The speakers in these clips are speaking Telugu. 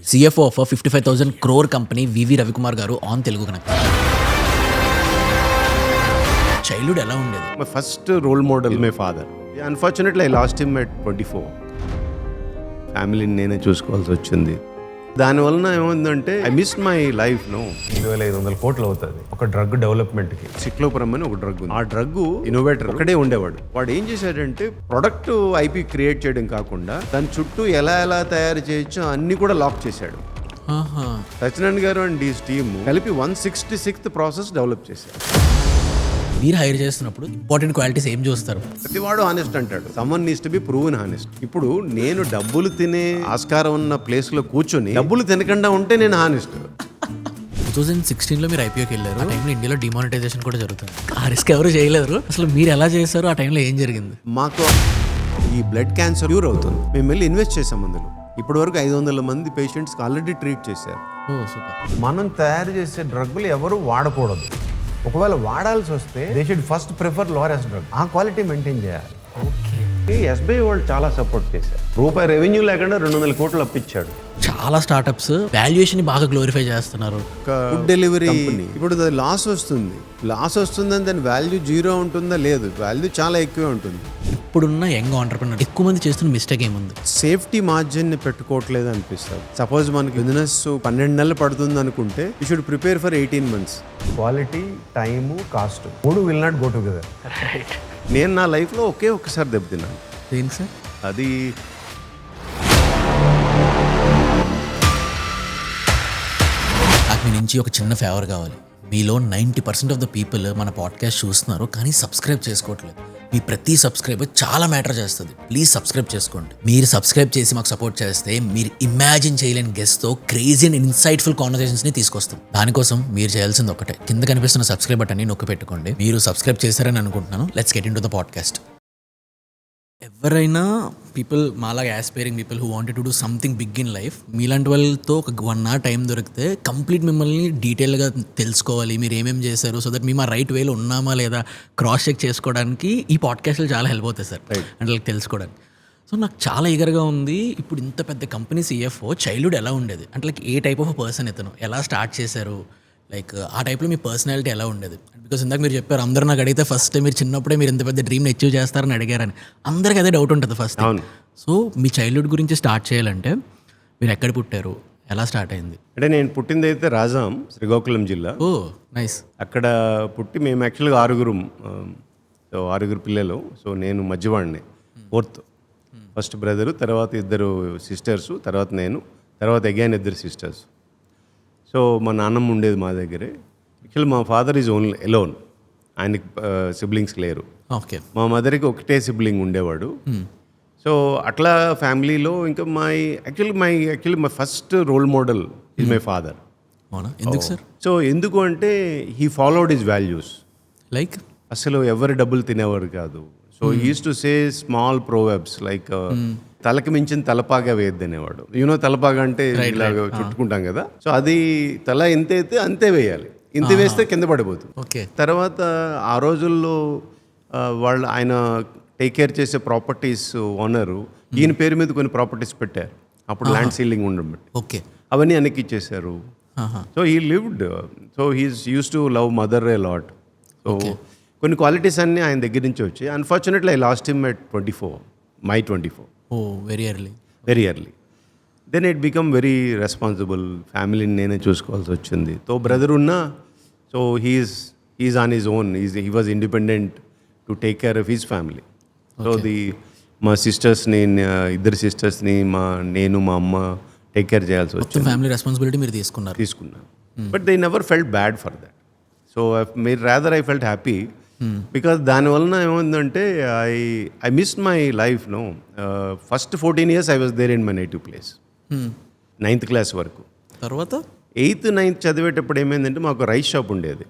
CFO of a 55,000 crore company, VV Ravikumar garu on Telugu Connect. Childhood ఎలా ఉండేది? My first role model is my father. Unfortunately, I lost him at 24. ఫ్యామిలీని నేనే చూసుకోవాల్సి వచ్చింది. దానివలన ఏమైందంటే ఐ మిస్ మై లైఫ్. 2,500 కోట్లు అవుతుంది ఒక డ్రగ్ డెవలప్మెంట్కి. సిక్లోపురం అని ఒక డ్రగ్ ఉంది. ఆ డ్రగ్ ఇన్నోవేటర్ ఒకడే ఉండేవాడు. వాడు ఏం చేశాడంటే ప్రొడక్ట్ ఐపీ క్రియేట్ చేయడం కాకుండా దాని చుట్టూ ఎలా తయారు చేయొచ్చో అన్ని కూడా లాక్ చేశాడు. సత్యనారాయణ గారు అండ్ ఈ టీమ్ కలిపి 166th ప్రాసెస్ డెవలప్ చేశారు. మీరు హైర్ చేస్తున్నప్పుడు ఇంపార్టెంట్ క్వాలిటీస్ ఏం చూస్తారు? ప్రతివాడు హానెస్ట్ అంటాడు. Someone needs to be proven honest. ఇప్పుడు నేను డబ్బులు తినే ఆస్కారం ఉన్న ప్లేస్ లో కూర్చొని డబ్బులు తినకుండా ఉంటే నేను హానెస్ట్. 2016లో మీరు ఐపీఓకి వెళ్ళారు. ఆ టైంలో ఇండియాలో డిమానిటైజేషన్ కూడా జరుగుతుంది. ఆ రిస్క్ ఎవరు చేయలేరు. అసలు మీరు ఎలా చేశారు? ఆ టైంలో ఏం జరిగింది? మాకు ఈ బ్లడ్ క్యాన్సర్ క్యూర్ అవుతుంది. మేము వెళ్ళి ఇన్వెస్ట్ చేసాం అందులో. ఇప్పటి వరకు 500 మంది పేషెంట్స్కి ఆల్రెడీ ట్రీట్ చేశారు. సూపర్. మనం తయారు చేసే డ్రగ్లు ఎవరు వాడకూడదు. ఒకవేళ వాడాల్సి వస్తే they should first prefer లోరెస్ట్ drug. ఆ క్వాలిటీ మెయింటైన్ చేయాలి. ఎస్బీఐ వాళ్ళు చాలా సపోర్ట్ చేశారు. రూపాయి రెవెన్యూ లేకుండా 200 కోట్లు అప్పించాడు. చాలా స్టార్టప్స్ వాల్యుయేషన్ బాగా గ్లోరిఫై చేస్తున్నారు. ఫుడ్ డెలివరీ ఇప్పుడు లాస్ వస్తుందని దాని వాల్యూ జీరో ఉంటుందా? లేదు, వాల్యూ చాలా ఎక్కువే ఉంటుంది. ఇప్పుడున్న యంగ్ ఆంటర్ప్రినర్ ఎక్కువ మంది చేస్తున్న మిస్టేక్ ఏముంది? సేఫ్టీ మార్జిన్ ని పెట్టుకోవట్లేదు అనిపిస్తుంది. సపోజ్ మనకి బిజినెస్ 12 నెలలు పడుతుంది అనుకుంటే you should prepare for 18 months. Quality, time, cost 3 will not go together. నేను నా లైఫ్లో ఒక్కసారి దెబ్బతిన్నాను. ఏంటి సార్ అది? నాకు మీ నుంచి ఒక చిన్న ఫేవర్ కావాలి. మీలో 90% ఆఫ్ ద పీపుల్ మన పాడ్కాస్ట్ చూస్తున్నారు కానీ సబ్స్క్రైబ్ చేసుకోవట్లేదు. మీ ప్రతి సబ్స్క్రైబర్ చాలా మ్యాటర్ చేస్తుంది. ప్లీజ్ సబ్స్క్రైబ్ చేసుకోండి. మీరు సబ్స్క్రైబ్ చేసి మాకు సపోర్ట్ చేస్తే మీరు ఇమాజిన్ చేయలేని గెస్ట్తో క్రేజీ అండ్ ఇన్సైట్ఫుల్ కాన్వర్సేషన్స్ని తీసుకొస్తాం. దానికోసం మీరు చేయాల్సింది ఒకటే, కింద కనిపిస్తున్న సబ్స్క్రైబ్ బటన్ని నొక్కి పెట్టుకోండి. మీరు సబ్స్క్రైబ్ చేశారని అనుకుంటున్నాను. Let's get into the podcast. ఎవరైనా పీపుల్ మాలాగా aspiring people who wanted to do something big in life, మీలాంటి వాళ్ళతో ఒక 1 hour టైం దొరికితే కంప్లీట్ మిమ్మల్ని డీటెయిల్గా తెలుసుకోవాలి, మీరు ఏమేమి చేశారు, సో దట్ మేము ఆ రైట్ వేలో ఉన్నామా లేదా క్రాస్ చెక్ చేసుకోవడానికి ఈ పాడ్కాస్ట్లు చాలా హెల్ప్ అవుతాయి సార్, అంటే వాళ్ళకి తెలుసుకోవడానికి. సో నాకు చాలా ఈగర్గా ఉంది. ఇప్పుడు ఇంత పెద్ద కంపెనీ CFO చైల్డ్హుడ్ ఎలా ఉండేది? అంటే like A type of person ఇతను, ఎలా స్టార్ట్ చేశారు, లైక్ ఆ టైప్లో మీ పర్సనాలిటీ ఎలా ఉండేది? బికాస్ ఇందాక మీరు చెప్పారు అందరూ నాకు అడిగితే ఫస్ట్ మీరు చిన్నప్పుడే మీరు ఇంత పెద్ద డ్రీమ్ని అచీవ్ చేస్తారని అడిగారని. అందరికీ అదే డౌట్ ఉంటుంది ఫస్ట్. సో మీ చైల్డ్హుడ్ గురించి స్టార్ట్ చేయాలంటే మీరు ఎక్కడ పుట్టారు, ఎలా స్టార్ట్ అయింది? అంటే నేను పుట్టింది అయితే రాజాం, శ్రీకాకుళం జిల్లా. ఓ నైస్. అక్కడ పుట్టి మేము యాక్చువల్గా 6 పిల్లలు. సో నేను మధ్యవాడిని, 4th. ఫస్ట్ బ్రదరు, తర్వాత 2 సిస్టర్సు, తర్వాత నేను, తర్వాత అగైన్ 2 సిస్టర్స్. సో మా నాన్నమ్మ ఉండేది మా దగ్గరే. యాక్చువల్లీ మా ఫాదర్ ఈజ్ ఓన్లీ ఎలోన్, ఆయనకి సిబ్లింగ్స్ లేరు. ఓకే. మా మదర్కి ఒకటే సిబ్లింగ్ ఉండేవాడు. సో అట్లా ఫ్యామిలీలో ఇంకా my first role model is my father. అవునా? ఎందుకు సార్? సో ఎందుకు అంటే he followed his values. Like అసలు ఎవరి డబ్బులు తినేవారు కాదు. So use to say small proverbs like తలకి మించిన తలపాగా వేయద్దనేవాడు. యూనో తలపాగా అంటే ఇలాగ చుట్టుకుంటాం కదా. సో అది తల ఎంత అయితే అంతే వేయాలి, ఇంత వేస్తే కింద పడిపోతుంది. ఓకే. తర్వాత ఆ రోజుల్లో ఆయన టేక్ కేర్ చేసే ప్రాపర్టీస్ ఓనరు ఈయన పేరు మీద కొన్ని ప్రాపర్టీస్ పెట్టారు. అప్పుడు ల్యాండ్ సీలింగ్ ఉండబట్టి ఓకే, అవన్నీ వెనక్కి ఇచ్చేసారు. So he lived, so he's use to love mother a lot. So కొన్ని క్వాలిటీస్ అన్నీ ఆయన దగ్గర నుంచి వచ్చాయి. Unfortunately I lost him at 24. Oh very early. Then it become very responsible. ఫ్యామిలీని నేనే చూసుకోవాల్సి వచ్చింది. తో బ్రదర్ ఉన్నా, so he's on his own. He was independent to take care of his family. So మా సిస్టర్స్ని, 2 సిస్టర్స్ని నేను మా అమ్మ టేక్ కేర్ చేయాల్సి వచ్చింది. ఫ్యామిలీ రెస్పాన్సిబిలిటీ మీరు తీసుకున్నాను. But they never felt bad for that. So I felt happy because దానివలన ఏమైందంటే I miss my life. First 14 years I was there in my native place, 9th class వరకు. తర్వాత 8th 9th చదివేటప్పుడు ఏమైందంటే మాకు రైస్ షాప్ ఉండేది.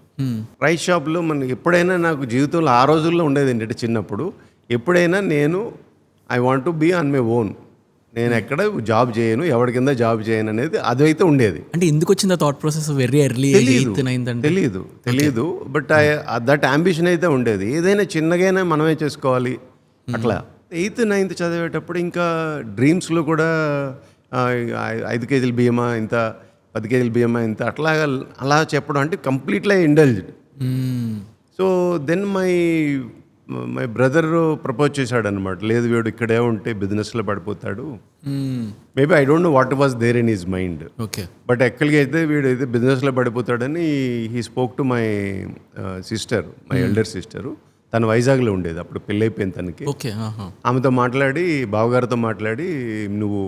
రైస్ షాప్లో మనకి ఎప్పుడైనా నాకు జీవితంలో ఆ రోజుల్లో ఉండేది ఏంటంటే చిన్నప్పుడు ఎప్పుడైనా నేను I want to be on my own, నేను ఎక్కడ జాబ్ చేయను, ఎవరి కింద జాబ్ చేయను అనేది అదైతే ఉండేది. అంటే ఎందుకు వచ్చింది థాట్ ప్రాసెస్ వెరీ ఎర్లీ? తెలీదు బట్ దట్ అంబిషన్ అయితే ఉండేది. ఏదైనా చిన్నగైనా మనమే చేసుకోవాలి అట్లా. 8th 9th చదివేటప్పుడు ఇంకా డ్రీమ్స్లో కూడా 5 కేజీల బియ్యమా ఇంత, 10 కేజీల బియ్యమా ఇంత, అలా చెప్పడం అంటే completely indulged. So then my brother propose చేశాడు అనమాట. లేదు వీడు ఇక్కడే ఉంటే బిజినెస్లో పడిపోతాడు. Maybe I don't know what was there in his mind. Okay. But యాక్చువల్గా అయితే వీడు అయితే బిజినెస్లో పడిపోతాడని he spoke to my sister, my elder sister. తను వైజాగ్లో ఉండేది అప్పుడు, పెళ్ళి అయిపోయింది తనకి. ఓకే. ఆమెతో మాట్లాడి, బావగారితో మాట్లాడి, నువ్వు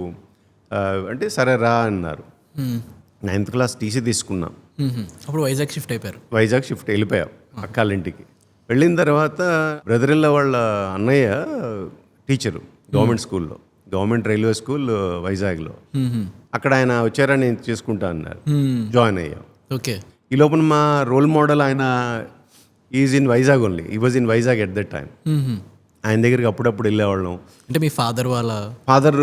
అంటే సరే రా అన్నారు. 9th క్లాస్ టీసీ తీసుకున్నాం. అప్పుడు వైజాగ్ షిఫ్ట్ అయిపోయారు. వైజాగ్ షిఫ్ట్ వెళ్ళిపోయాం అక్కాళ్ళింటికి. వెళ్ళిన తర్వాత బ్రదర్ ఇన్ లా వాళ్ళ అన్నయ్య టీచరు గవర్నమెంట్ స్కూల్లో, గవర్నమెంట్ రైల్వే స్కూల్ వైజాగ్లో. అక్కడ ఆయన వచ్చారని నేను చేసుకుంటా అన్నారు. జాయిన్ అయ్యాం. ఓకే. ఈ లోపల మా రోల్ మోడల్ ఆయన ఈజ్ ఇన్ వైజాగ్ ఓన్లీ, ఈ was in Vizag at that time. ఆయన దగ్గరికి అప్పుడప్పుడు వెళ్ళేవాళ్ళం. అంటే మీ ఫాదర్ ఫాదర్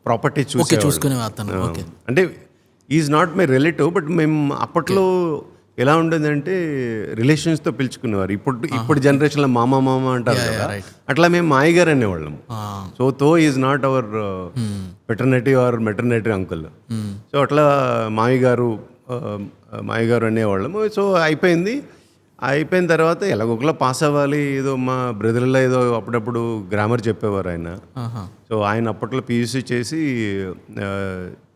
ప్రాపర్టీ చూసుకునే అతను. ఓకే. అంటే is not my relative, but మేము అప్పట్లో ఎలా ఉండేదంటే రిలేషన్స్తో పిలుచుకునేవారు. ఇప్పుడు జనరేషన్లో మామ అంటారు కదా, అట్లా మేము మాయగారు అనేవాళ్ళం. So is not our paternity or maternity uncle. So అట్లా మాయగారు అనేవాళ్ళము. సో అయిపోయిన తర్వాత ఎలాగొకలా పాస్ అవ్వాలి. ఏదో మా బ్రదర్లో ఏదో అప్పుడప్పుడు గ్రామర్ చెప్పేవారు ఆయన. సో ఆయన అప్పట్లో పీయూసీ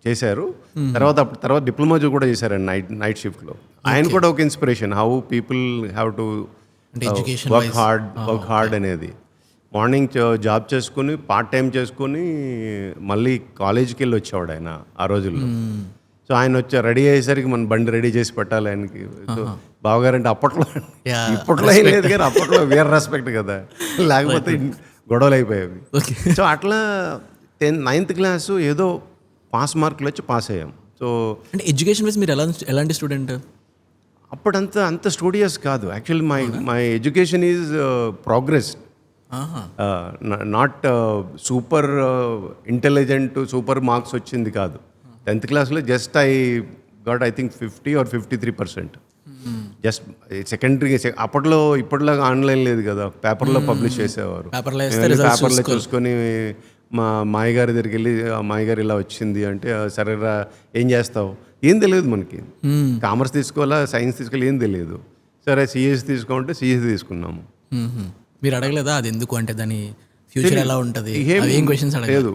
చేశారు. తర్వాత డిప్లొమా కూడా చేశారు నైట్ షిఫ్ట్లో. ఆయన కూడా ఒక inspiration, how people have to work hard అనేది. మార్నింగ్ జాబ్ చేసుకుని, పార్ట్ టైం చేసుకుని, మళ్ళీ కాలేజీకి వెళ్ళి వచ్చేవాడు ఆయన ఆ రోజుల్లో. సో ఆయన రెడీ అయ్యేసరికి మన బండి రెడీ చేసి పెట్టాలి ఆయనకి. సో బావగారంటే అప్పట్లో, ఇప్పట్లో ఏం లేదు కానీ అప్పట్లో వేరే రెస్పెక్ట్ కదా, లేకపోతే గొడవలు అయిపోయేవి. సో అట్లా 9th క్లాసు ఏదో పాస్ మార్కులు వచ్చి పాస్ అయ్యాం. సో అంటే ఎడ్యుకేషన్ వైజ్ మీరు ఎలాంటి స్టూడెంట్? అప్పుడంతా అంత స్టూడియస్ కాదు. Actually my education is progress, not super intelligent, super marks వచ్చింది కాదు. 10th క్లాస్లో just I think 50 or 53%. Just secondary. అప్పట్లో ఇప్పటిలాగా ఆన్లైన్ లేదు కదా, పేపర్లో పబ్లిష్ చేసేవారు. పేపర్లో చూసుకొని మా మాయగారి దగ్గరికి వెళ్ళి, మాయగారు ఇలా వచ్చింది అంటే, సరేరా ఏం చేస్తావు, ఏం తెలియదు మనకి. కామర్స్ తీసుకోవాలా, సైన్స్ తీసుకోవాలి, ఏం తెలియదు. సరే సిఎస్సి తీసుకోమంటే సిఎస్సి తీసుకున్నాము. మీరు అడగలేదా అది ఎందుకు, అంటే దాని ఫ్యూచర్ ఎలా ఉంటుంది, ఏం క్వశ్చన్స్ లేదు.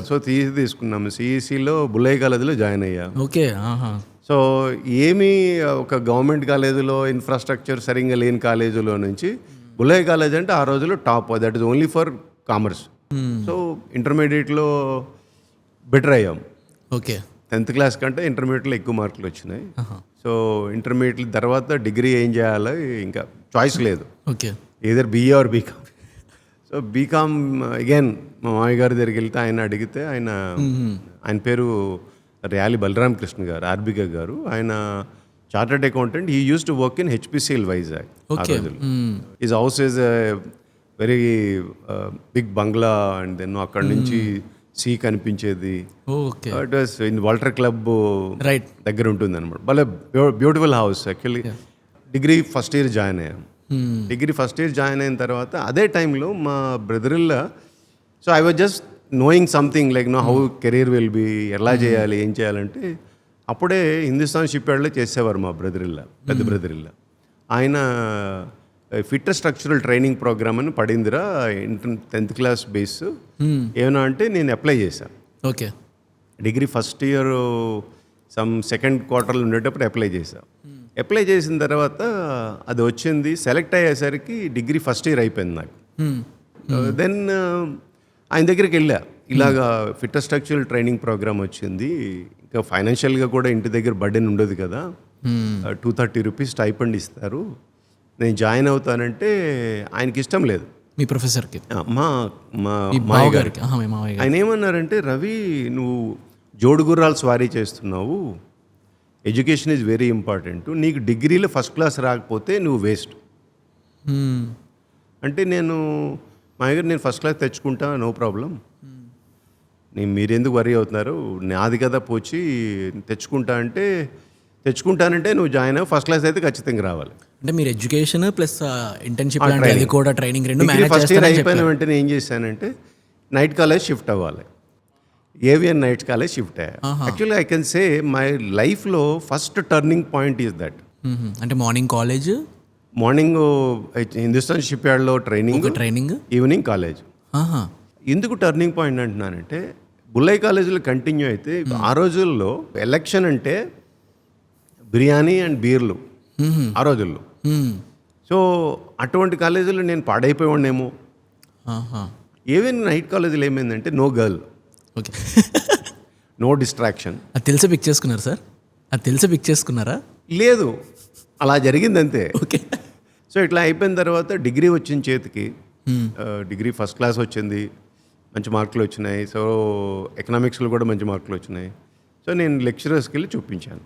సో సిఎస్సి తీసుకున్నాము. సిఎస్సిలో బుల్లయ్య కాలేజీలో జాయిన్ అయ్యా. ఓకే. సో ఏమీ ఒక గవర్నమెంట్ కాలేజీలో ఇన్ఫ్రాస్ట్రక్చర్ సరిగ్గా లేని కాలేజీలో నుంచి బుల్లయ్య కాలేజ్ అంటే ఆ రోజుల్లో top, that is only for commerce. So ఇంటర్మీడియట్లో బెటర్ అయ్యాం. ఓకే. 10th క్లాస్ కంటే ఇంటర్మీడియట్లో ఎక్కువ మార్కులు వచ్చినాయి. సో ఇంటర్మీడియట్ తర్వాత డిగ్రీ ఏం చేయాలో ఇంకా చాయిస్ లేదు. Okay. Either BA or BCom. So BCom again మా మామయ్య గారి దగ్గరికి వెళ్తే ఆయన అడిగితే, ఆయన పేరు ర్యాలి బలరామ కృష్ణ గారు, ఆర్బిక గారు. ఆయన chartered accountant. He use to work in HPCL Vizag ఆ రోజుల్లో. His house is very big bungalow. And then అక్కడ నుంచి సీ కనిపించేది. It was in Waltair club దగ్గర ఉంటుంది అనమాట. భలే beautiful house. Actually degree first year join అయ్యాం. డిగ్రీ ఫస్ట్ ఇయర్ జాయిన్ అయిన తర్వాత అదే టైంలో మా బ్రదర్లా, so I was just knowing something like how career will be, ఎలా చేయాలి, ఏం చేయాలంటే అప్పుడే హిందుస్థాన్ షిప్ యార్డ్లో చేసేవారు మా బ్రదర్లా, పెద్ద బ్రదర్లా. ఆయన ఫిట్టర్ స్ట్రక్చరల్ ట్రైనింగ్ ప్రోగ్రామ్ అని పడిందిరా 10th క్లాస్ బేస్. ఏమన్నా అంటే నేను అప్లై చేశాను. Okay. Degree first year sum second క్వార్టర్లో ఉండేటప్పుడు అప్లై చేశాను. అప్లై చేసిన తర్వాత అది వచ్చింది. సెలెక్ట్ అయ్యేసరికి డిగ్రీ ఫస్ట్ ఇయర్ అయిపోయింది నాకు. దెన్ ఆయన దగ్గరికి వెళ్ళా, ఇలాగా ఫిట్టర్ స్ట్రక్చరల్ ట్రైనింగ్ ప్రోగ్రామ్ వచ్చింది, ఇంకా ఫైనాన్షియల్గా కూడా ఇంటి దగ్గర బర్డెన్ ఉండదు కదా, 230 రూపీస్ స్టైపెండ్ ఇస్తారు, నేను జాయిన్ అవుతానంటే ఆయనకి ఇష్టం లేదు. మీ ప్రొఫెసర్కి? మా మామయ్య గారికి. ఆయన ఏమన్నారంటే, రవి నువ్వు జోడుగుర్రాలు స్వారీ చేస్తున్నావు, ఎడ్యుకేషన్ ఈజ్ వెరీ ఇంపార్టెంట్, నీకు డిగ్రీలో ఫస్ట్ క్లాస్ రాకపోతే నువ్వు వేస్ట్ అంటే, నేను మామయ్య గారు నేను ఫస్ట్ క్లాస్ తెచ్చుకుంటా, నో ప్రాబ్లం, మీరెందుకు వరీ అవుతున్నారు, నాది కదా పోచి తెచ్చుకుంటానంటే నువ్వు జాయిన్ అవ్వు, ఫస్ట్ క్లాస్ అయితే ఖచ్చితంగా రావాలి. అంటే మీరు ఎడ్యుకేషన్ ప్లస్ ఇంటర్న్షిప్ అది కూడా ట్రైనింగ్ రెండు ఫస్ట్ ఇయర్ అయిపోయిన వెంటనే ఏం చేశానంటే నైట్ కాలేజ్ షిఫ్ట్ అవ్వాలి. ఏవిఎన్ నైట్స్ కాలేజ్ షిఫ్ట్ అయ్యా. Actually I can say my లైఫ్లో first turning point is that. అంటే మార్నింగ్ కాలేజ్, మార్నింగ్ హిందుస్థాన్ షిప్ యార్డ్లో ట్రైనింగ్, ఈవినింగ్ కాలేజ్. ఎందుకు టర్నింగ్ పాయింట్ అంటున్నానంటే బుల్లయ్య కాలేజీలో కంటిన్యూ అయితే ఆ రోజుల్లో ఎలక్షన్ అంటే బిర్యానీ అండ్ బీర్లు ఆ రోజుల్లో. సో అటువంటి కాలేజీలో నేను పాడైపోయాడేమో. ఈవెన్ నైట్ కాలేజీలో ఏమైందంటే no girl, okay, no distraction. అది తెలిసి పిక్ చేసుకున్నారు సార్? అది తెలిసి పిక్ చేసుకున్నారా? లేదు, అలా జరిగింది అంతే. ఓకే. సో ఇట్లా అయిపోయిన తర్వాత డిగ్రీ వచ్చింది చేతికి. డిగ్రీ ఫస్ట్ క్లాస్ వచ్చింది, మంచి మార్కులు వచ్చినాయి. సో ఎకనామిక్స్లో కూడా మంచి మార్కులు వచ్చినాయి. సో నేను లెక్చరర్స్కి వెళ్ళి చూపించాను.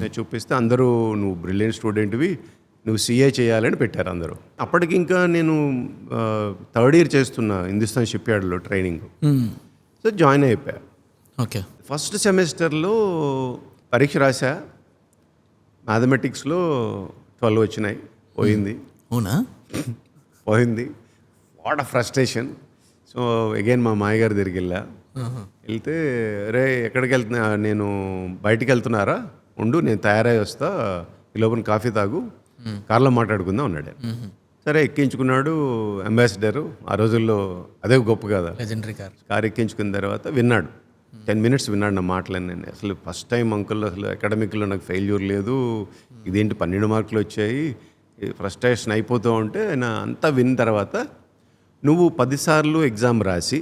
నేను చూపిస్తే అందరూ నువ్వు బ్రిలియంట్ స్టూడెంట్వి, నువ్వు సిఏ చేయాలని పెట్టారు అందరూ. అప్పటికి ఇంకా నేను థర్డ్ ఇయర్ చేస్తున్నా హిందుస్థాన్ షిప్ యార్డ్లో ట్రైనింగ్. సో జాయిన్ అయిపోయా. ఓకే. ఫస్ట్ సెమిస్టర్లో పరీక్ష రాసా, మ్యాథమెటిక్స్లో 12 వచ్చినాయి, పోయింది. అవునా? పోయింది. What a frustration. So again మా మాయగారి దగ్గరికి వెళ్తే రే ఎక్కడికి వెళ్తున్నా, నేను బయటికి వెళ్తున్నారా, ఉండు నేను తయారై వస్తా, ఈ లోపల కాఫీ తాగు, కార్లో మాట్లాడుకుందాం అన్నాడు. సరే ఎక్కించుకున్నాడు. అంబాసిడరు ఆ రోజుల్లో అదే గొప్ప కదా, లెజెండరీ కార్. కార్ ఎక్కించుకున్న తర్వాత విన్నాడు. 10 minutes విన్నాడు నా మాటలన్నీ. అసలు ఫస్ట్ టైం అంకుల్, అసలు అకాడమిక్లో నాకు ఫెయిల్యూర్ లేదు, ఇదేంటి 12 మార్కులు వచ్చాయి, ఫ్రస్ట్రేషన్ అయిపోతూ ఉంటే ఆయన అంతా విన్న తర్వాత, నువ్వు 10 సార్లు ఎగ్జామ్ రాసి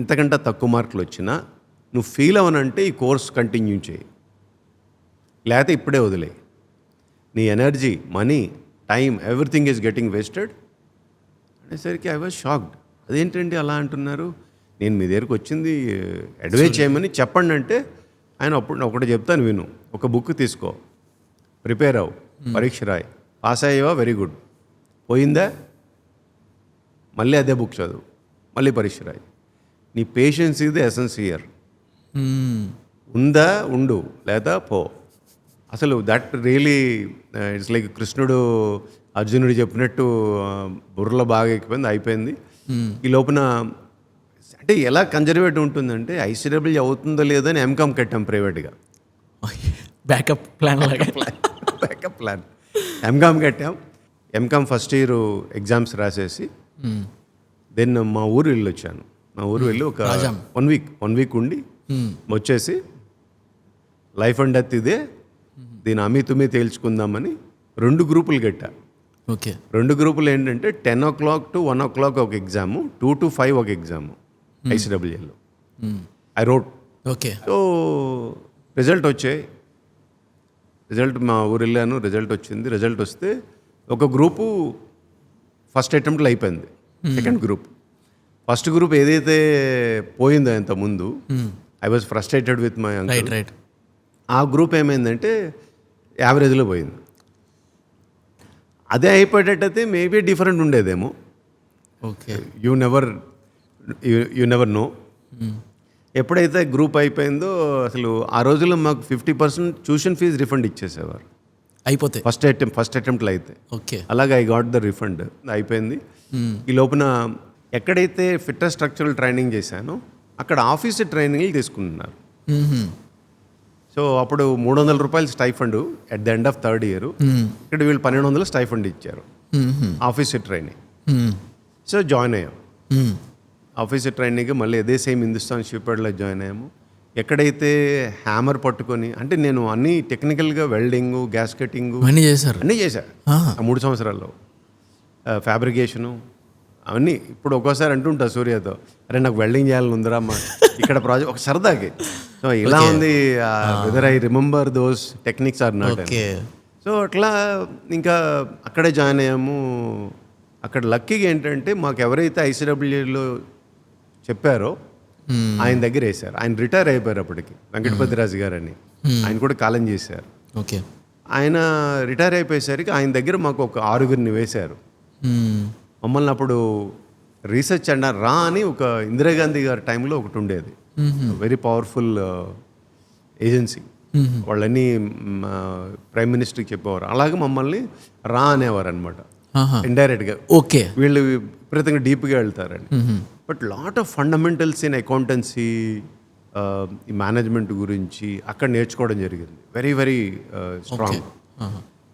ఇంతకంటే తక్కువ మార్కులు వచ్చినా నువ్వు ఫీల్ అవనంటే ఈ కోర్స్ కంటిన్యూ చేయి, లేకపోతే ఇప్పుడే వదిలే. నీ energy, money, time, everything is getting wasted అనేసరికి ఐ వాజ్ షాక్డ్. అదేంటండి అలా అంటున్నారు, నేను మీ దగ్గరికి వచ్చింది అడ్వైజ్ చేయమని చెప్పండి అంటే, ఆయన అప్పుడు ఒకటి చెప్తాను విను, ఒక బుక్ తీసుకో, ప్రిపేర్ అవ్వు, పరీక్ష రాయి, పాస్ అయ్యావా వెరీ గుడ్, పోయిందా మళ్ళీ అదే బుక్ చదువు, మళ్ళీ పరీక్ష రాయి. నీ పేషెన్స్ ఇది ఎసెన్స్ హియర్. ఉందా ఉండు, లేదా పో. అసలు దట్ రియలీ ఇట్స్ లైక్ కృష్ణుడు అర్జునుడు చెప్పినట్టు బుర్రలో బాగా ఎక్కిపోయింది, అయిపోయింది. ఈ లోపున అంటే ఎలా కన్జర్వేటివ్ ఉంటుందంటే ఐసీడబ్ల్యూ అవుతుందో లేదో అని ఎంకామ్ కట్టాం ప్రైవేట్గా, backup plan backup plan. MCom కట్టాం. ఎంకామ్ ఫస్ట్ ఇయర్ ఎగ్జామ్స్ రాసేసి దెన్ మా ఊరు వెళ్ళి వచ్చాను. మా ఊరు వెళ్ళి ఒక 1 వీక్ ఉండి వచ్చేసి లైఫ్ అండ్ డెత్ ఇదే, దీని అమీ తేల్చుకుందామని 2 గ్రూపులు కట్టా. ఓకే. 2 గ్రూపులు ఏంటంటే 10 o'clock to 1 o'clock ఒక ఎగ్జాము, 2 to 5 ఒక ఎగ్జాము ఐసీడబ్ల్యూలో. I wrote. Okay. So result వచ్చాయి. రిజల్ట్ మా ఊరు వెళ్ళాను, రిజల్ట్ వచ్చింది. రిజల్ట్ వస్తే ఒక గ్రూపు ఫస్ట్ అటెంప్ట్లో అయిపోయింది, సెకండ్ గ్రూప్. ఫస్ట్ గ్రూప్ ఏదైతే పోయిందో ఇంతకుముందు, I was frustrated with my uncle. Right. ఆ గ్రూప్ ఏమైందంటే యావరేజ్లో పోయింది. అదే అయిపోయేటట్టయితే మేబీ డిఫరెంట్ ఉండేదేమో. ఓకే. You never know. ఎప్పుడైతే గ్రూప్ అయిపోయిందో అసలు ఆ రోజుల్లో మాకు 50% ట్యూషన్ ఫీజు రిఫండ్ ఇచ్చేసేవారు అయిపోతే ఫస్ట్ అటెంప్ట్లో అయితే. ఓకే. అలాగే ఐ గాట్ ద రిఫండ్, అయిపోయింది. ఈ లోపున ఎక్కడైతే ఫిట్నెస్ స్ట్రక్చరల్ ట్రైనింగ్ చేశానో అక్కడ ఆఫీసర్ ట్రైనింగ్లు తీసుకుంటున్నారు. సో అప్పుడు 300 రూపాయలు stipend at the end of third year. ఇక్కడ వీళ్ళు 1200 స్టైఫండ్ ఇచ్చారు ఆఫీసర్ ట్రైనింగ్. సో జాయిన్ అయ్యాం ఆఫీసర్ ట్రైనింగ్. మళ్ళీ అదే సేమ్ హిందుస్థాన్ షిప్ యార్డ్లో జాయిన్ అయ్యాము. ఎక్కడైతే హ్యామర్ పట్టుకొని, అంటే నేను అన్నీ టెక్నికల్గా వెల్డింగ్, గ్యాస్ కటింగ్ అన్నీ చేశారు, అన్నీ చేశా ఆ 3 సంవత్సరాల్లో. ఫ్యాబ్రికేషను అవన్నీ. ఇప్పుడు ఒక్కోసారి అంటుంటా సూర్యతో, అరే నాకు వెల్డింగ్ చేయాలని ఉందిరా అమ్మా ఇక్కడ ప్రాజెక్ట్, ఒక సరదాకి. సో ఇలా ఉంది, whether I remember those techniques or not. So అట్లా ఇంకా అక్కడే జాయిన్ అయ్యాము. అక్కడ లక్కీగా ఏంటంటే మాకు ఎవరైతే ఐసీడబ్ల్యూలో చెప్పారో ఆయన దగ్గర వేశారు. ఆయన రిటైర్ అయిపోయారు అప్పటికి, వెంకటపతిరాజు గారు అని. ఆయన కూడా కాలం చేశారు. ఓకే. ఆయన రిటైర్ అయిపోయేసరికి ఆయన దగ్గర మాకు ఒక 6గురిని వేశారు. మమ్మల్ని అప్పుడు రీసెర్చ్ అండ్ రా అని ఒక ఇందిరాగాంధీ గారి టైంలో ఒకటి ఉండేది, వెరీ పవర్ఫుల్ ఏజెన్సీ. వాళ్ళని ప్రైమ్ మినిస్టర్కి చెప్పేవారు. అలాగే మమ్మల్ని రా అనేవారు అనమాట ఇండైరెక్ట్గా. ఓకే. వీళ్ళు విపరీతంగా డీప్గా వెళ్తారని. But lot of fundamentals in accountancy, ఈ మేనేజ్మెంట్ గురించి అక్కడ నేర్చుకోవడం జరిగింది. Very very strong.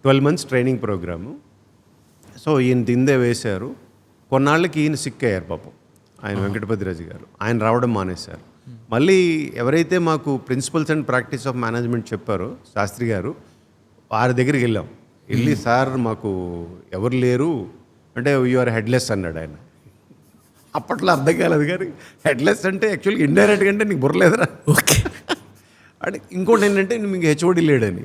12 months training programme. So ఈయన తిందే వేశారు. కొన్నాళ్ళకి ఈయన సిక్ అయ్యారు పాపం, ఆయన వెంకటపతిరాజు గారు. ఆయన రావడం మానేశారు. మళ్ళీ ఎవరైతే మాకు principles and practice of management చెప్పారో శాస్త్రి గారు, వారి దగ్గరికి వెళ్ళాం. వెళ్ళి సార్ మాకు ఎవరు లేరు అంటే యూఆర్ హెడ్లెస్ అన్నాడు ఆయన. అప్పట్లో అర్థం కాలేదు కానీ హెడ్లెస్ అంటే యాక్చువల్గా ఇండైరెక్ట్గా అంటే నీకు బుర్రలేదురా. ఓకే. అంటే ఇంకోటి ఏంటంటే మీకు హెచ్ఓడి లేడని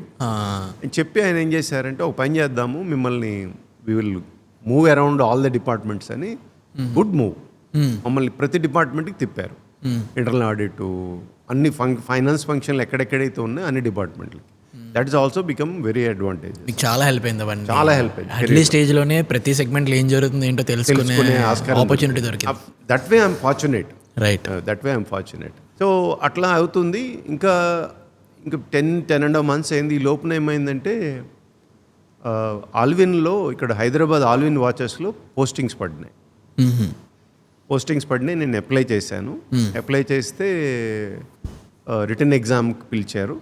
చెప్పి ఆయన ఏం చేశారంటే ఒక పని చేద్దాము, మిమ్మల్ని we will move around all the departments అని. Good move. మమ్మల్ని ప్రతి డిపార్ట్మెంట్కి తిప్పారు. ఇంటర్నల్ ఆడిట్, అన్ని ఫైనాన్స్ ఫంక్షన్లు ఎక్కడెక్కడైతే ఉన్నాయో అన్ని డిపార్ట్మెంట్లకి. That is also become very advantage. మీకు చాలా హెల్ప్ అయింది అవన్నీ. చాలా హెల్ప్ అయింది. అర్లీ స్టేజ్లోనే ప్రతి సెగ్మెంట్లో ఏం జరుగుతుంది ఏంటో తెలుసుకునే ఆపర్చునిటీ దొరికింది. That way I'm fortunate. Right. That way I'm fortunate. So అట్లా అవుతుంది. ఇంకా 10.5 months అయింది. ఈ లోపున ఏమైందంటే ఆల్విన్లో, ఇక్కడ హైదరాబాద్ ఆల్విన్ వాచెస్లో పోస్టింగ్స్ పడినాయి. నేను అప్లై చేశాను. అప్లై చేస్తే రిటర్న్ ఎగ్జామ్కి పిలిచారు.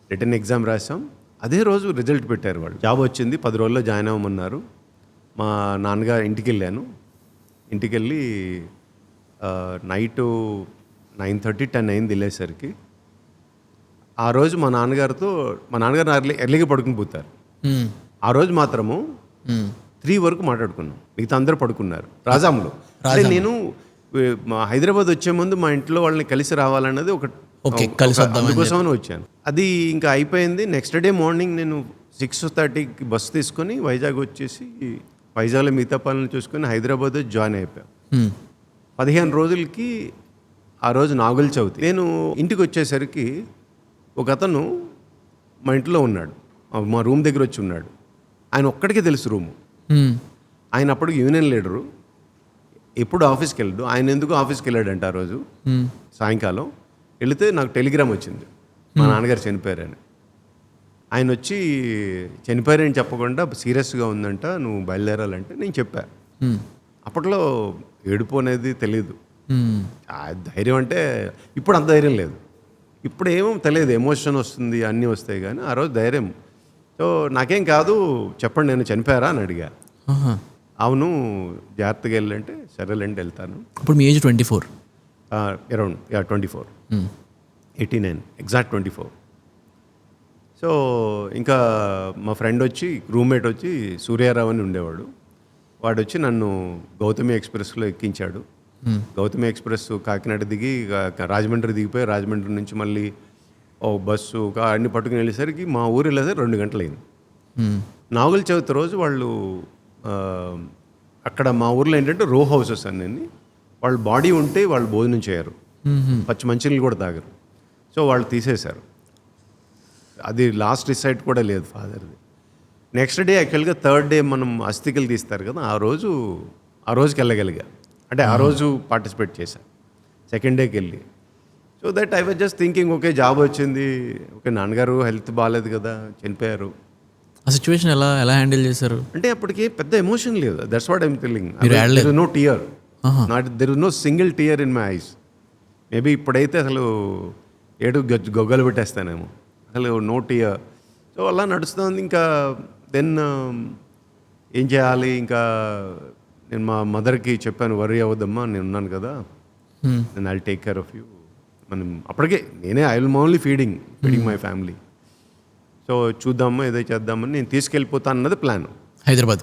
రిటర్న్ ఎగ్జామ్ రాసాం. అదే రోజు రిజల్ట్ పెట్టారు వాళ్ళు. జాబ్ వచ్చింది, 10 రోజుల్లో జాయిన్ అవ్వమన్నారు. మా నాన్నగారు ఇంటికి వెళ్ళాను. ఇంటికి వెళ్ళి నైటు 9:30, 10 అయింది వెళ్ళేసరికి. ఆ రోజు మా నాన్నగారు ఎర్లీగా పడుకుని పోతారు. ఆ రోజు మాత్రము 3 వరకు మాట్లాడుకున్నాం. మిగతా అందరూ పడుకున్నారు రాజాంలో. అంటే నేను మా హైదరాబాద్ వచ్చే ముందు మా ఇంట్లో వాళ్ళని కలిసి రావాలన్నది అందుకోసమని వచ్చాను. అది ఇంకా అయిపోయింది. నెక్స్ట్ డే మార్నింగ్ నేను 6:30కి బస్సు తీసుకొని వైజాగ్ వచ్చేసి వైజాగ్లో మిగతా పనులు చూసుకొని హైదరాబాద్ జాయిన్ అయిపోయాను. 15 రోజులకి ఆ రోజు నాగుల చవితి. నేను ఇంటికి వచ్చేసరికి ఒక అతను మా ఇంట్లో ఉన్నాడు, మా రూమ్ దగ్గర వచ్చి ఉన్నాడు. ఆయన ఒక్కడికే తెలుసు రూము. ఆయన అప్పుడు యూనియన్ లీడరు, ఎప్పుడు ఆఫీస్కి వెళ్ళడు. ఆయన ఎందుకు ఆఫీస్కి వెళ్ళాడంట ఆ రోజు సాయంకాలం. వెళితే నాకు టెలిగ్రామ్ వచ్చింది, మా నాన్నగారు చనిపోయారని. ఆయన వచ్చి చనిపోయారని చెప్పకుండా సీరియస్గా ఉందంట, నువ్వు బయలుదేరాలంటే నేను చెప్పా. అప్పట్లో ఏడుపు అనేది తెలీదు. ధైర్యం అంటే ఇప్పుడు అంత ధైర్యం లేదు. ఇప్పుడు ఏమో తెలియదు, ఎమోషన్ వస్తుంది, అన్నీ వస్తాయి. కానీ ఆ రోజు ధైర్యం. సో నాకేం కాదు చెప్పండి, నేను చనిపోయారా అని అడిగా. అవును, జాగ్రత్తగా వెళ్ళంటే సరేలేండి వెళ్తాను. ఇప్పుడు మీ ఏజ్ 24? Around 24, 89 exact 24. సో ఇంకా మా ఫ్రెండ్ వచ్చి, రూమ్మేట్ వచ్చి సూర్యారావు అని ఉండేవాడు. వాడు వచ్చి నన్ను గౌతమి ఎక్స్ప్రెస్లో ఎక్కించాడు. గౌతమి ఎక్స్ప్రెస్ కాకినాడ దిగి రాజమండ్రి దిగిపోయి, రాజమండ్రి నుంచి మళ్ళీ ఓ బస్సు అన్ని పట్టుకుని వెళ్ళేసరికి మా ఊరు వెళ్ళేసరికి 2 గంటలు అయింది. నాగుల చవితి రోజు వాళ్ళు అక్కడ మా ఊర్లో ఏంటంటే రో హౌసెస్ అన్నీ, వాళ్ళు బాడీ ఉంటే వాళ్ళు భోజనం చేయరు, పచ్చి మంచినీళ్ళు కూడా తాగరు. సో వాళ్ళు తీసేశారు. అది లాస్ట్ రిసైట్ కూడా లేదు ఫాదర్ది. నెక్స్ట్ డే యాక్చువల్గా 3rd డే మనం అస్థికలు తీస్తారు కదా, ఆ రోజుకి వెళ్ళగలిగా. అంటే ఆ రోజు పార్టిసిపేట్ చేశాను. 2nd డేకి వెళ్ళి. So that I was just thinking, okay job వచ్చింది, ఓకే నాన్నగారు హెల్త్ బాగాలేదు కదా, చనిపోయారు. ఆ సిచ్యువేషన్ ఎలా హ్యాండిల్ చేశారు? అంటే అప్పటికి పెద్ద ఎమోషన్ లేదు. That's what I'm telling. There is no tear, there is no single tear in my eyes. Maybe ఇప్పుడైతే అసలు గొగ్గలు పెట్టేస్తానేమో, అసలు నో టియర్. సో అలా నడుస్తుంది. ఇంకా దెన్ ఏం చేయాలి, ఇంకా నేను మా మదర్కి చెప్పాను, వర్రీ అవ్వద్దమ్మా, నేను ఉన్నాను కదా, నేను I take care of you. మనం అప్పటికే I will only feeding my family. So చూద్దామా ఏదో చేద్దామని నేను తీసుకెళ్ళిపోతాను అన్నది ప్లాన్. హైదరాబాద్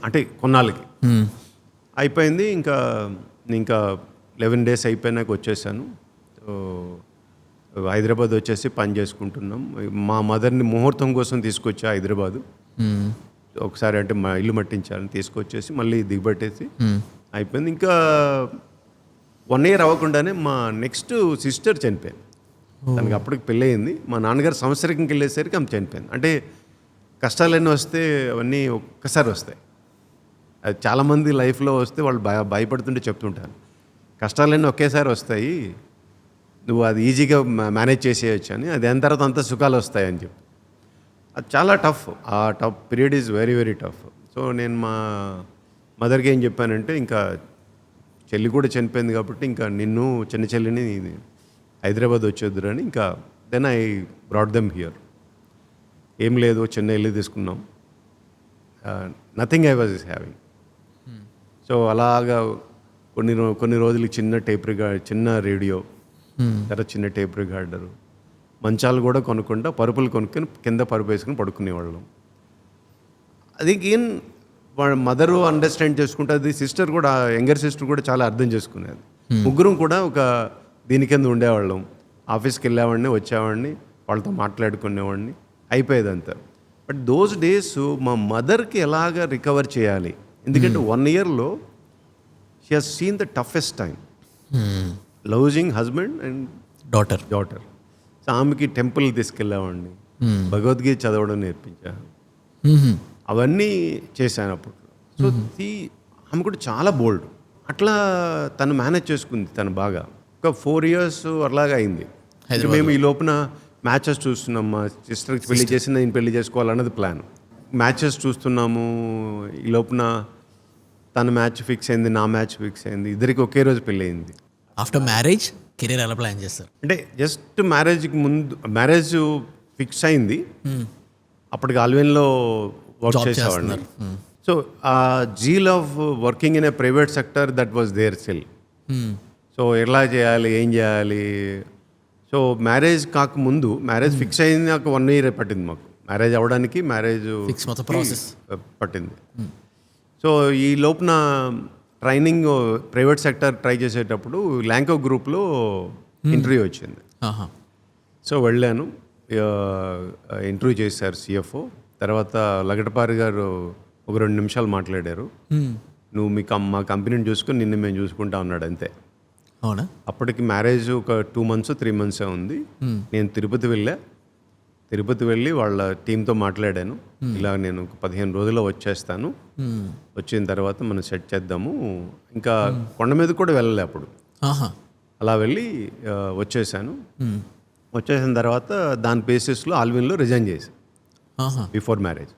అంటే కొన్నాళ్ళకి అయిపోయింది. ఇంకా 11 days అయిపోయినాక వచ్చేసాను. సో హైదరాబాద్ వచ్చేసి పని చేసుకుంటున్నాం. మా మదర్ని ముహూర్తం కోసం తీసుకొచ్చా హైదరాబాదు. ఒకసారి అంటే మా ఇల్లు మట్టించాలని తీసుకొచ్చేసి మళ్ళీ దిగబట్టేసి అయిపోయింది. ఇంకా 1 year అవ్వకుండానే మా నెక్స్ట్ సిస్టర్ చనిపోయింది. తనకి అప్పటికి పెళ్ళి అయింది. మా నాన్నగారు సంవత్సరంకి వెళ్ళేసరికి ఆమె చనిపోయింది. అంటే కష్టాలన్నీ వస్తే అవన్నీ ఒక్కసారి వస్తాయి. అది చాలామంది లైఫ్లో వస్తే వాళ్ళు భయపడుతుంటే చెప్తుంటారు, కష్టాలన్నీ ఒకేసారి వస్తాయి, నువ్వు అది ఈజీగా మేనేజ్ చేసేయచ్చు అని. అది అయిన తర్వాత అంతా సుఖాలు వస్తాయని చెప్పి. అది చాలా టఫ్. ఆ tough period is very very tough. So నేను మా మదర్కి ఏం చెప్పానంటే, ఇంకా చెల్లి కూడా చనిపోయింది కాబట్టి ఇంకా నిన్ను చిన్న చెల్లిని హైదరాబాద్ వచ్చేద్దరు అని ఇంకా then I brought them here. ఏం లేదు, చిన్న ఇల్లు తీసుకున్నాం. Nothing I was having. So అలాగా కొన్ని రోజులకి చిన్న రేడియో, తర్వాత చిన్న టేప్ రికార్డరు, మంచాలు కూడా కొనుక్కుంటా, పరుపులు కొనుక్కొని కింద పరుపు వేసుకుని పడుకునేవాళ్ళం. అది ఏం వాళ్ళ మదరు అండర్స్టాండ్ చేసుకుంటుంది, సిస్టర్ కూడా, యంగర్ సిస్టర్ కూడా చాలా అర్థం చేసుకునేది. ముగ్గురం కూడా ఒక దీని కింద ఉండేవాళ్ళం. ఆఫీస్కి వెళ్ళేవాడిని, వచ్చేవాడిని, వాళ్ళతో మాట్లాడుకునేవాడిని, అయిపోయేది అంతా. బట్ దోస్ డేస్ మా మదర్కి ఎలాగ రికవర్ చేయాలి, ఎందుకంటే 1 yearలో she has seen the toughest time losing husband and daughter. So ఆమెకి టెంపుల్ తీసుకెళ్ళేవాడిని, భగవద్గీత చదవడం నేర్పించా, అవన్నీ చేశాను అప్పుడు. సో ఆమె కూడా చాలా బోల్డ్. అట్లా తను మేనేజ్ చేసుకుంది తను బాగా. ఒక 4 years అలాగా అయింది. మేము ఈ లోపున మ్యాచెస్ చూస్తున్నాం. మా సిస్టర్కి పెళ్లి చేసి నేను పెళ్లి చేసుకోవాలన్నది ప్లాన్. మ్యాచెస్ చూస్తున్నాము. ఈ లోపున తన మ్యాచ్ ఫిక్స్ అయింది, నా మ్యాచ్ ఫిక్స్ అయింది. ఇద్దరికి ఒకే రోజు పెళ్ళి అయింది. ఆఫ్టర్ మ్యారేజ్ కెరీర్ ఎలా ప్లాన్ చేస్తారు? అంటే జస్ట్ మ్యారేజ్కి ముందు, మ్యారేజ్ ఫిక్స్ అయింది, అప్పటికి ఆల్వెన్లో వర్క్ చేసేవాడిని. సో ఆ zeal of working in a private sector that was there still. So ఎలా చేయాలి, ఏం చేయాలి. సో మ్యారేజ్ కాకముందు, మ్యారేజ్ ఫిక్స్ అయింది నాకు 1 year పట్టింది మాకు. మ్యారేజ్ అవ్వడానికి మ్యారేజ్ ప్రాసెస్ పట్టింది. సో ఈ లోపున ట్రైనింగ్ ప్రైవేట్ సెక్టర్ ట్రై చేసేటప్పుడు ల్యాంకో గ్రూప్లో ఇంటర్వ్యూ వచ్చింది. సో వెళ్ళాను, ఇంటర్వ్యూ చేశారు CFO. తర్వాత లగడపారి గారు ఒక 2 నిమిషాలు మాట్లాడారు. నువ్వు మా కంపెనీని చూసుకొని నిన్ను మేము చూసుకుంటా ఉన్నాడు, అంతే. అవునా? అప్పటికి మ్యారేజ్ ఒక 2 months 3 months ఉంది. నేను తిరుపతి వెళ్ళి వాళ్ళ టీంతో మాట్లాడాను. ఇలా నేను 15 రోజుల్లో వచ్చేస్తాను, వచ్చిన తర్వాత మనం సెట్ చేద్దాము. ఇంకా కొండ మీద కూడా వెళ్ళలే అప్పుడు. అలా వెళ్ళి వచ్చేసాను. వచ్చేసిన తర్వాత దాని బేసిస్లో ఆల్విన్లో రిజైన్ చేశాను బిఫోర్ మ్యారేజ్.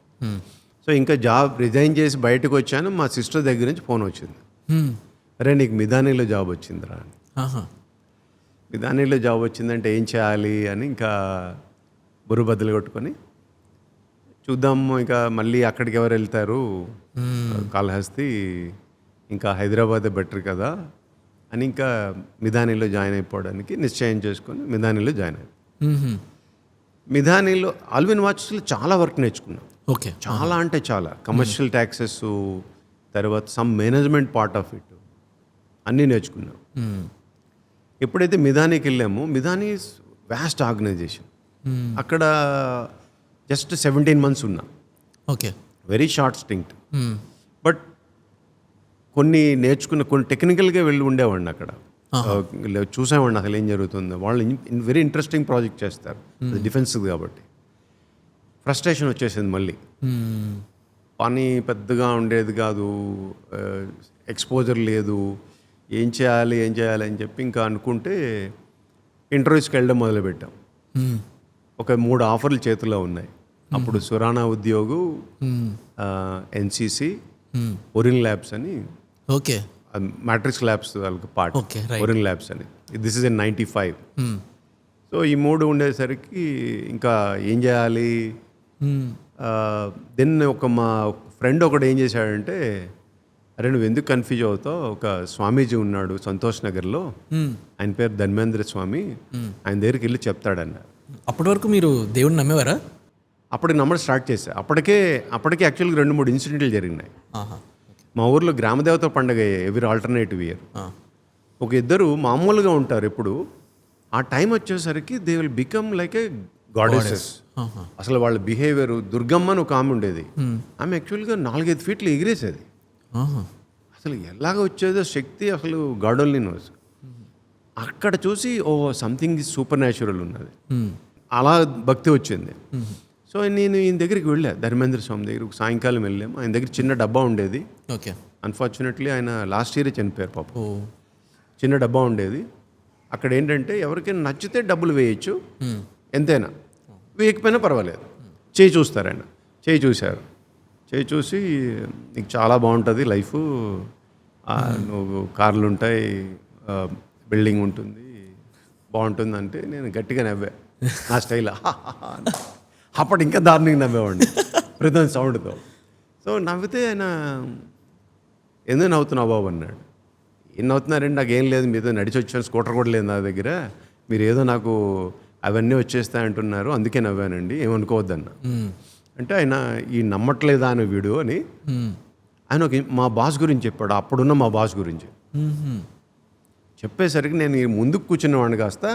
సో ఇంకా జాబ్ రిజైన్ చేసి బయటకు వచ్చాను. మా సిస్టర్ దగ్గర నుంచి ఫోన్ వచ్చింది, అరే నీకు మిధానీలో జాబ్ వచ్చిందిరా అని. మిధానీలో జాబ్ వచ్చిందంటే ఏం చేయాలి అని ఇంకా బుర్ర బద్దలు కొట్టుకొని చూద్దాము, ఇంకా మళ్ళీ అక్కడికి ఎవరు వెళ్తారు, కాళహస్తి, ఇంకా హైదరాబాదే బెటర్ కదా అని ఇంకా మిధానీలో జాయిన్ అయిపోవడానికి నిశ్చయం చేసుకొని మిధానీలో జాయిన్ అయ్యాను. మిధానీలో ఆల్విన్ వాచెస్లో చాలా వర్క్ నేర్చుకున్నాం. ఓకే. చాలా అంటే చాలా. కమర్షియల్ ట్యాక్సెస్, తర్వాత some management part of it అన్నీ నేర్చుకున్నాం. ఎప్పుడైతే మిధానీకి వెళ్ళామో, మిధానీ వ్యాస్ట్ ఆర్గనైజేషన్. అక్కడ జస్ట్ 17 months ఉన్నా. Okay. Very short stint. But కొన్ని నేర్చుకున్న, కొన్ని టెక్నికల్గా వెళ్ళి ఉండేవాడిని అక్కడ, చూసేవాడిని అసలు ఏం జరుగుతుందో. వాళ్ళు వెరీ ఇంట్రెస్టింగ్ ప్రాజెక్ట్ చేస్తారు, అది డిఫెన్స్ కాబట్టి. ఫ్రస్ట్రేషన్ వచ్చేసింది మళ్ళీ. పని పెద్దగా ఉండేది కాదు, ఎక్స్పోజర్ లేదు, ఏం చేయాలి అని చెప్పి ఇంకా అనుకుంటే ఇంటర్వ్యూస్కి వెళ్ళడం మొదలుపెట్టాం. ఒక 3 ఆఫర్లు చేతిలో ఉన్నాయి అప్పుడు. సురానా ఉద్యోగు, NCC, ఒరిన్ ల్యాబ్స్ అని, ఓకే, మ్యాట్రిక్స్ ల్యాబ్స్ వాళ్ళకి పార్ట్, ఒరిన్ ల్యాబ్స్ అని. This is in 95. సో ఈ 3 ఉండేసరికి ఇంకా ఏం చేయాలి. దెన్ మా ఫ్రెండ్ ఒకడు ఏం చేశాడంటే, అరే నువ్వు ఎందుకు కన్ఫ్యూజ్ అవుతావు, ఒక స్వామీజీ ఉన్నాడు సంతోష్ నగర్లో, ఆయన పేరు ధర్మేంద్ర స్వామి, ఆయన దగ్గరికి వెళ్ళి చెప్తాడన్నారు. అప్పటి వరకు మీరు దేవుడిని నమ్మేవారా? అప్పటికి నమ్మడం స్టార్ట్ చేశా. అప్పటికే యాక్చువల్గా 2-3 ఇన్సిడెంట్లు జరిగినాయి. మా ఊర్లో గ్రామదేవత పండుగ ఎవ్రీ ఆల్టర్నేటివ్ ఇయర్. ఒక ఇద్దరు మామూలుగా ఉంటారు ఎప్పుడు, ఆ టైం వచ్చేసరికి they will become like A goddesses. అసలు వాళ్ళ బిహేవియర్, దుర్గమ్మ అని ఒక ఆమె ఉండేది, ఆమె యాక్చువల్గా 4-5 feet ఎగిరేసేది. అసలు ఎలాగ వచ్చేదో శక్తి, అసలు గాడోల్ని నోస్. అక్కడ చూసి ఓ సంథింగ్ సూపర్ న్యాచురల్ ఉన్నది, అలా భక్తి వచ్చింది. సో నేను ఈయన దగ్గరికి వెళ్ళా, ధర్మేంద్ర స్వామి దగ్గర. సాయంకాలం వెళ్ళాము. ఆయన దగ్గర చిన్న డబ్బా ఉండేది. ఓకే. అన్ఫార్చునేట్లీ ఆయన లాస్ట్ ఇయరే చనిపోయారు పాపం. చిన్న డబ్బా ఉండేది. అక్కడ ఏంటంటే ఎవరికైనా నచ్చితే డబ్బులు వేయచ్చు, ఎంతైనా, వేయకపోయినా పర్వాలేదు. చేయి చూస్తారు ఆయన. చేయి చూశారు. చేయి చూసి నీకు చాలా బాగుంటుంది లైఫ్, నువ్వు కార్లు ఉంటాయి, బిల్డింగ్ ఉంటుంది, బాగుంటుంది అంటే నేను గట్టిగా నవ్వా నా స్టైల్. అప్పుడు ఇంకా దారుణంగా నవ్వేవాడిని ప్రతి సౌండ్తో. సో నవ్వితే ఆయన ఎందుకు నవ్వుతున్నావు బాబు అన్నాడు. ఏం నవ్వుతున్నారండి, నాకేం లేదు, మీతో నడిచి వచ్చాను, స్కూటర్ కూడా లేదు నా దగ్గర, మీరు ఏదో నాకు అవన్నీ వచ్చేస్తాయి అంటున్నారు, అందుకే నవ్వానండి, ఏమనుకోవద్దన్న. అంటే ఆయన ఈ నమ్మట్లేదా అని వీడు అని ఆయన ఒక మా బాస్ గురించి చెప్పాడు, అప్పుడున్న మా బాస్ గురించి. చెప్పేసరికి నేను ఈ ముందుకు కూర్చున్నవాడిని కాస్త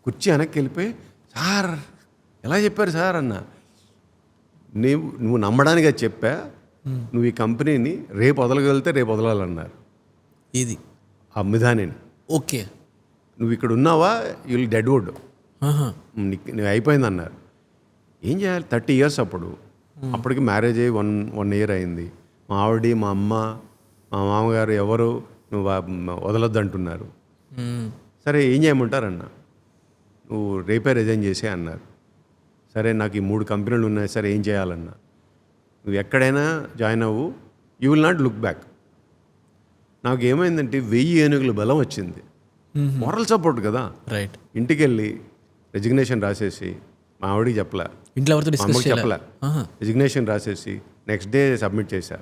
కుర్చీ వెనక్కి వెళ్ళిపోయి, సార్ ఎలా చెప్పారు సార్ అన్న. నువ్వు నమ్మడానికి అది చెప్పా, నువ్వు ఈ కంపెనీని రేపు వదలగలిగితే రేపు వదలాలన్నారు. ఇది ఆ మిధానిని. ఓకే, నువ్వు ఇక్కడ ఉన్నావా, యూ విల్ డెడ్ వుడ్, నువ్వు అయిపోయింది అన్నారు. ఏం చేయాలి, 30 years అప్పటికి మ్యారేజ్ అయ్యి 1 year అయింది. మా ఆవిడ, మా అమ్మ, మా మామగారు ఎవరు నువ్వు వదలొద్దు అంటున్నారు. సరే ఏం చేయమంటారన్న, నువ్వు రేపే రిజైన్ చేసే అన్నారు. సరే నాకు ఈ 3 కంపెనీలు ఉన్నాయి, సరే ఏం చేయాలన్నా, నువ్వు ఎక్కడైనా జాయిన్ అవ్వు, you will not look back. నాకు ఏమైందంటే 1000 ఏనుగుల బలం వచ్చింది, మోరల్ సపోర్ట్ కదా. రైట్. ఇంటికి వెళ్ళి రెజిగ్నేషన్ రాసేసి, మా ఆవిడికి చెప్పలే, ఇంట్లో ఎవరితో మా డిస్కస్ అమ్మకి చెప్పలే, రెజిగ్నేషన్ రాసేసి నెక్స్ట్ డే సబ్మిట్ చేశా.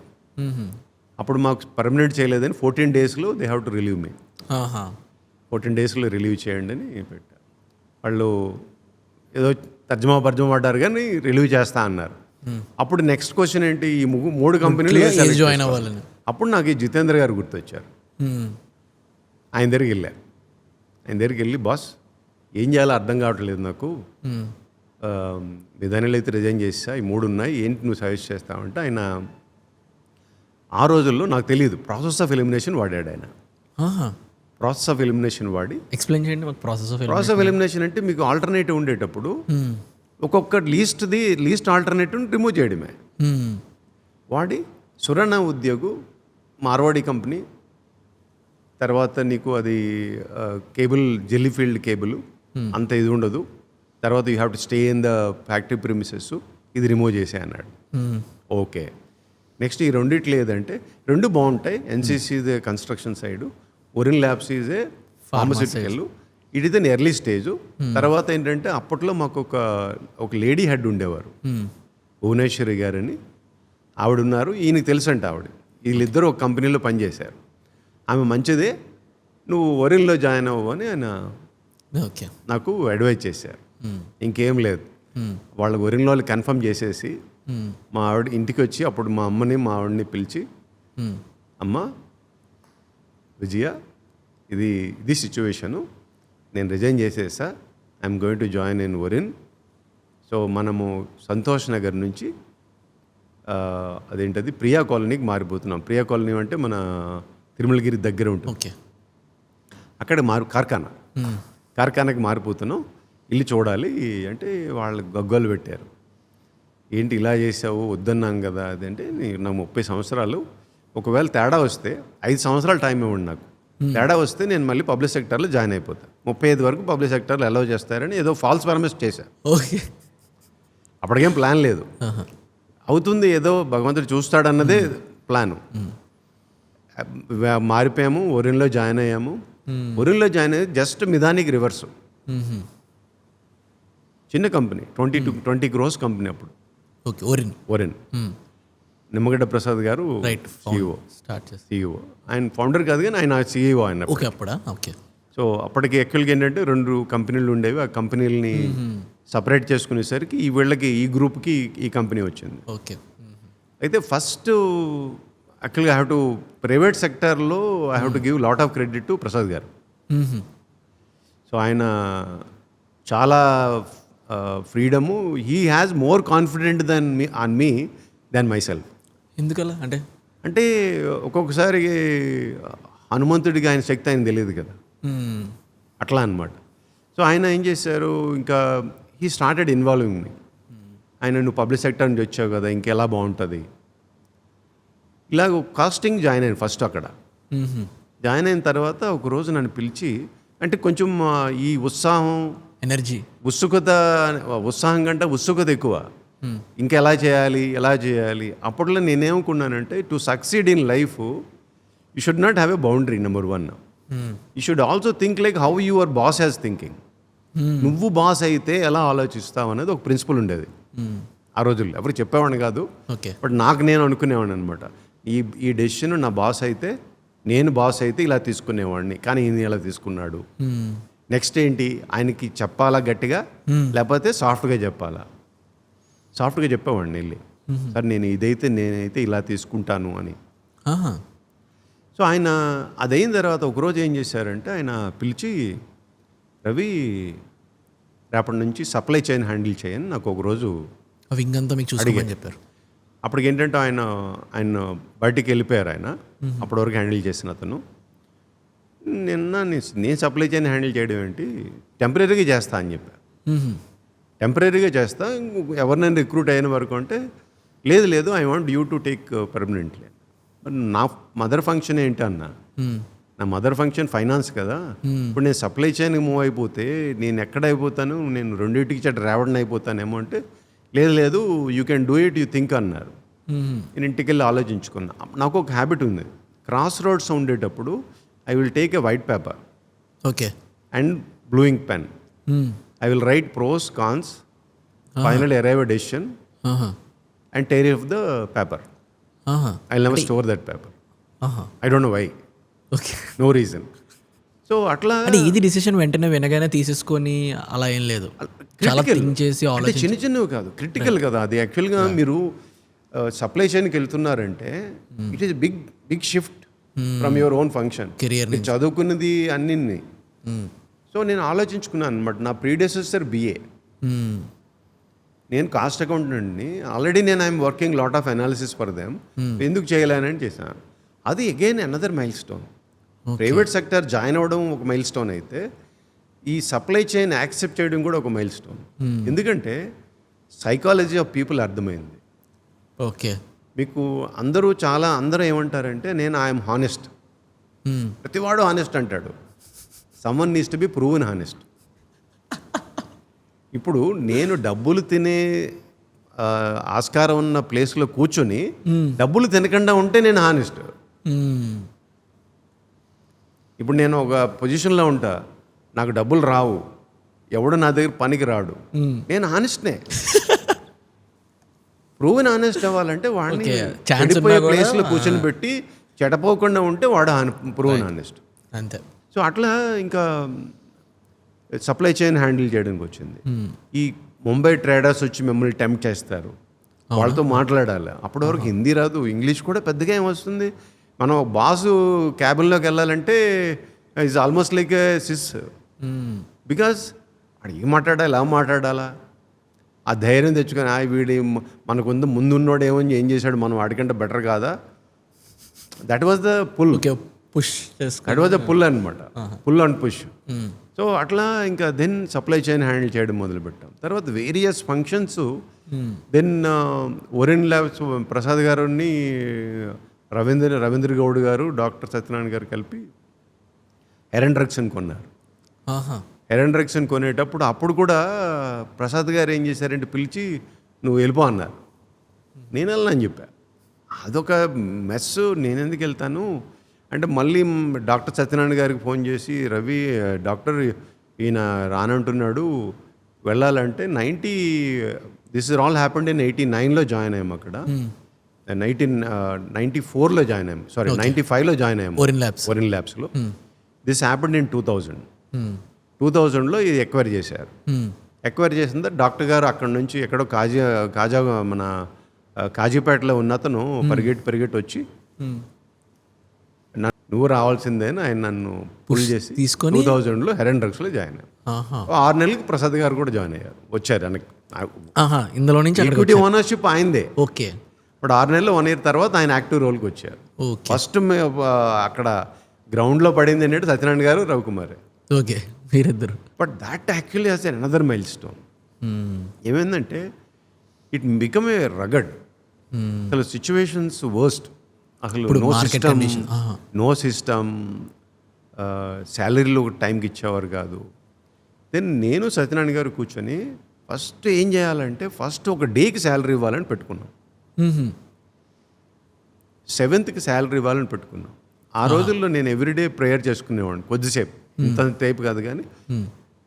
అప్పుడు మాకు పర్మనెంట్ చేయలేదని 14 daysలో they have to relieve me, 14 daysలో రిలీవ్ చేయండి అని పెట్టా. వాళ్ళు ఏదో తర్జమా పడ్డారు కానీ రిలీవ్ చేస్తా అన్నారు. అప్పుడు నెక్స్ట్ క్వశ్చన్ ఏంటి, ఈ 3 కంపెనీలు జాయిన్ అవ్వాలని. అప్పుడు నాకు ఈ జితేంద్ర గారు గుర్తొచ్చారు. ఆయన దగ్గరికి వెళ్ళా. ఆయన దగ్గరికి వెళ్ళి, బాస్ ఏం చేయాలో అర్థం కావట్లేదు నాకు, విధానాలు అయితే రిజైన్ చేసా, ఈ 3 ఉన్నాయి, ఏంటి నువ్వు సజెస్ట్ చేస్తావంటే, ఆయన ఆ రోజుల్లో నాకు తెలియదు ప్రాసెస్ ఆఫ్ ఎలిమినేషన్ వాడాడు ఆయన. ప్రాసెస్ ఆఫ్ ఎలిమినేషన్ వాడి, ఎక్స్ప్లెయిన్ చేయండి మాకు ప్రాసెస్ ఆఫ్ ఎలిమినేషన్ అంటే మీకు ఆల్టర్నేటివ్ ఉండేటప్పుడు ఒక్కొక్క లీస్ట్ ఆల్టర్నేటివ్ని రిమూవ్ చేయడమే. వాడి సురణ ఉద్యోగు, మార్వాడి కంపెనీ, తర్వాత నీకు అది కేబుల్ జెల్లీఫీల్డ్ కేబుల్, అంత ఇది ఉండదు, తర్వాత you have to stay in the factory premises, ఇది రిమూవ్ చేసే అన్నాడు. ఓకే, నెక్స్ట్ ఈ రెండిట్లు ఏదంటే 2 బాగుంటాయి, ఎన్సీసీ ఇదే construction side, Orin labs is a pharmaceutical, it is an early stage. తర్వాత ఏంటంటే అప్పట్లో మాకు ఒక లేడీ హెడ్ ఉండేవారు, భువనేశ్వరి గారని ఆవిడ ఉన్నారు, ఈయనకి తెలుసు అంట ఆవిడ, వీళ్ళిద్దరూ ఒక కంపెనీలో పనిచేశారు. ఆమె మంచిదే, నువ్వు ఒరిన్లో జాయిన్ అవ్వు అని ఆయన ఓకే నాకు అడ్వైజ్ చేశారు. ఇంకేం లేదు, వాళ్ళ ఒరిన్లో కన్ఫర్మ్ చేసేసి మా ఆవిడ ఇంటికి వచ్చి, అప్పుడు మా అమ్మని మా ఆవిడని పిలిచి, అమ్మ విజయ, ఇది సిచ్యువేషను, నేను రిజైన్ చేసేసా, I'm going to join in Orin. So మనము సంతోష్ నగర్ నుంచి అదేంటది ప్రియా కాలనీకి మారిపోతున్నాం. ప్రియా కాలనీ అంటే మన తిరుమలగిరి దగ్గర ఉంటుంది. ఓకే, అక్కడ కార్ఖానాకి మారిపోతున్నాం, ఇల్లు చూడాలి అంటే వాళ్ళు గగ్గోలు పెట్టారు. ఏంటి ఇలా చేసావు, వద్దన్నాం కదా అదంటే, నాకు 30 సంవత్సరాలు, ఒకవేళ తేడా వస్తే 5 సంవత్సరాలు టైం ఇవ్వండి నాకు, తేడా వస్తే నేను మళ్ళీ పబ్లిక్ సెక్టర్లో జాయిన్ అయిపోతాను, 35 వరకు పబ్లిక్ సెక్టర్లో అలౌ చేస్తారని ఏదో ఫాల్స్ ప్రామిస్ చేశాను. ఓకే, అప్పటికేం ప్లాన్ లేదు, అవుతుంది ఏదో భగవంతుడు చూస్తాడన్నదే ప్లాను. మారిపోయాము, ఒరిన్లో జాయిన్ అయ్యాము. ఒరిన్లో జాయిన్ అయ్యి జస్ట్ మిధానికి రివర్స్, చిన్న కంపెనీ, 20 crores కంపెనీ అప్పుడు. ఓకే, ఒరిన్ నిమ్మగడ్డ ప్రసాద్ గారు రైట్, సిఇఓ. ఆయన ఫౌండర్ కాదు కానీ ఆయన సిఇఓ ఆయన. ఓకే, అప్పుడా? ఓకే. సో అప్పటికి యాక్చువల్గా ఏంటంటే 2 కంపెనీలు ఉండేవి, ఆ కంపెనీలని సపరేట్ చేసుకునేసరికి ఈ గ్రూప్కి ఈ కంపెనీ వచ్చింది. ఓకే. అయితే ఫస్ట్ యాక్చువల్గా ఐ హ్యావ్ టు ప్రైవేట్ సెక్టర్లో I have to give lot of credit to Prasad గారు. సో ఆయన చాలా freedom, he has more confident on me than my self. ఎందుకలా అంటే ఒక్కొక్కసారి హనుమంతుడికి ఆయన శక్తి ఆయన తెలియదు కదా, అట్లా అనమాట. సో ఆయన ఏం చేశారు, ఇంకా హీ స్టార్టెడ్ ఇన్వాల్వింగ్ మీ. ఆయన నువ్వు పబ్లిక్ సెక్టర్ నుంచి వచ్చావు కదా, ఇంకెలా బాగుంటుంది, ఇలాగ కాస్టింగ్ జాయిన్ అయ్యాను ఫస్ట్. అక్కడ జాయిన్ అయిన తర్వాత ఒకరోజు నన్ను పిలిచి, అంటే కొంచెం ఈ ఎనర్జీ, ఉత్సాహం కంటే ఉత్సుకత ఎక్కువ, ఇంకా ఎలా చేయాలి. అప్పట్లో నేనేమనుకున్నానంటే, to succeed in life you should not have a boundary number 1. You should also think like how your boss has thinking. నువ్వు బాస్ అయితే ఎలా ఆలోచిస్తావు అనేది ఒక ప్రిన్సిపల్ ఉండేది ఆ రోజుల్లో. ఎవరు చెప్పేవాడిని కాదు, ఓకే. బట్ నాకు నేను అనుకునేవాడిని అనమాట. ఈ డెసిషన్ నా బాస్ అయితే, నేను బాస్ అయితే ఇలా తీసుకునేవాడిని, కానీ ఈయన ఇలా తీసుకున్నాడు. నెక్స్ట్ ఏంటి, ఆయనకి చెప్పాలా గట్టిగా, లేకపోతే సాఫ్ట్గా చెప్పాలా? సాఫ్ట్గా చెప్పేవాడిని వెళ్ళి, సార్ నేనైతే ఇలా తీసుకుంటాను అని. సో ఆయన అదైన తర్వాత ఒకరోజు ఏం చేశారంటే, ఆయన పిలిచి, రవి రేపటి నుంచి సప్లై చైన్ హ్యాండిల్ చేయని నాకు ఒకరోజు వింగ్ అంతా మీకు చూసుకోమని చెప్పారు. అప్పటికి ఏంటంటే ఆయన బయటికి వెళ్ళిపోయారు. ఆయన అప్పటి వరకు హ్యాండిల్ చేసిన అతను. నేను సప్లై చైన్ హ్యాండిల్ చేయడం ఏంటి, టెంపరీగా చేస్తా అని చెప్పా. టెంపరీగా చేస్తా, ఎవరినైనా రిక్రూట్ అయిన వరకు అంటే, లేదు I want you to take permanently. నా మదర్ ఫంక్షన్ ఏంటి అన్న, నా మదర్ ఫంక్షన్ ఫైనాన్స్ కదా. ఇప్పుడు నేను సప్లై చైన్కి మూవ్ అయిపోతే నేను ఎక్కడ అయిపోతాను, నేను రెండింటికి చెట్టు రావడం అయిపోతానేమో అంటే, లేదు you can do it, you think అన్నారు. నేను ఇంటికి వెళ్ళి ఆలోచించుకున్నా. నాకు ఒక హ్యాబిట్ ఉంది, క్రాస్ రోడ్స్ ఉండేటప్పుడు I will take a white paper, okay, and blue ink pen. I will write pros cons, final arrive a decision and tear off the paper. I will never store that paper. I don't know why, okay, no reason. So అట్లా అంటే ఇది డిసిషన్ వెంటనే వినగానే తీసేసుకొని అలా ఏం లేదు, చాలా థింక్ చేసి అంటే చిన్నవి కాదు, క్రిటికల్ కదా అది. యాక్చువల్గా మీరు సప్లై చైన్కి వెళ్తున్నారంటే it is big shift from your own function, career చదువుకున్నది అన్ని. సో నేను ఆలోచించుకున్నాను అనమాట. నా ప్రీడెసెసర్ BA, నేను కాస్ట్ అకౌంటెంట్ని. Already I'm working lot of analysis for them. ఎందుకు చేయలేనని చేశాను. అది again another milestone. Private sector join అవ్వడం ఒక మైల్ స్టోన్ అయితే, ఈ సప్లై చైన్ యాక్సెప్ట్ చేయడం కూడా ఒక మైల్ స్టోన్. ఎందుకంటే సైకాలజీ ఆఫ్ పీపుల్ అర్థమైంది. ఓకే, మీకు అందరూ ఏమంటారంటే, ఐఎమ్ హానెస్ట్. ప్రతివాడు హానెస్ట్ అంటాడు. Someone needs to be proven honest. ఇప్పుడు నేను డబ్బులు తినే ఆస్కారం ఉన్న ప్లేస్లో కూర్చొని డబ్బులు తినకుండా ఉంటే నేను హానెస్ట్. ఇప్పుడు నేను ఒక పొజిషన్లో ఉంటా, నాకు డబ్బులు రావు, ఎవడు నా దగ్గర పనికి రాడు, నేను హానెస్ట్నే. ప్రూవెన్ హానెస్ట్ అవ్వాలంటే వాడిని చెడిపోయే ప్లేస్లో కూర్చొని పెట్టి చెడపోకుండా ఉంటే వాడు ప్రూవెన్ హానెస్ట్, అంతే. సో అట్లా ఇంకా సప్లై చైన్ హ్యాండిల్ చేయడానికి వచ్చింది. ఈ ముంబై ట్రేడర్స్ వచ్చి మిమ్మల్ని టెంప్ట్ చేస్తారు, వాళ్ళతో మాట్లాడాలి. అప్పటి వరకు హిందీ రాదు, ఇంగ్లీష్ కూడా పెద్దగా ఏం వస్తుంది. మనం బాసు క్యాబిన్లోకి వెళ్ళాలంటే is almost like a sis, because వాడు ఏం మాట్లాడాలి, ఎలా మాట్లాడాలా, ఆ ధైర్యం తెచ్చుకొని వీడి మనకు ముందున్నోడు ఏం చేశాడు, మనం వాడికంటే బెటర్ కాదా. That was the pull, push that was the pull అనమాట, పుల్ అండ్ పుష్. సో అట్లా ఇంకా దెన్ సప్లై చైన్ హ్యాండిల్ చేయడం మొదలుపెట్టాం. తర్వాత various functions. Then Orin labs Prasad గారిని రవీంద్ర గౌడ్ గారు, డాక్టర్ సత్యనారాయణ గారు కలిపి హెరన్ డ్రగ్స్ అని కొన్నారు. హెరన్ డ్రగ్స్ అని కొనేటప్పుడు అప్పుడు కూడా ప్రసాద్ గారు ఏం చేశారంటే పిలిచి నువ్వు వెళ్ళిపో అన్నారు. నేను వెళ్ళనని చెప్పా. అదొక మెస్, నేను ఎందుకు వెళ్తాను అంటే, మళ్ళీ డాక్టర్ సత్యనారాయణ గారికి ఫోన్ చేసి, రవి డాక్టర్ ఈయన రానంటున్నాడు, వెళ్ళాలంటే this is all happened in 89లో జాయిన్ అయ్యాము అక్కడ. 1994లో జాయిన్ అయ్యాము, సారీ 95లో జాయిన్ అయ్యాము ఒరిన్ ల్యాబ్స్లో. దిస్ హ్యాపెండ్ ఇన్ 2000లో ఇది ఎక్వైర్ చేశారు. ఎక్వైర్ చేసిన తర్వాత డాక్టర్ గారు అక్కడ నుంచి ఎక్కడో కాజా మన కాజీపేటలో ఉన్న అతను పరిగెట్టి వచ్చి, నువ్వు రావాల్సిందే అని ఆయన నన్ను పుల్ చేసి 2000లో హెరన్ డ్రగ్స్లో జాయిన్ అయ్యాను. 6 నెలలకి ప్రసాద్ గారు కూడా జాయిన్ అయ్యారు, వచ్చారు. ఇందులో నుంచి ఈక్విటీ ఓనర్షిప్ ఆయనదే. ఓకే, ఇప్పుడు 6 నెలలు 1 ఇయర్ తర్వాత ఆయన యాక్టివ్ రోల్కి వచ్చారు. ఫస్ట్ అక్కడ గ్రౌండ్లో పడింది ఏంటంటే సత్యనారాయణ గారు, రవికుమార్. ఓకే, మీరిద్దరు. But that actually has another mile stone. ఏమైందంటే ఇట్ బికమ్ ఏ రగడ్. అసలు సిచ్యువేషన్స్ వర్స్ట్. అసలు నో సిస్టమ్, శాలరీలు టైంకి ఇచ్చేవారు కాదు. దెన్ నేను సత్యనారాయణ గారు కూర్చొని ఫస్ట్ ఏం చేయాలంటే, ఫస్ట్ ఒక డేకి శాలరీ ఇవ్వాలని పెట్టుకున్నాం. 7th శాలరీ ఇవ్వాలని పెట్టుకున్నాం. ఆ రోజుల్లో నేను ఎవ్రీడే ప్రేయర్ చేసుకునేవాడిని కొద్దిసేపు, ఇంత టైప్ కాదు కానీ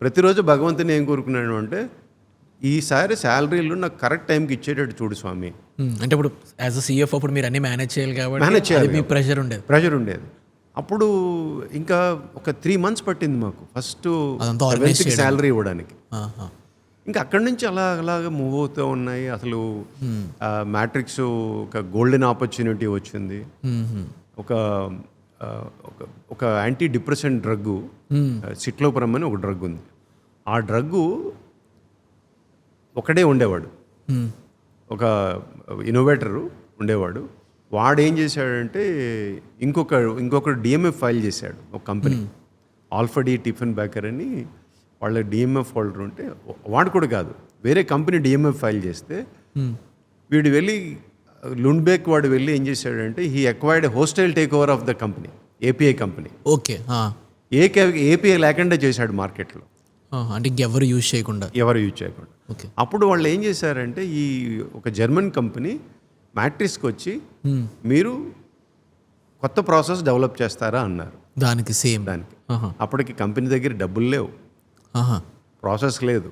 ప్రతిరోజు భగవంతుని ఏం కోరుకున్నాను అంటే ఈసారి శాలరీలు నాకు కరెక్ట్ టైంకి ఇచ్చేటట్టు చూడు స్వామి. అంటే ఇప్పుడు యాజ్ అ సిఎఫ్ అప్పుడు మీరు అన్ని మేనేజ్ చేయాలి Manage కాబట్టి చేయాలి అది మీ ప్రెషర్ ఉండేది. ప్రెషర్ ఉండేది. అప్పుడు ఇంకా ఒక 3 months పట్టింది మాకు ఫస్ట్ అదంతా organize 7th శాలరీ ఇవ్వడానికి. ఆహా. ఇంకా అక్కడి నుంచి అలాగ మూవ్ అవుతూ ఉన్నాయి. అసలు మ్యాట్రిక్స్ ఒక గోల్డెన్ ఆపర్చునిటీ వచ్చింది. ఒక ఆ, ఒక- ఒక యాంటీ డిప్రెషన్ డ్రగ్గు సిట్లోపరం అని ఒక డ్రగ్ ఉంది. ఆ డ్రగ్గు ఒకడే ఉండేవాడు, ఒక ఇన్నోవేటరు ఉండేవాడు. వాడు ఏం చేశాడంటే ఇంకొక డిఎంఎఫ్ ఫైల్ చేశాడు ఒక కంపెనీ, ఆల్ఫాడీ టిఫిన్ బేకర్ అని. వాళ్ళ డిఎంఎఫ్ హోల్డర్ ఉంటే వాడు కూడా కాదు, వేరే కంపెనీ డిఎంఎఫ్ ఫైల్ చేస్తే వీడు వెళ్ళి లుండ్బేక్ వాడు వెళ్ళి ఏం చేశాడంటే he acquired hostile take over of the company, API company. Okay. API లేకుండా చేశాడు మార్కెట్లో, అంటే ఇంకెవరు యూజ్ చేయకుండా. ఎవరు యూజ్ చేయకుండా. ఓకే. అప్పుడు వాళ్ళు ఏం చేశారంటే ఈ ఒక జర్మన్ కంపెనీ మ్యాట్రిక్స్కి వచ్చి మీరు కొత్త ప్రాసెస్ డెవలప్ చేస్తారా అన్నారు. దానికి సేమ్ దానికి అప్పటికి కంపెనీ దగ్గర డబ్బులు లేవు, ప్రాసెస్ లేదు.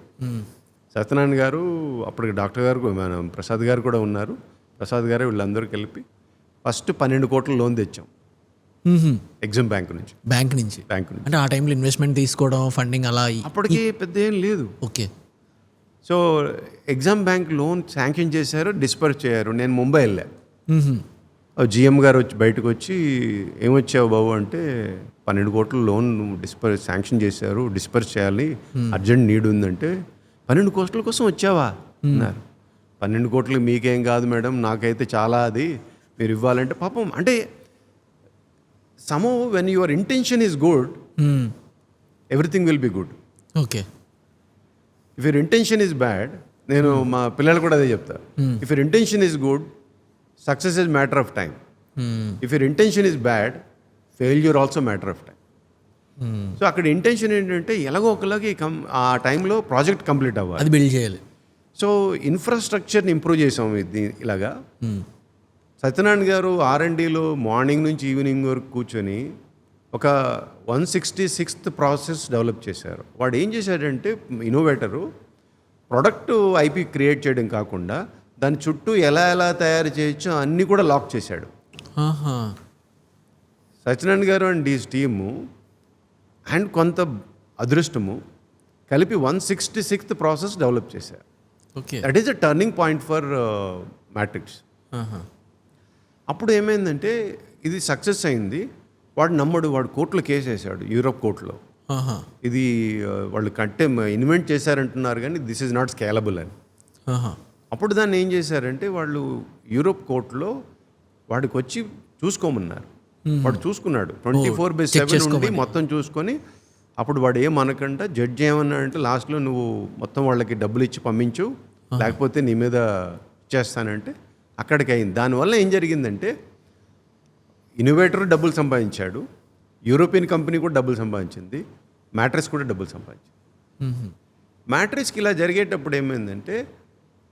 సత్యనారాయణ గారు అప్పటికి డాక్టర్ గారు, మన ప్రసాద్ గారు కూడా ఉన్నారు. ప్రసాద్ గారు వీళ్ళందరూ కలిపి ఫస్ట్ 12 కోట్ల లోన్ తెచ్చాం ఎగ్జిమ్ బ్యాంక్ నుంచి. బ్యాంక్ నుంచి అంటే ఆ టైంలో ఇన్వెస్ట్మెంట్ తీసుకోవడం, ఫండింగ్ అలా అప్పటికి పెద్ద ఏం లేదు. Okay. So exam bank loan sanction చేశారు, డిస్పర్స్ చేశారు. నేను ముంబై వెళ్ళా. జిఎం గారు వచ్చి బయటకు వచ్చి ఏమొచ్చావు బాబు అంటే 12 కోట్ల లోన్ శాంక్షన్ చేశారు, డిస్పర్స్ చేయాలి, అర్జెంట్ నీడ్ ఉందంటే 12 కోట్ల కోసం వచ్చావా అన్నారు. 12 కోట్లు మీకేం కాదు మేడం, నాకైతే చాలా అది మీరు ఇవ్వాలంటే పాపం. అంటే some when your intention is good everything will be good. Okay. If your intention is bad, నేను మా పిల్లలు కూడా అదే చెప్తా, if your intention is good success is matter of time. If your intention is bad failure also matter of time. So అక్కడ ఇంటెన్షన్ ఏంటంటే ఎలాగో ఒకలాగా ఆ టైంలో ప్రాజెక్ట్ కంప్లీట్ అవ్వాలి, అది బిల్డ్ చేయాలి. సో ఇన్ఫ్రాస్ట్రక్చర్ని ఇంప్రూవ్ చేసాం ఇలాగా. సత్యనారాయణ గారు R&Dలో మార్నింగ్ నుంచి ఈవినింగ్ వరకు కూర్చొని ఒక 166th ప్రాసెస్ డెవలప్ చేశారు. వాడు ఏం చేశాడంటే ఇన్నోవేటరు ప్రొడక్ట్ ఐపీ క్రియేట్ చేయడం కాకుండా దాని చుట్టూ ఎలా తయారు చేయొచ్చో అన్నీ కూడా లాక్ చేశాడు. సత్యనారాయణ గారు అండ్ ఈజ్ టీము అండ్ కొంత అదృష్టము కలిపి 166th ప్రాసెస్ డెవలప్ చేశారు. Okay. That is a turning point for matrix. అప్పుడు ఏమైందంటే ఇది సక్సెస్ అయింది. వాడు నమ్మడు, వాడు కోర్టులో కేసు వేసాడు, యూరోప్ కోర్టులో. ఇది వాళ్ళు ఇన్వెంట్ చేశారంటున్నారు కానీ దిస్ ఈజ్ నాట్ స్కేలబుల్ అని. అప్పుడు దాన్ని ఏం చేశారంటే వాళ్ళు యూరోప్ కోర్టులో వాడికి వచ్చి చూసుకోమన్నారు. వాడు చూసుకున్నాడు 24/7 నుండి మొత్తం చూసుకొని. అప్పుడు వాడు ఏమనకుండా జడ్జి ఏమన్నాడంటే లాస్ట్లో నువ్వు మొత్తం వాళ్ళకి డబ్బులు ఇచ్చి పంపించు, లేకపోతే నీ మీద ఇచ్చేస్తానంటే అక్కడికి అయింది. దానివల్ల ఏం జరిగిందంటే ఇన్నోవేటర్ డబ్బులు సంపాదించాడు, యూరోపియన్ కంపెనీ కూడా డబ్బులు సంపాదించింది, మ్యాట్రిక్స్ కూడా డబ్బులు సంపాదించింది. మ్యాట్రిక్స్కి ఇలా జరిగేటప్పుడు ఏమైందంటే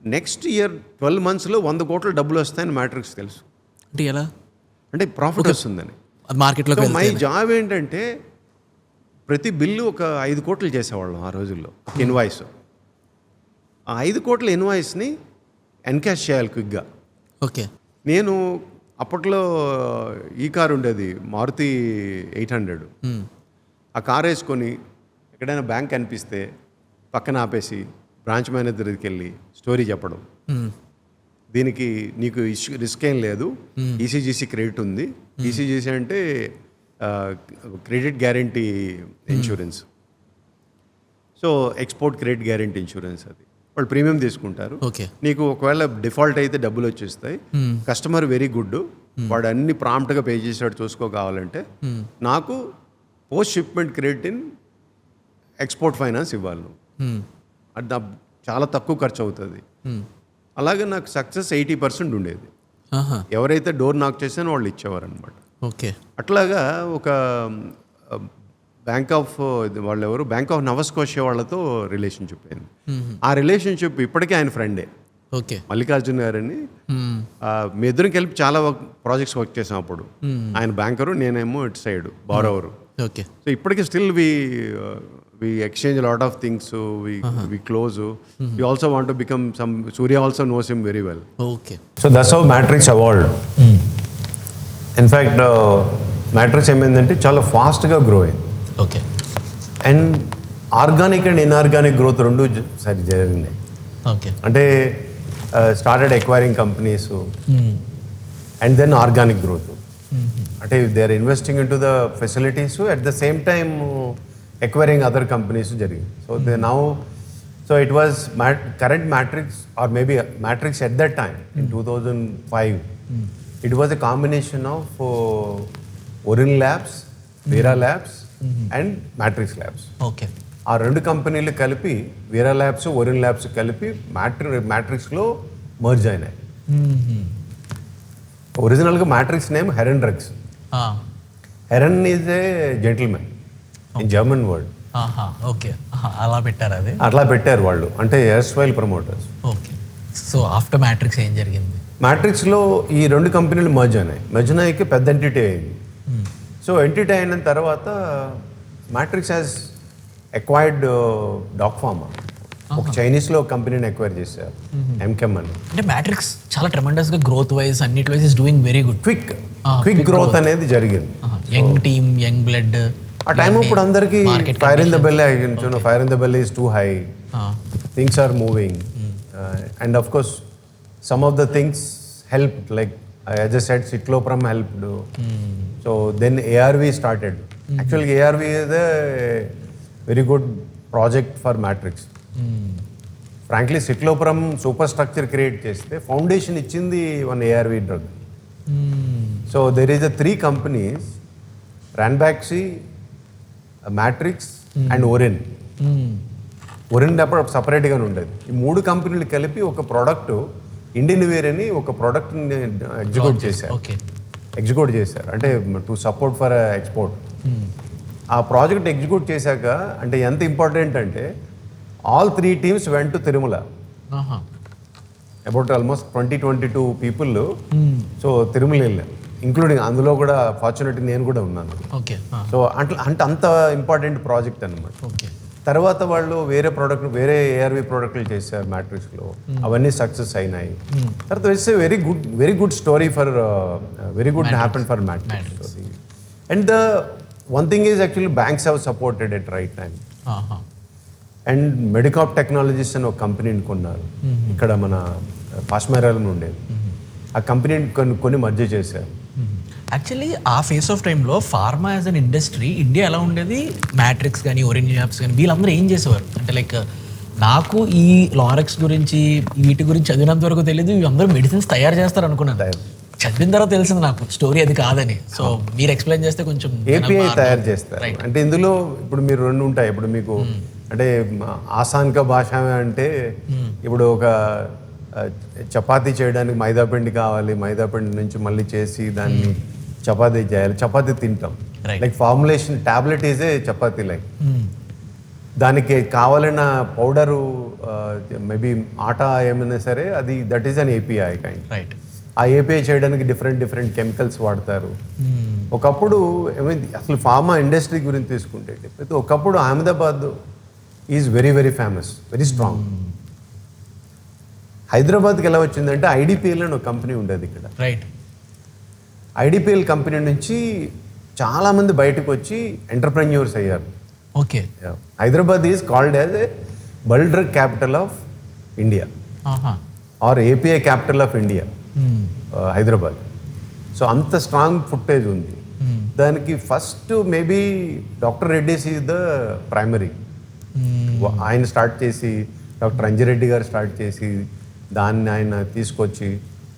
నెక్స్ట్ ఇయర్ 12 monthsలో 100 కోట్ల డబ్బులు వస్తాయని మ్యాట్రిక్స్ తెలుసు. అంటే ఎలా? అంటే ప్రాఫిట్ వస్తుందని. మార్కెట్లో మై జాబ్ ఏంటంటే ప్రతి బిల్లు ఒక 5 కోట్లు చేసేవాళ్ళం ఆ రోజుల్లో. ఇన్వాయిస్, ఆ 5 కోట్ల ఇన్వాయిస్ని ఎన్కాష్ చేయాలి క్విక్గా. ఓకే. నేను అప్పట్లో ఈ కారు ఉండేది మారుతి 800. ఆ కారు వేసుకొని ఎక్కడైనా బ్యాంక్ కనిపిస్తే పక్కన ఆపేసి బ్రాంచ్ మేనేజర్ దగ్గరికి వెళ్ళి స్టోరీ చెప్పడం, దీనికి నీకు రిస్క్ ఏం లేదు, ఈసీజీసీ క్రెడిట్ ఉంది. ఈసీజీసీ అంటే credit guarantee insurance. So export credit guarantee insurance, అది వాళ్ళు ప్రీమియం తీసుకుంటారు. ఓకే. నీకు ఒకవేళ డిఫాల్ట్ అయితే డబ్బులు వచ్చేస్తాయి. కస్టమర్ వెరీ గుడ్, వాడు అన్ని ప్రాంప్ట్గా పే చేసాడు చూసుకో కావాలంటే. నాకు post shipment credit in export finance ఇవ్వాలి నువ్వు, అది చాలా తక్కువ ఖర్చు అవుతుంది. అలాగే నాకు సక్సెస్ 80% ఉండేది. ఎవరైతే డోర్ నాక్ చేసానో వాళ్ళు ఇచ్చేవారు అనమాట. ఓకే. అట్లాగా ఒక బ్యాంక్ ఆఫ్ నవస్కోషియా వాళ్ళతో రిలేషన్షిప్ అయింది. ఆ రిలేషన్షిప్ ఇప్పటికీ ఆయన ఫ్రెండే, ఓకే. మల్లికార్జున గారని. మీ ఇద్దరం కలిపి చాలా ప్రాజెక్ట్స్ వర్క్ చేసాం అప్పుడు. ఆయన బ్యాంకరు, నేనేమో ఇటు సైడ్ బారోవరు. ఓకే. సో ఇప్పటికీ still we exchange lot of things, we close. We also want to become some. Surya also knows him very well. Okay. So that's how Matrix evolved. In fact Matrix ఏమైందంటే చాలా ఫాస్ట్గా గ్రో అయింది. Okay. And organic and inorganic growth రెండు సరి జరిగినాయి. ఓకే. అంటే started acquiring companies and then organic growth. అంటే they are investing into the facilities at the same time acquiring other companies జరిగింది. So they now, so it was current Matrix or maybe Matrix at that time in 2005. It was a combination of Orin labs, Vera labs and Matrix labs. Okay. ఆ రెండు కంపెనీలు కలిపి, వీరా ల్యాబ్స్, ఒరిన్ ల్యాబ్స్ కలిపి మ్యాట్రిక్స్లో మర్జ్ అయినాయి. ఒరిజినల్గా Matrix name Herren drugs. Herren is a gentlemen in German word. Okay. అలా పెట్టారు అది. అట్లా పెట్టారు వాళ్ళు, అంటే erstwhile promoters. Okay. So after Matrix ఏం జరిగింది? మ్యాట్రిక్స్లో ఈ రెండు కంపెనీలు మర్జ్ అయినాయి. మర్జ్ అయ్యాక పెద్ద ఎంటిటీ అయింది. సో ఎంటిటీ అయిన తర్వాత Matrix has acquired Doc Pharma, ఒక చైనీస్లో కంపెనీని ఎక్వైర్ చేశారు, ఎంకెమ్ అని. అంటే మ్యాట్రిక్స్ చాలా ట్రెమెండస్గా గ్రోత్ వైజ్ అన్నిటి wise is doing very good. Quick growth అనేది జరిగింది. Young team, young blood. ఆ టైం ఇప్పుడు అందరికీ fire in the bell, fire in the bell is too high, things are moving, and of course some of the things help, like as I said, Citalopram helped. So then ARV started. Actually ARV is a very good project for Matrix. Frankly Citalopram superstructure create చేస్తే ఫౌండేషన్ ఇచ్చింది one ARV drug. So there is a 3 companies, Ranbaxy, Matrix and Orin. Orin అప్పుడు సపరేట్గానే ఉండేది. ఈ 3 కంపెనీలు కలిపి ఒక ప్రోడక్ట్ ఇండియన్ వేర్ అని ఒక ప్రోడక్ట్ని ఎగ్జిక్యూట్ చేశారు. అంటే టు సపోర్ట్ ఫర్ ఎక్స్పోర్ట్. ఆ ప్రాజెక్ట్ ఎగ్జిక్యూట్ చేశాక అంటే ఎంత ఇంపార్టెంట్ అంటే all 3 teams went to Tirumala. About almost 20-22 people. So Tirumala వెళ్ళారు, ఇంక్లూడింగ్ అందులో కూడా ఫార్చునేట్లీ నేను కూడా ఉన్నాను. సో అంటే అంత ఇంపార్టెంట్ ప్రాజెక్ట్ అనమాట. తర్వాత వాళ్ళు వేరే ఏఆర్వి ప్రోడక్ట్లు చేశారు మ్యాట్రిక్స్లో, అవన్నీ సక్సెస్ అయినాయి. తర్వాత it's a very good story for very good happen for Matrix. And the one thing is actually banks have supported at right time. And Medicap technologies అని ఒక కంపెనీని కొన్నారు, ఇక్కడ మన పాష్మేరాలో ఉండేది. ఆ కంపెనీని కొన్ని మర్జ్ చేశారు. యాక్చువల్లీ ఆ ఫేస్ ఆఫ్ టైంలో pharma as an industry India ఎలా ఉండేది? మ్యాట్రిక్స్ కానీ, ఒరిన్ ల్యాబ్స్ కానీ, వీళ్ళందరూ ఏం చేసేవారు అంటే, లైక్ నాకు ఈ లారెక్స్ గురించి, వీటి గురించి చదివినంత వరకు తెలియదు, అందరూ మెడిసిన్స్ తయారు చేస్తారు అనుకున్నాను. చదివిన తర్వాత తెలిసింది నాకు స్టోరీ అది కాదని. సో మీరు ఎక్స్ప్లెయిన్ చేస్తే కొంచెం. ఏపీఐ తయారు చేస్తారు అంటే ఇందులో ఇప్పుడు మీరు 2 ఉంటాయి. ఇప్పుడు మీకు అంటే ఆసాన్ కా భాష అంటే ఇప్పుడు ఒక చపాతీ చేయడానికి మైదాపిండి కావాలి, మైదాపిండి నుంచి మళ్ళీ చేసి దాన్ని చపాతీ చేయాలి, చపాతీ తింటాం. Like formulation tablet is a chapati like. దానికి కావాలన్న పౌడరు మేబీ ఆటా ఏమైనా సరే అది that is an API kind. ఆ ఏపీఐ చేయడానికి డిఫరెంట్ కెమికల్స్ వాడతారు. ఒకప్పుడు ఏమైంది అసలు ఫార్మా ఇండస్ట్రీ గురించి తీసుకుంటే ఒకప్పుడు Ahmedabad is very famous, very strong. హైదరాబాద్కి ఎలా వచ్చిందంటే ఐడిపిఎల్ అని ఒక కంపెనీ ఉండేది ఇక్కడ. ఐడిపిఎల్ కంపెనీ నుంచి చాలామంది బయటకు వచ్చి ఎంటర్ప్రెన్యూర్స్ అయ్యారు. Okay. Hyderabad is called as a bulk drug capital of India or API capital of India Hyderabad. So అంత స్ట్రాంగ్ ఫుటేజ్ ఉంది దానికి. First maybe doctor Reddy's is the primary. ఆయన స్టార్ట్ చేసి, డాక్టర్ అంజిరెడ్డి గారు స్టార్ట్ చేసి దాన్ని ఆయన తీసుకొచ్చి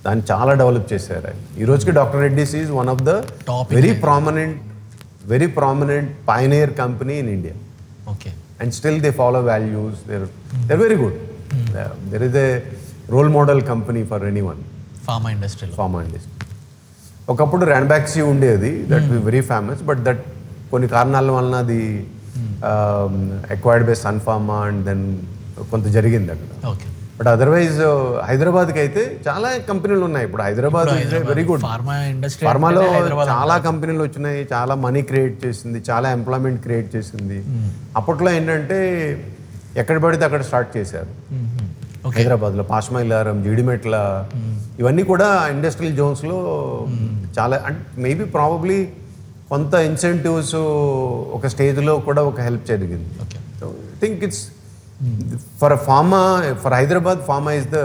దాన్ని చాలా డెవలప్ చేశారు. ఈ రోజుకి doctor Reddy's is one of the very prominent pioneer company in India. And still they follow values, they're very good. There is a role model company for anyone. Pharma industry. ఒకప్పుడు ర్యాన్బాక్సీ ఉండేది, that was very famous, but that కొన్ని కారణాల వలన అది acquired by Sun Pharma and then కొంత జరిగింది అక్కడ. బట్ అదర్వైజ్ హైదరాబాద్కి అయితే చాలా కంపెనీలు ఉన్నాయి. ఇప్పుడు Hyderabad very good. Pharma industry ఫార్మాలో చాలా కంపెనీలు వచ్చినాయి, చాలా మనీ క్రియేట్ చేసింది, చాలా ఎంప్లాయ్మెంట్ క్రియేట్ చేసింది. అప్పట్లో ఏంటంటే ఎక్కడ పడితే అక్కడ స్టార్ట్ చేశారు. హైదరాబాద్లో పాష్మైలారం, జీడిమెట్ల ఇవన్నీ కూడా ఇండస్ట్రియల్ జోన్స్లో చాలా, అంటే మేబీ ప్రాబబ్లీ కొంత ఇన్సెంటివ్స్ ఒక స్టేజ్లో కూడా ఒక హెల్ప్ జరిగింది. So I think it's for for Hyderabad pharma is the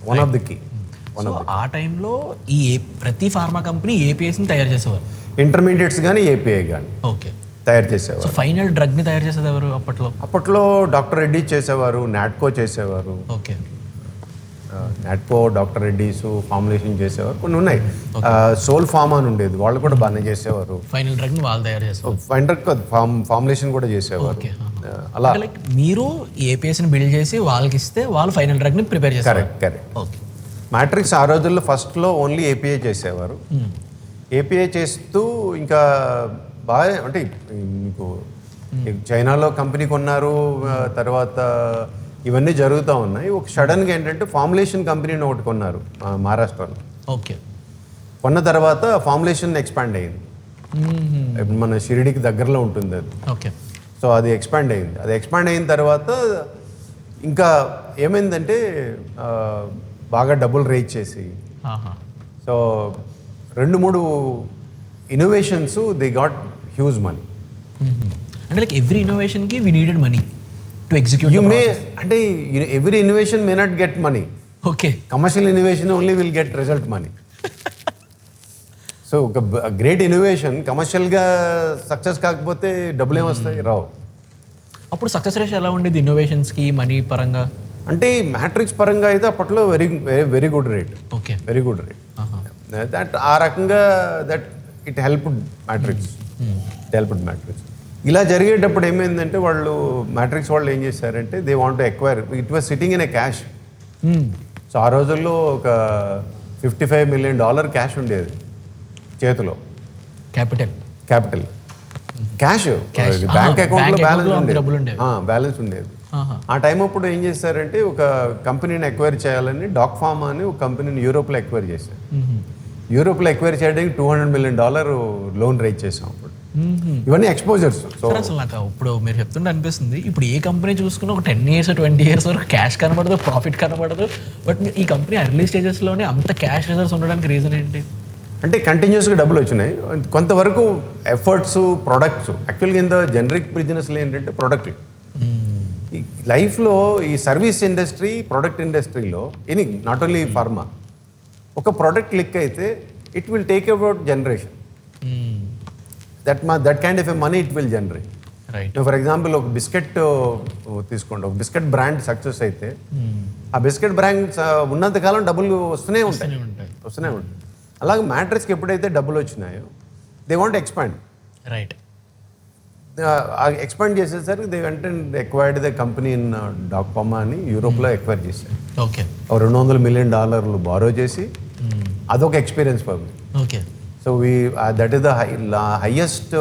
one of the key. So ఆ టైంలో ఈ ప్రతి ఫార్మా కంపెనీ ఏపీఎస్ని తయారు చేసేవారు, ఇంటర్మీడియట్స్ కానీ ఏపీఐ కానీ ఓకే తయారు చేసేవారు. సో ఫైనల్ డ్రగ్ని తయారు చేసేది ఎవరు అప్పట్లో? అప్పట్లో డాక్టర్ రెడ్డి చేసేవారు, నాట్కో చేసేవారు. Okay, Natco, doctor Reddy's formulation చేసేవారు, కొన్ని ఉన్నాయి. సోల్ ఫార్మా అని ఉండేది, వాళ్ళు కూడా బాగానే చేసేవారు. ఫైనల్ డ్రగ్ని వాళ్ళు తయారు చేసేవారు, ఫైండర్ ఫార్ములేషన్ కూడా చేసేవారు. ఓకే. అలా లైక్ మీరు ఏపీఎస్ని బిల్డ్ చేసి వాళ్ళకి ఇస్తే వాళ్ళు ఫైనల్ డ్రగ్ని ప్రిపేర్ చేస్తారు. Correct correct. ఓకే. మ్యాట్రిక్స్ ఆ రోజుల్లో ఫస్ట్లో ఓన్లీ ఏపీఐ చేసేవారు. ఏపీఐ చేస్తూ ఇంకా బాగా, అంటే మీకు చైనాలో కంపెనీ కొన్నారు, తర్వాత ఇవన్నీ జరుగుతూ ఉన్నాయి. ఒక సడన్గా ఏంటంటే ఫార్ములేషన్ కంపెనీని ఒకటి కొన్నారు మహారాష్ట్రలో. ఓకే. కొన్న తర్వాత ఫార్ములేషన్ ఎక్స్పాండ్ అయ్యింది. ఇప్పుడు మన షిరిడికి దగ్గరలో ఉంటుంది అది. ఓకే. సో అది ఎక్స్పాండ్ అయింది. అది ఎక్స్పాండ్ అయిన తర్వాత ఇంకా ఏమైందంటే బాగా డబ్బులు రేజ్ చేసి, so 2-3 innovations they got huge money. అంటే లైక్ ఎవ్రీ ఇన్నోవేషన్కి we needed money to execute. You may, అంటే every innovation may not get money. Okay. Commercial innovation only will get result money. So ఒక గ్రేట్ ఇన్నోవేషన్ కమర్షియల్గా సక్సెస్ కాకపోతే డబ్బులు ఏమొస్తాయి? రావు. అప్పుడు సక్సెస్ రేషియో ఎలా ఉండేది ఇన్నోవేషన్స్కి మనీ పరంగా? అంటే మ్యాట్రిక్స్ పరంగా అయితే అప్పట్లో very good rate. Okay. Very good rate. That ఆ రకంగా దట్ ఇట్ హెల్ప్డ్ మ్యాట్రిక్స్. ఇలా జరిగేటప్పుడు ఏమైందంటే వాళ్ళు మ్యాట్రిక్స్ వాళ్ళు ఏం చేశారంటే they want to acquire, it was sitting in a cash. So ఆ రోజుల్లో ఒక $55 million క్యాష్ ఉండేది చేతిలో. క్యాపిటల్ క్యాష్ బ్యాంక్ అకౌంట్లో బ్యాలెన్స్ ఉండేది. ఆ టైం అప్పుడు ఏం చేశారంటే ఒక కంపెనీని ఎక్వైర్ చేయాలని డాక్ ఫార్మా అని ఒక కంపెనీని యూరోప్లో ఎక్వైర్ చేశారు. యూరోప్లో ఎక్వైర్ చేయడానికి $200 million లోన్ రేజ్ చేసాం అప్పుడు. ఇవన్నీ ఎక్స్పోజర్స్. సో అసలు నాకు ఇప్పుడు మీరు చెప్తుంటే అనిపిస్తుంది, ఇప్పుడు ఏ కంపెనీ చూసుకున్నా ఒక 10 years 20 years వరకు క్యాష్ కనబడదు, ప్రాఫిట్ కనబడదు. బట్ ఈ కంపెనీ ఎర్లీ స్టేజెస్లోనే అంత క్యాష్ రిజర్వ్స్ ఉండడానికి రీజన్ ఏంటి? అంటే కంటిన్యూస్గా డబ్బులు వచ్చినాయి, కొంతవరకు ఎఫర్ట్స్, ప్రొడక్ట్స్. యాక్చువల్గా ఇంత జనరిక్ బిజినెస్లో ఏంటంటే ప్రొడక్ట్. ఈ లైఫ్లో ఈ సర్వీస్ ఇండస్ట్రీ, ప్రొడక్ట్ ఇండస్ట్రీలో ఎనీ, నాట్ ఓన్లీ ఫార్మా, ఒక ప్రోడక్ట్ క్లిక్ అయితే it will take about generation. That kind of a money it will generate. Right. For example ఒక బిస్కెట్ తీసుకోండి, ఒక బిస్కెట్ బ్రాండ్ సక్సెస్ అయితే ఆ బిస్కెట్ బ్రాండ్ ఉన్నంతకాలం డబ్బులు వస్తూనే ఉంటాయి. అలాగే మ్యాట్రిక్స్కి ఎప్పుడైతే డబ్బులు వచ్చినాయో they want expand. Right. Expand చేసేసరికి they went acquired the company in Docpharma అని యూరోప్లో ఎక్వైర్ చేశారు. ఓకే. $200 million బారో చేసి, అదొక experience for me. Okay. So that is the highest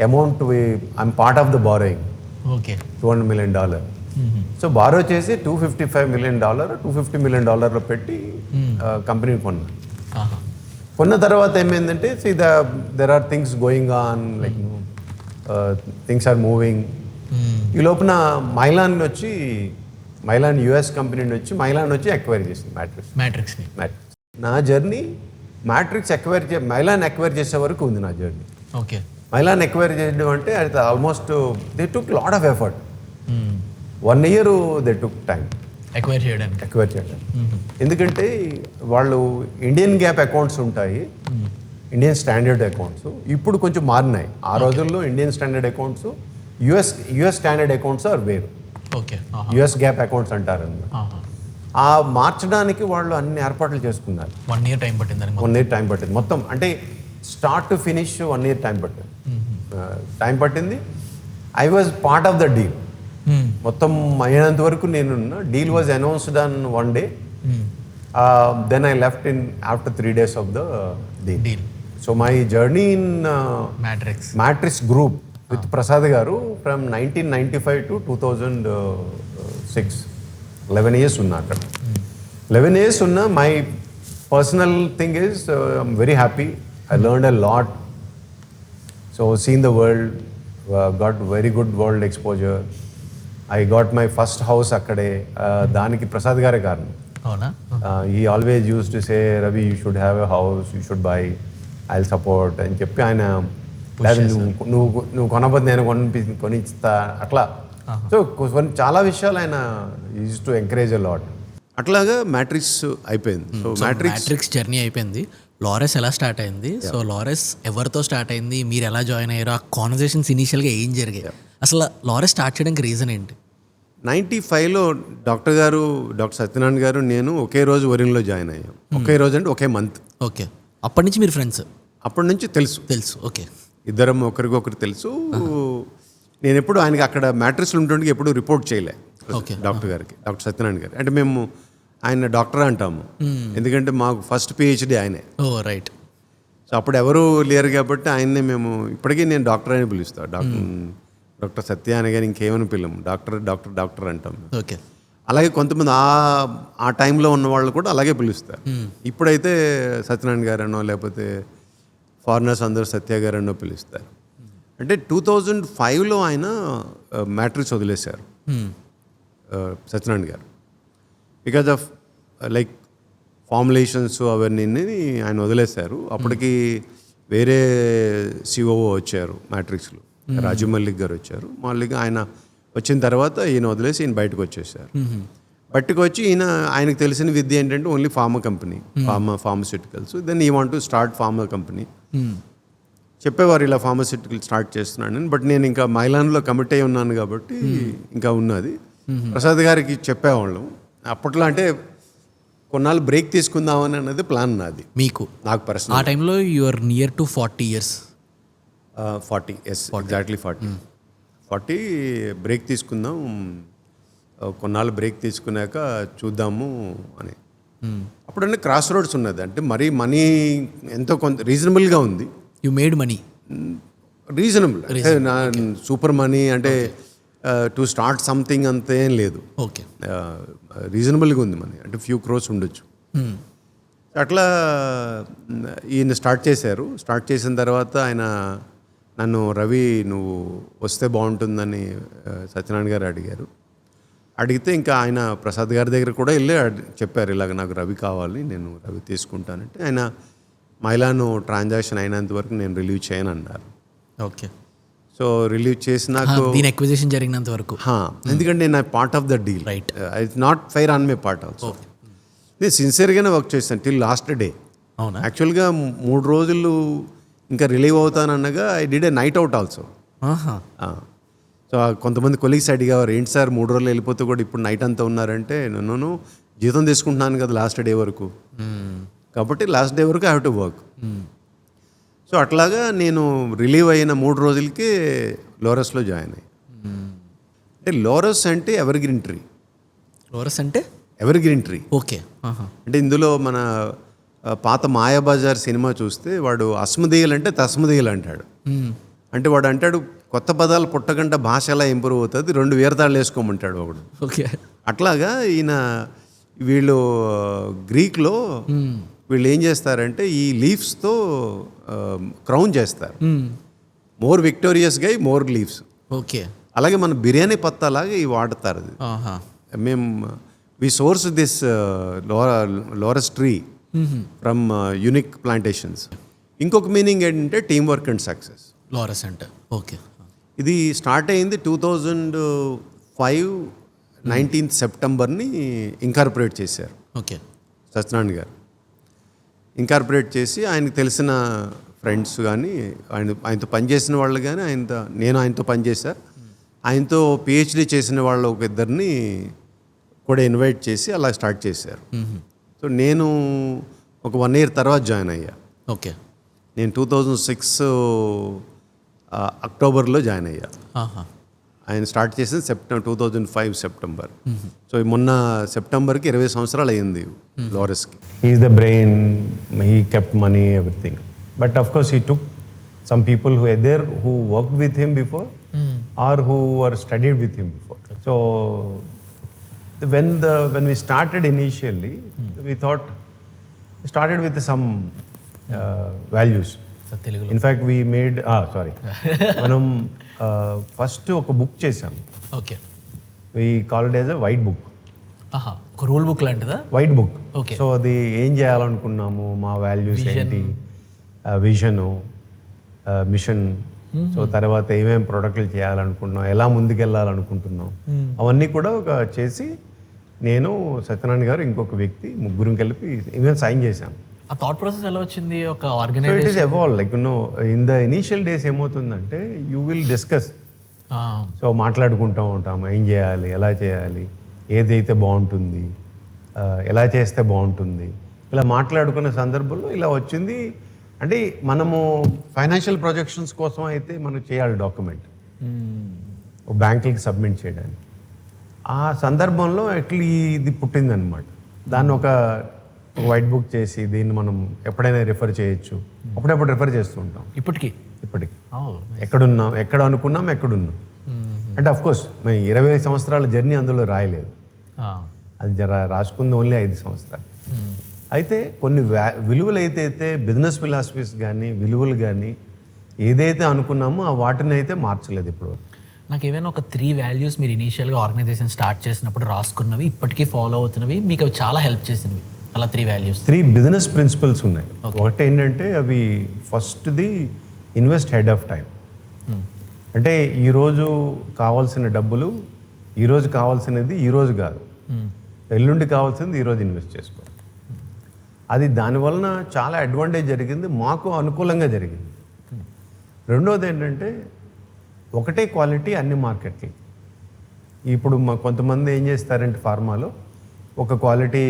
amount I'm part of the borrowing. Okay. $200 million. So borrow చేసి $255 million, $250 million పెట్టి కంపెనీ కొన్నాను. కొన్న తర్వాత ఏమైందంటే there are things going on, like things are moving. ఈ లోపున మైలాన్ US కంపెనీని వచ్చి ఎక్వైర్ చేసింది మ్యాట్రిక్స్ని. నా జర్నీ మైలాన్ ఎక్వైర్ చేసే వరకు ఉంది నా జర్నీ. ఓకే. మైలాన్ ఎక్వైర్ చేయడం అంటే అది almost they took lot of effort. 1 year they took time acquire చేయడానికి. ఎందుకంటే వాళ్ళు ఇండియన్ గ్యాప్ అకౌంట్స్ ఉంటాయి, ఇండియన్ స్టాండర్డ్ అకౌంట్స్ ఇప్పుడు కొంచెం మారినాయి. ఆ రోజుల్లో Indian standard accounts, US standard accounts are వేరు. ఓకే. యుఎస్ గ్యాప్ అకౌంట్స్ అంటారు. ఆ మార్చడానికి వాళ్ళు అన్ని ఏర్పాట్లు చేసుకున్నారు. 1 year టైం పట్టింది. 1 year టైం పట్టింది మొత్తం, అంటే start to finish 1 year time పట్టింది. I was part of the deal. మొత్తం అయినంత వరకు నేనున్నా. Deal was announced on 1 day. Then I left in after 3 days of the deal. So my journey in Matrix group with Prasad garu from 1995 to 2006 11 years ఉన్నా అక్కడ. 11 years ఉన్నా my personal thing is I'm very happy. I learned a lot. So seen the world, got very good world exposure. I got my first house అక్కడే. దానికి ప్రసాద్ గారే కారణం. అవునా? He always use to say, Ravi you should have a house, you should buy, I will support అని చెప్పి ఆయన, లేదా నువ్వు కొనబోద్దు నేను కొనిస్తా అట్లా. సో కొన్ని చాలా విషయాలు ఆయన use to encourage a lot. అట్లాగా మ్యాట్రిక్స్ అయిపోయింది. సో మ్యాట్రిక్స్ జర్నీ అయిపోయింది. లారెస్ ఎలా స్టార్ట్ అయింది? సో లారెస్ ఎవరితో స్టార్ట్ అయింది, మీరు ఎలా జాయిన్ అయ్యారు, ఆ కాన్వర్సేషన్స్ ఇనీషియల్గా ఏం జరిగాయి, అసలు లారెస్ స్టార్ట్ చేయడానికి రీజన్ ఏంటి? 95లో డాక్టర్ సత్యనారాయణ గారు నేను ఒకే రోజు వరంలో జాయిన్ అయ్యాం. ఒకే రోజు అంటే ఒకే మంత్. ఓకే, అప్పటి నుంచి మీరు ఫ్రెండ్స్? అప్పటి నుంచి తెలుసు. ఓకే, ఇద్దరం ఒకరికొకరు తెలుసు. నేను ఎప్పుడు ఆయనకి అక్కడ మ్యాట్రిక్స్లో ఉంటుండే ఎప్పుడు రిపోర్ట్ చేయలే డాక్టర్ గారికి, డాక్టర్ సత్యనారాయణ గారు. అంటే మేము ఆయన డాక్టర్ అంటాము, ఎందుకంటే మాకు ఫస్ట్ పిహెచ్డి ఆయనే. ఓ రైట్. సో అప్పుడు ఎవరు లేరు కాబట్టి ఆయన్నే మేము, ఇప్పటికీ నేను డాక్టర్ అని పిలుస్తాను. డాక్టర్ సత్య అని కానీ ఇంకేమని పిల్లము, డాక్టర్ అంటాం. ఓకే. అలాగే కొంతమంది ఆ టైంలో ఉన్న వాళ్ళు కూడా అలాగే పిలుస్తారు. ఇప్పుడైతే సత్యనారాయణ గారనో లేకపోతే ఫారినర్స్ అందరూ సత్య గారనో పిలుస్తారు. అంటే 2005లో ఆయన మ్యాట్రిక్స్ వదిలేశారు సత్యనారాయణ గారు. బికాజ్ ఆఫ్ లైక్ ఫార్ములేషన్స్ అవన్నీ ఆయన వదిలేశారు. అప్పటికి వేరే సిఓఓ వచ్చారు మ్యాట్రిక్స్లో, రాజీవ్ మల్లిక్ గారు వచ్చారు. మళ్ళీ ఆయన వచ్చిన తర్వాత ఈయన వదిలేసి ఈయన బయటకు వచ్చేసారు. బయటకు వచ్చి ఆయనకు తెలిసిన విద్య ఏంటంటే only pharma company, pharmaceuticals. Then he want to start pharma company చెప్పేవారు, ఇలా ఫార్మస్యూటికల్ స్టార్ట్ చేస్తున్నాను. బట్ నేను ఇంకా మైలాన్లో కమిట్ అయి ఉన్నాను కాబట్టి ఇంకా ఉన్నది. ప్రసాద్ గారికి చెప్పేవాళ్ళం అప్పట్లో. అంటే కొన్నాళ్ళు బ్రేక్ తీసుకుందామని అన్నది ప్లాన్ నాది. నాకు పర్సనల్ ఆ టైంలో you're near to 40 years. 40, yes, exactly 40 break తీసుకుందాం, కొన్నాళ్ళు బ్రేక్ తీసుకున్నాక చూద్దాము అని. అప్పుడంటే క్రాస్ రోడ్స్ ఉన్నది. అంటే మరీ మనీ ఎంతో కొంత రీజనబుల్గా ఉంది. You made money reasonable, super money అంటే టు స్టార్ట్ సంథింగ్ అంతే ఏం లేదు. ఓకే, రీజనబుల్గా ఉంది మనీ, అంటే ఫ్యూ క్రోర్స్ ఉండొచ్చు. అట్లా ఈయన స్టార్ట్ చేశారు. స్టార్ట్ చేసిన తర్వాత ఆయన నన్ను, రవి నువ్వు వస్తే బాగుంటుందని సత్యనారాయణ గారు అడిగారు. అడిగితే ఇంకా ఆయన ప్రసాద్ గారి దగ్గర కూడా వెళ్ళి చెప్పారు, ఇలాగ నాకు రవి కావాలి, నేను రవి తీసుకుంటానంటే ఆయన మైలాను ట్రాన్సాక్షన్ అయినంత వరకు నేను రిలీవ్ చేయను అన్నారు. ఓకే. సో రిలీవ్ చేసి నాకు దీని ఎక్విజిషన్ జరిగినంత వరకు, ఎందుకంటే నేను part of the deal, right, it's not fair on my part also. నేను సిన్సియర్గానే వర్క్ చేస్తాను టిల్ లాస్ట్ డే. అవునా? యాక్చువల్గా 3 రోజులు ఇంకా రిలీవ్ అవుతానన్నగా I did a night out also. So కొంతమంది కొలీగ్స్ అడిగేవారు, ఏంటి సార్ 3 రోజులు వెళ్ళిపోతే కూడా ఇప్పుడు నైట్ అంతా ఉన్నారంటే, నేను జీతం తీసుకుంటున్నాను కదా లాస్ట్ డే వరకు, కాబట్టి లాస్ట్ డే వరకు I have to work. So అట్లాగా నేను రిలీవ్ అయిన 3 రోజులకే లోరస్లో జాయిన్ అయ్యాను. అంటే లోరస్ అంటే ఎవర్-గ్రీన్ ట్రీ. లోరస్ అంటే ఎవర్-గ్రీన్ ట్రీ. ఓకే. అంటే ఇందులో మన పాత మాయాబజార్ సినిమా చూస్తే వాడు అస్మదీయులు అంటే తస్మదీయులు అంటాడు. అంటే వాడు అంటాడు కొత్త పదాలు పుట్టకుండా భాష ఎలా ఇంప్రూవ్ అవుతుంది, 2 వేరతాళ్ళు వేసుకోమంటాడు ఒకడు. ఓకే. అట్లాగా వీళ్ళు గ్రీక్లో వీళ్ళు ఏం చేస్తారంటే ఈ లీవ్స్తో క్రౌన్ చేస్తారు. More victorious guy more leaves. Okay. అలాగే మన బిర్యానీ పత్తాలాగా ఇవి వాడతారు. మేము we source this Laurus tree from unique plantations. ఇంకొక మీనింగ్ ఏంటంటే team work and success. Laurus అంటే ఓకే. ఇది స్టార్ట్ అయింది 2005 19th సెప్టెంబర్ని ఇంకార్పొరేట్ చేశారు. ఓకే. సత్యనారాయణ గారు ఇంకార్పొరేట్ చేసి ఆయనకు తెలిసిన ఫ్రెండ్స్ కానీ ఆయనతో పనిచేసిన వాళ్ళు కానీ నేను ఆయనతో పనిచేశా. ఆయనతో పిహెచ్డి చేసిన వాళ్ళు ఒక ఇద్దరిని కూడా ఇన్వైట్ చేసి అలా స్టార్ట్ చేశారు. సో నేను ఒక 1 year తర్వాత జాయిన్ అయ్యా. ఓకే. నేను 2006 అక్టోబర్లో జాయిన్ అయ్యా. ఆయన స్టార్ట్ చేసింది 2005 సెప్టెంబర్. సో మొన్న సెప్టెంబర్కి 20 సంవత్సరాలు అయ్యింది లోరస్కి. He's the brain, he kept money, everything. But of course he took some people who were there who worked with him before or who were studied with him before. So when we started initially, we thought started with some values. So తెలుగులో In fact, we made మనం ఫస్ట్ ఒక బుక్ చేసాం. Okay. We called it as a white book. ఒక రూల్ బుక్ లాంటిదా? White book. Okay. సో అది ఏం చేయాలనుకున్నాము, మా వాల్యూస్ ఏంటి, విజను, మిషన్, సో తర్వాత ఏమేమి ప్రోడక్ట్లు చేయాలనుకుంటున్నాం, ఎలా ముందుకెళ్ళాలనుకుంటున్నాం, అవన్నీ కూడా ఒక చేసి నేను, సత్యనారాయణ గారు, ఇంకొక వ్యక్తి, ముగ్గురం కలిపి ఈవెన్ సైన్ చేశాం. ఆ థాట్ ప్రాసెస్ ఎలా వచ్చింది? ఒక so it organisation is evolve like in the initial days ఏమవుతుందంటే యూ విల్ డిస్కస్. సో మాట్లాడుకుంటూ ఉంటాం, ఏం చేయాలి, ఎలా చేయాలి, ఏదైతే బాగుంటుంది, ఎలా చేస్తే బాగుంటుంది, ఇలా మాట్లాడుకునే సందర్భంలో ఇలా వచ్చింది. అంటే మనము ఫైనాన్షియల్ ప్రొజెక్షన్స్ కోసం అయితే మనం చేయాలి డాక్యుమెంట్, బ్యాంకులకి సబ్మిట్ చేయడానికి. ఆ సందర్భంలో ఎట్లా ఇది పుట్టిందనమాట. దాన్ని ఒక వైట్ బుక్ చేసి దీన్ని మనం ఎప్పుడైనా రిఫర్ చేయొచ్చు, అప్పుడప్పుడు రిఫర్ చేస్తూ ఉంటాం. ఇప్పటికీ ఇప్పటికి ఎక్కడున్నాం, ఎక్కడ అనుకున్నాం, ఎక్కడున్నాం. అంటే అఫ్కోర్స్ మేము 20 సంవత్సరాల జర్నీ అందులో రాయలేదు, అది రాసుకుంది ఓన్లీ 5 సంవత్సరాలు. అయితే కొన్ని విలువలు అయితే బిజినెస్ ఫిలాసఫీస్ కానీ విలువలు కానీ ఏదైతే అనుకున్నామో ఆ వాటిని అయితే మార్చలేదు ఇప్పుడు. నాకు ఏమైనా ఒక 3 వాల్యూస్ మీరు ఇనీషియల్గా ఆర్గనైజేషన్ స్టార్ట్ చేసినప్పుడు రాసుకున్నవి, ఇప్పటికీ ఫాలో అవుతున్నవి, మీకు అవి చాలా హెల్ప్ చేసినవి, అలా 3 వాల్యూస్? 3 బిజినెస్ ప్రిన్సిపల్స్ ఉన్నాయి. ఒకటి ఏంటంటే అవి ఫస్ట్ది ఇన్వెస్ట్ హెడ్ ఆఫ్ టైం. అంటే ఈరోజు కావాల్సిన డబ్బులు ఈరోజు కావాల్సినది ఈరోజు కాదు, ఎల్లుండి కావాల్సింది ఈరోజు ఇన్వెస్ట్ చేసుకో. అది దానివలన చాలా అడ్వాంటేజ్ జరిగింది, మాకు అనుకూలంగా జరిగింది. రెండోది ఏంటంటే ఒకటే క్వాలిటీ అన్ని మార్కెట్లకి. ఇప్పుడు కొంతమంది ఏం చేస్తారంటే ఫార్మాలో ఒక క్వాలిటీ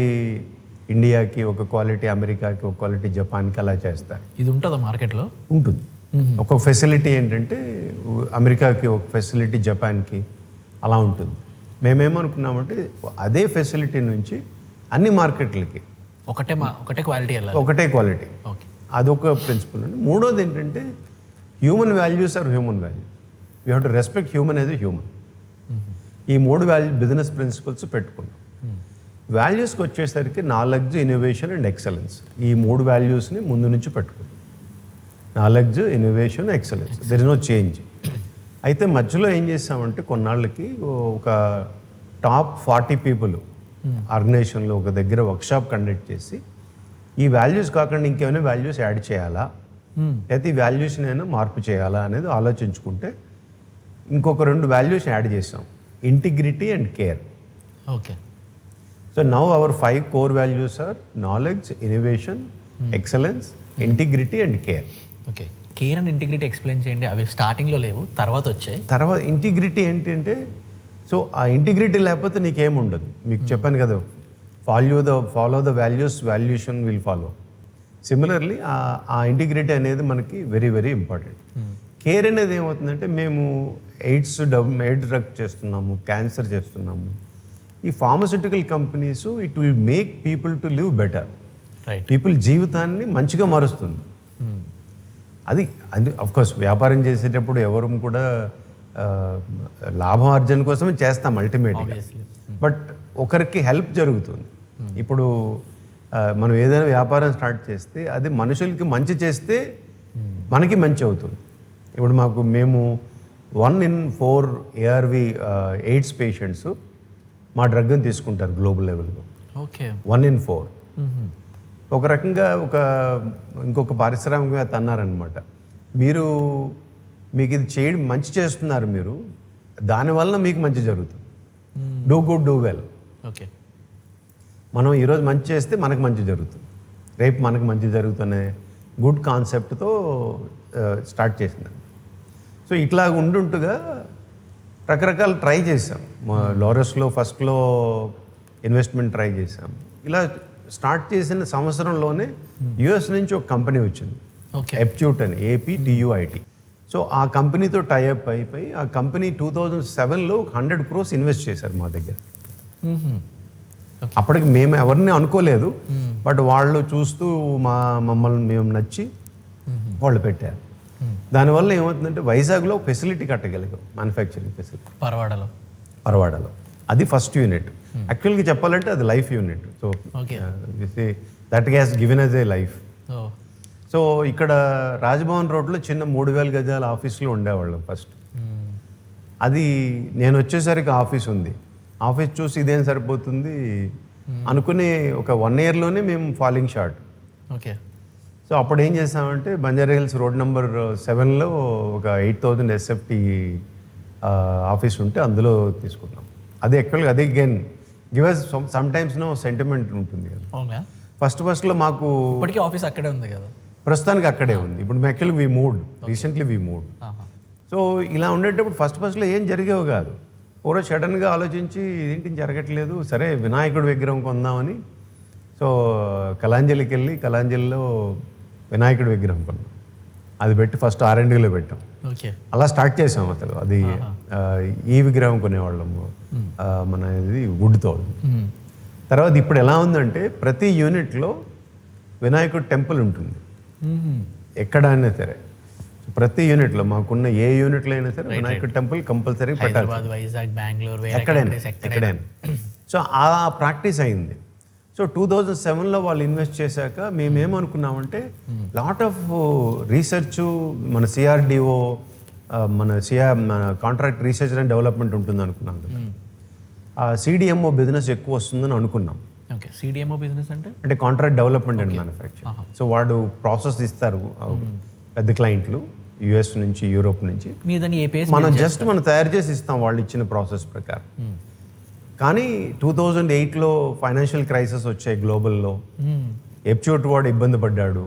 ఇండియాకి, ఒక క్వాలిటీ అమెరికాకి, ఒక క్వాలిటీ జపాన్కి అలా చేస్తారు. ఇది ఉంటుందా మార్కెట్లో? ఉంటుంది. ఒక ఫెసిలిటీ ఏంటంటే అమెరికాకి, ఒక ఫెసిలిటీ జపాన్కి, అలా ఉంటుంది. మేమేమనుకున్నామంటే అదే ఫెసిలిటీ నుంచి అన్ని మార్కెట్లకి ఒకటే క్వాలిటీ వెళ్ళాలి, ఒకటే క్వాలిటీ. ఓకే, అదొక ప్రిన్సిపల్ అండి. మూడోది ఏంటంటే human values or human value. You have to respect human as a human. ఈ 3 బిజినెస్ ప్రిన్సిపల్స్ పెట్టుకున్నాం. వాల్యూస్కి వచ్చేసరికి నాలెడ్జ్, ఇన్నోవేషన్ అండ్ ఎక్సలెన్స్. ఈ 3 వాల్యూస్ని ముందు నుంచి పెట్టుకున్నాం. Knowledge, innovation, excellence, there is no change. అయితే మధ్యలో ఏం చేసామంటే కొన్నాళ్ళకి ఒక టాప్ 40 పీపుల్ ఆర్గనైజేషన్లో ఒక దగ్గర వర్క్షాప్ కండక్ట్ చేసి ఈ వాల్యూస్ కాకుండా ఇంకేమైనా వాల్యూస్ యాడ్ చేయాలా, అయితే ఈ వాల్యూస్ని అయినా మార్పు చేయాలా అనేది ఆలోచించుకుంటే ఇంకొక 2 వాల్యూస్ యాడ్ చేసాం, integrity and care. Okay. So now our 5 core values are knowledge, innovation, excellence, integrity and care. Okay, care and integrity explain చేయండి. అవి స్టార్టింగ్లో లేవు, తర్వాత వచ్చాయి. తర్వాత ఇంటిగ్రిటీ ఏంటంటే, సో ఆ ఇంటిగ్రిటీ లేకపోతే నీకేముండదు. మీకు చెప్పాను కదా, follow the values, valuation will follow. Similarly ఆ ఇంటిగ్రిటీ అనేది మనకి వెరీ వెరీ ఇంపార్టెంట్. కేర్ అనేది ఏమవుతుందంటే, మేము ఎయిడ్స్ డ్రగ్ చేస్తున్నాము, క్యాన్సర్ చేస్తున్నాము. ఈ pharmaceutical companies it will make people to live better. Right. People జీవితాన్ని మంచిగా మారుస్తుంది. అది అఫ్కోర్స్ వ్యాపారం చేసేటప్పుడు ఎవరు కూడా లాభార్జన కోసమే చేస్తాం అల్టిమేట్గా, బట్ ఒకరికి హెల్ప్ జరుగుతుంది. ఇప్పుడు మనం ఏదైనా వ్యాపారం స్టార్ట్ చేస్తే అది మనుషులకి మంచి చేస్తే మనకి మంచి అవుతుంది. ఇప్పుడు మేము 1 in 4 ARV ఎయిడ్స్ పేషెంట్స్ మా డ్రగ్ని తీసుకుంటారు గ్లోబల్ లెవెల్లో. ఓకే. 1 in 4. ఒక రకంగా ఇంకొక పారిశ్రామికవేత్త అన్నారనమాట, మీకు ఇది చేయడం మంచి చేస్తున్నారు, మీరు దానివల్ల మీకు మంచి జరుగుతుంది. Do good, do well. Okay. మనం ఈరోజు మంచి చేస్తే మనకు మంచి జరుగుతుంది, రేపు మనకు మంచి జరుగుతున్న గుడ్ కాన్సెప్ట్తో స్టార్ట్ చేసింది. సో ఇట్లా ఉండుంటుగా రకరకాల ట్రై చేసాం. లారస్లో ఫస్ట్లో ఇన్వెస్ట్మెంట్ ట్రై చేసాం. ఇలా స్టార్ట్ చేసిన సంవత్సరంలోనే యుఎస్ నుంచి ఒక కంపెనీ వచ్చింది, ఎప్ట్యూట్ అని, APTUIT. సో ఆ కంపెనీతో టైఅప్ అయిపోయి ఆ కంపెనీ 2007లో 100 crores ఇన్వెస్ట్ చేశారు మా దగ్గర. అప్పటికి మేము ఎవరిని అనుకోలేదు, బట్ వాళ్ళు చూస్తూ మమ్మల్ని మేము నచ్చి వాళ్ళు పెట్టారు. దానివల్ల ఏమవుతుందంటే వైజాగ్లో ఫెసిలిటీ కట్టగలిగాం, మ్యానుఫ్యాక్చరింగ్ ఫెసిలిటీ పరవాడలో. అది ఫస్ట్ యూనిట్. యాక్చువల్గా చెప్పాలంటే అది life unit. So Okay. That gas given as a life. Oh so ఇక్కడ రాజ్భవన్ రోడ్లో చిన్న 3000 గజాల ఆఫీస్లో ఉండేవాళ్ళం ఫస్ట్. అది నేను వచ్చేసరికి ఆఫీస్ ఉంది. ఆఫీస్ చూసి ఇదేం సరిపోతుంది అనుకుని ఒక 1 yearలోనే మేము ఫాలింగ్ షార్ట్. ఓకే. సో అప్పుడు ఏం చేసామంటే బంజారా హిల్స్ రోడ్ నెంబర్ 7లో ఒక 8000 SFT ఆఫీస్ ఉంటే అందులో తీసుకున్నాం. అది యాక్చువల్గా అదే again give some times no sentiment ఉంటుంది కదా. అవునా? ఫస్ట్లో మాకు ఇప్పటికీ ఆఫీస్ అక్కడే ఉంది కదా. ప్రస్తుతానికి అక్కడే ఉంది. ఇప్పుడు actually we mood recently we mood. ఆహా. సో ఇలా ఉండేటప్పుడు ఫస్ట్లో ఏం జరిగేవి కాదు. ఓరో సడన్గా ఆలోచించి ఏంటి జరగట్లేదు, సరే వినాయకుడి విగ్రహం కొందామని సో కళాంజలికి వెళ్ళి కళాంజలిలో వినాయకుడి విగ్రహం కొన్నాం. అది పెట్టి ఫస్ట్ R&Dలో పెట్టాం. ఓకే. అలా స్టార్ట్ చేసాం అసలు. అది ఈ విగ్రహం కొనేవాళ్ళము మన ఇది వుడ్తో. తర్వాత ఇప్పుడు ఎలా ఉందంటే ప్రతి యూనిట్లో వినాయకుడి టెంపుల్ ఉంటుంది ఎక్కడైనా సరే. ప్రతి యూనిట్లో మాకున్న ఏ యూనిట్లో అయినా సరే వినాయకుడి టెంపుల్ కంపల్సరీ పెట్టాలి హైదరాబాద్, వైజాగ్, బెంగళూరు, ఎక్కడైనా. సో ఆ ప్రాక్టీస్ అయింది. సో 2007లో వాళ్ళు ఇన్వెస్ట్ చేశాక మేమేమనుకున్నామంటే లాట్ ఆఫ్ రీసెర్చ్ మన CRDO మన కాంట్రాక్ట్ రీసెర్చ్ అండ్ డెవలప్మెంట్ ఉంటుంది అనుకున్నాం కదా. CDMO బిజినెస్ ఎక్కువ వస్తుందని అనుకున్నాం. ఓకే. CDMO బిజినెస్ అంటే contract development and manufacturing. So వాడు ప్రాసెస్ ఇస్తారు పెద్ద క్లయింట్లు US నుంచి యూరోప్ నుంచి. మీ దాన్ని ఏ పేస్ మనం మనం తయారు చేసి ఇస్తాం వాళ్ళు ఇచ్చిన ప్రాసెస్ ప్రకారం. కానీ 2008లో ఫైనాన్షియల్ క్రైసిస్ వచ్చాయి గ్లోబల్లో. ఎప్చోట్ వాడు ఇబ్బంది పడ్డాడు.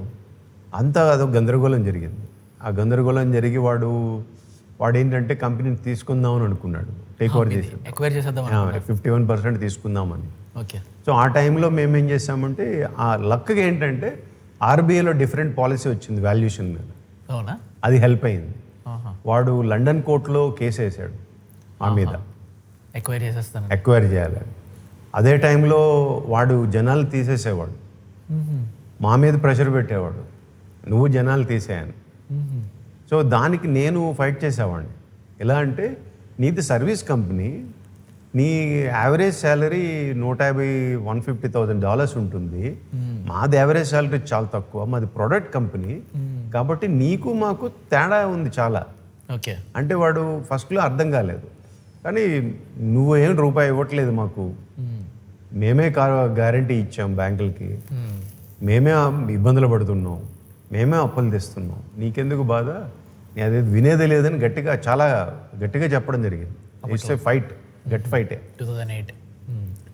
అంతా అదొక గందరగోళం జరిగింది. ఆ గందరగోళం జరిగి వాడు ఏంటంటే కంపెనీని తీసుకుందామని అనుకున్నాడు. టేక్ ఓవర్ చేసి ఎక్వైర్ చేసేద్దాం 51% తీసుకుందామని. ఓకే. సో ఆ టైంలో మేమేం చేసామంటే ఆ లక్గా ఏంటంటే RBIలో డిఫరెంట్ పాలసీ వచ్చింది వాల్యుయేషన్ మీద. అవునా? అది హెల్ప్ అయింది. ఆహా. వాడు లండన్ కోర్టులో కేసు వేసాడు మా మీద ఎక్వైర్ చేసేస్తాను. ఎక్వైర్ చేయాలని. అదే టైంలో వాడు జనాలు తీసేసేవాడు, మా మీద ప్రెషర్ పెట్టేవాడు, నువ్వు జనాలు తీసేయని. సో దానికి నేను ఫైట్ చేసేవాడిని. ఎలా అంటే నీది సర్వీస్ కంపెనీ, నీ యావరేజ్ శాలరీ $150,000 ఉంటుంది, మాది యావరేజ్ శాలరీ చాలా తక్కువ, మాది ప్రొడక్ట్ కంపెనీ, కాబట్టి నీకు మాకు తేడా ఉంది చాలా. ఓకే. అంటే వాడు ఫస్ట్లో అర్థం కాలేదు. కానీ నువ్వు ఏం రూపాయి ఇవ్వట్లేదు మాకు, మేమే గ్యారంటీ ఇచ్చాం బ్యాంకులకి, మేమే ఇబ్బందులు పడుతున్నాం, మేమే అప్పులు తెస్తున్నాం, నీకెందుకు బాధ, నీ అదే వినేదే లేదని చాలా గట్టిగా చెప్పడం జరిగింది. ఇట్స్ ఏ ఫైట్, గట్టి ఫైటే.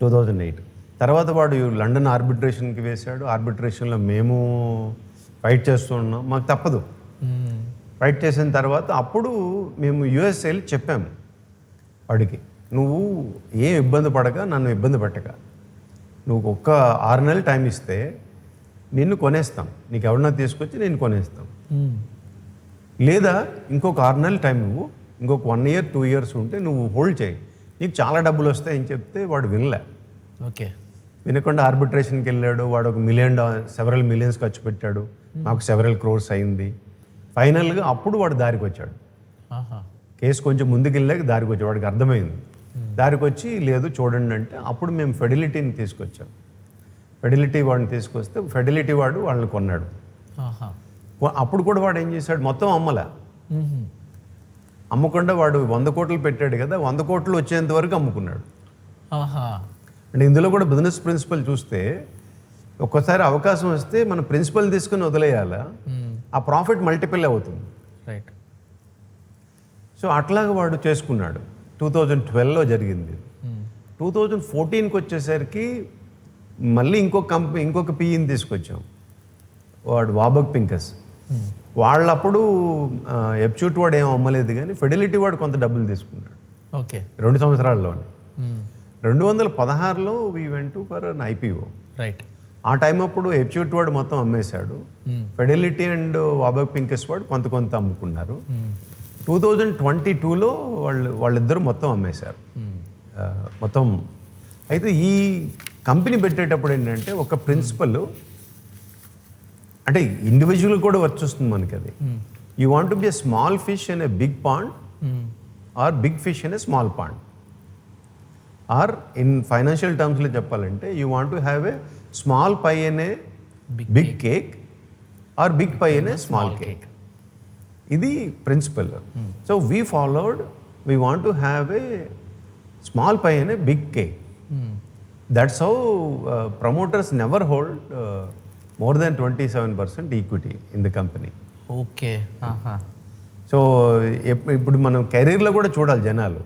2008 తర్వాత వాడు లండన్ ఆర్బిట్రేషన్కి వేశాడు. ఆర్బిట్రేషన్లో మేము ఫైట్ చేస్తూ ఉన్నాం, మాకు తప్పదు. ఫైట్ చేసిన తర్వాత అప్పుడు మేము US వెళ్ళి చెప్పాము వాడికి, నువ్వు ఏం ఇబ్బంది పడక, నన్ను ఇబ్బంది పెట్టక, నువ్వు ఒక్క 6 నెలలు టైం ఇస్తే నిన్ను కొనేస్తాం, నీకు ఎవరన్నా తీసుకొచ్చి నేను కొనేస్తాం, లేదా ఇంకొక 6 నెలలు టైం నువ్వు ఇంకొక 1 year 2 years ఉంటే నువ్వు హోల్డ్ చేయి, నీకు చాలా డబ్బులు వస్తాయని చెప్తే వాడు వినలే. ఓకే. వినకుండా ఆర్బిట్రేషన్కి వెళ్ళాడు. వాడు ఒక $1 million సెవరల్ మిలియన్స్ ఖర్చు పెట్టాడు, మాకు సెవరల్ క్రోర్స్ అయింది. ఫైనల్గా అప్పుడు వాడు దారికి వచ్చాడు. కేసు కొంచెం ముందుకు వెళ్ళాక దారికి వచ్చాడు. వాడికి అర్థమైంది. దారికి వచ్చి లేదు చూడండి అంటే అప్పుడు మేము ఫెడిలిటీని తీసుకొచ్చాం. ఫెడిలిటీ వాడిని తీసుకొస్తే ఫెడిలిటీ వాడు వాళ్ళని కొన్నాడు. అప్పుడు కూడా వాడు ఏం చేశాడు, మొత్తం అమ్మకుండా వాడు 100 కోట్లు పెట్టాడు కదా, 100 కోట్లు వచ్చేంత వరకు అమ్ముకున్నాడు. అంటే ఇందులో కూడా బిజినెస్ ప్రిన్సిపల్ చూస్తే ఒక్కోసారి అవకాశం వస్తే మన ప్రిన్సిపల్ తీసుకుని వదిలేయాలా, ఆ ప్రాఫిట్ మల్టిపుల్ అవుతుంది. రైట్. సో అట్లాగా వాడు చేసుకున్నాడు. 2012లో జరిగింది. 2014కి వచ్చేసరికి మళ్ళీ ఇంకొక PEని తీసుకొచ్చాం, వాడు వాబక్ పింకస్. వాళ్ళప్పుడు ఎప్చూట్ వాడు ఏం అమ్మలేదు, కానీ ఫెడిలిటీ వాడు కొంత డబ్బులు తీసుకున్నాడు. ఓకే. 2 సంవత్సరాల్లోనే. 2016లో we went for an IPO. Right. ఆ టైం అప్పుడు ఎప్చూట్ వాడు మొత్తం అమ్మేశాడు, ఫెడిలిటీ అండ్ వాబక్ పింకస్ వాడు కొంత అమ్ముకున్నారు. 2022లో వాళ్ళిద్దరూ మొత్తం అమ్మేశారు మొత్తం. అయితే ఈ కంపెనీ పెట్టేటప్పుడు ఏంటంటే ఒక ప్రిన్సిపల్, అంటే ఇండివిజువల్ కూడా వచ్చేస్తుంది మనకి అది. You want to be a small fish in a big pond or big fish in a small pond. Or in financial టర్మ్స్లో చెప్పాలంటే you want to have a small pie in a big cake or big pie in a small cake. ఇది principle. So we followed, we want to have a small pie in a big cake. That's how promoters never hold more than 27% equity in the company. Okay. So ఇప్పుడు మనం కెరీర్లో కూడా చూడాలి జనాలు,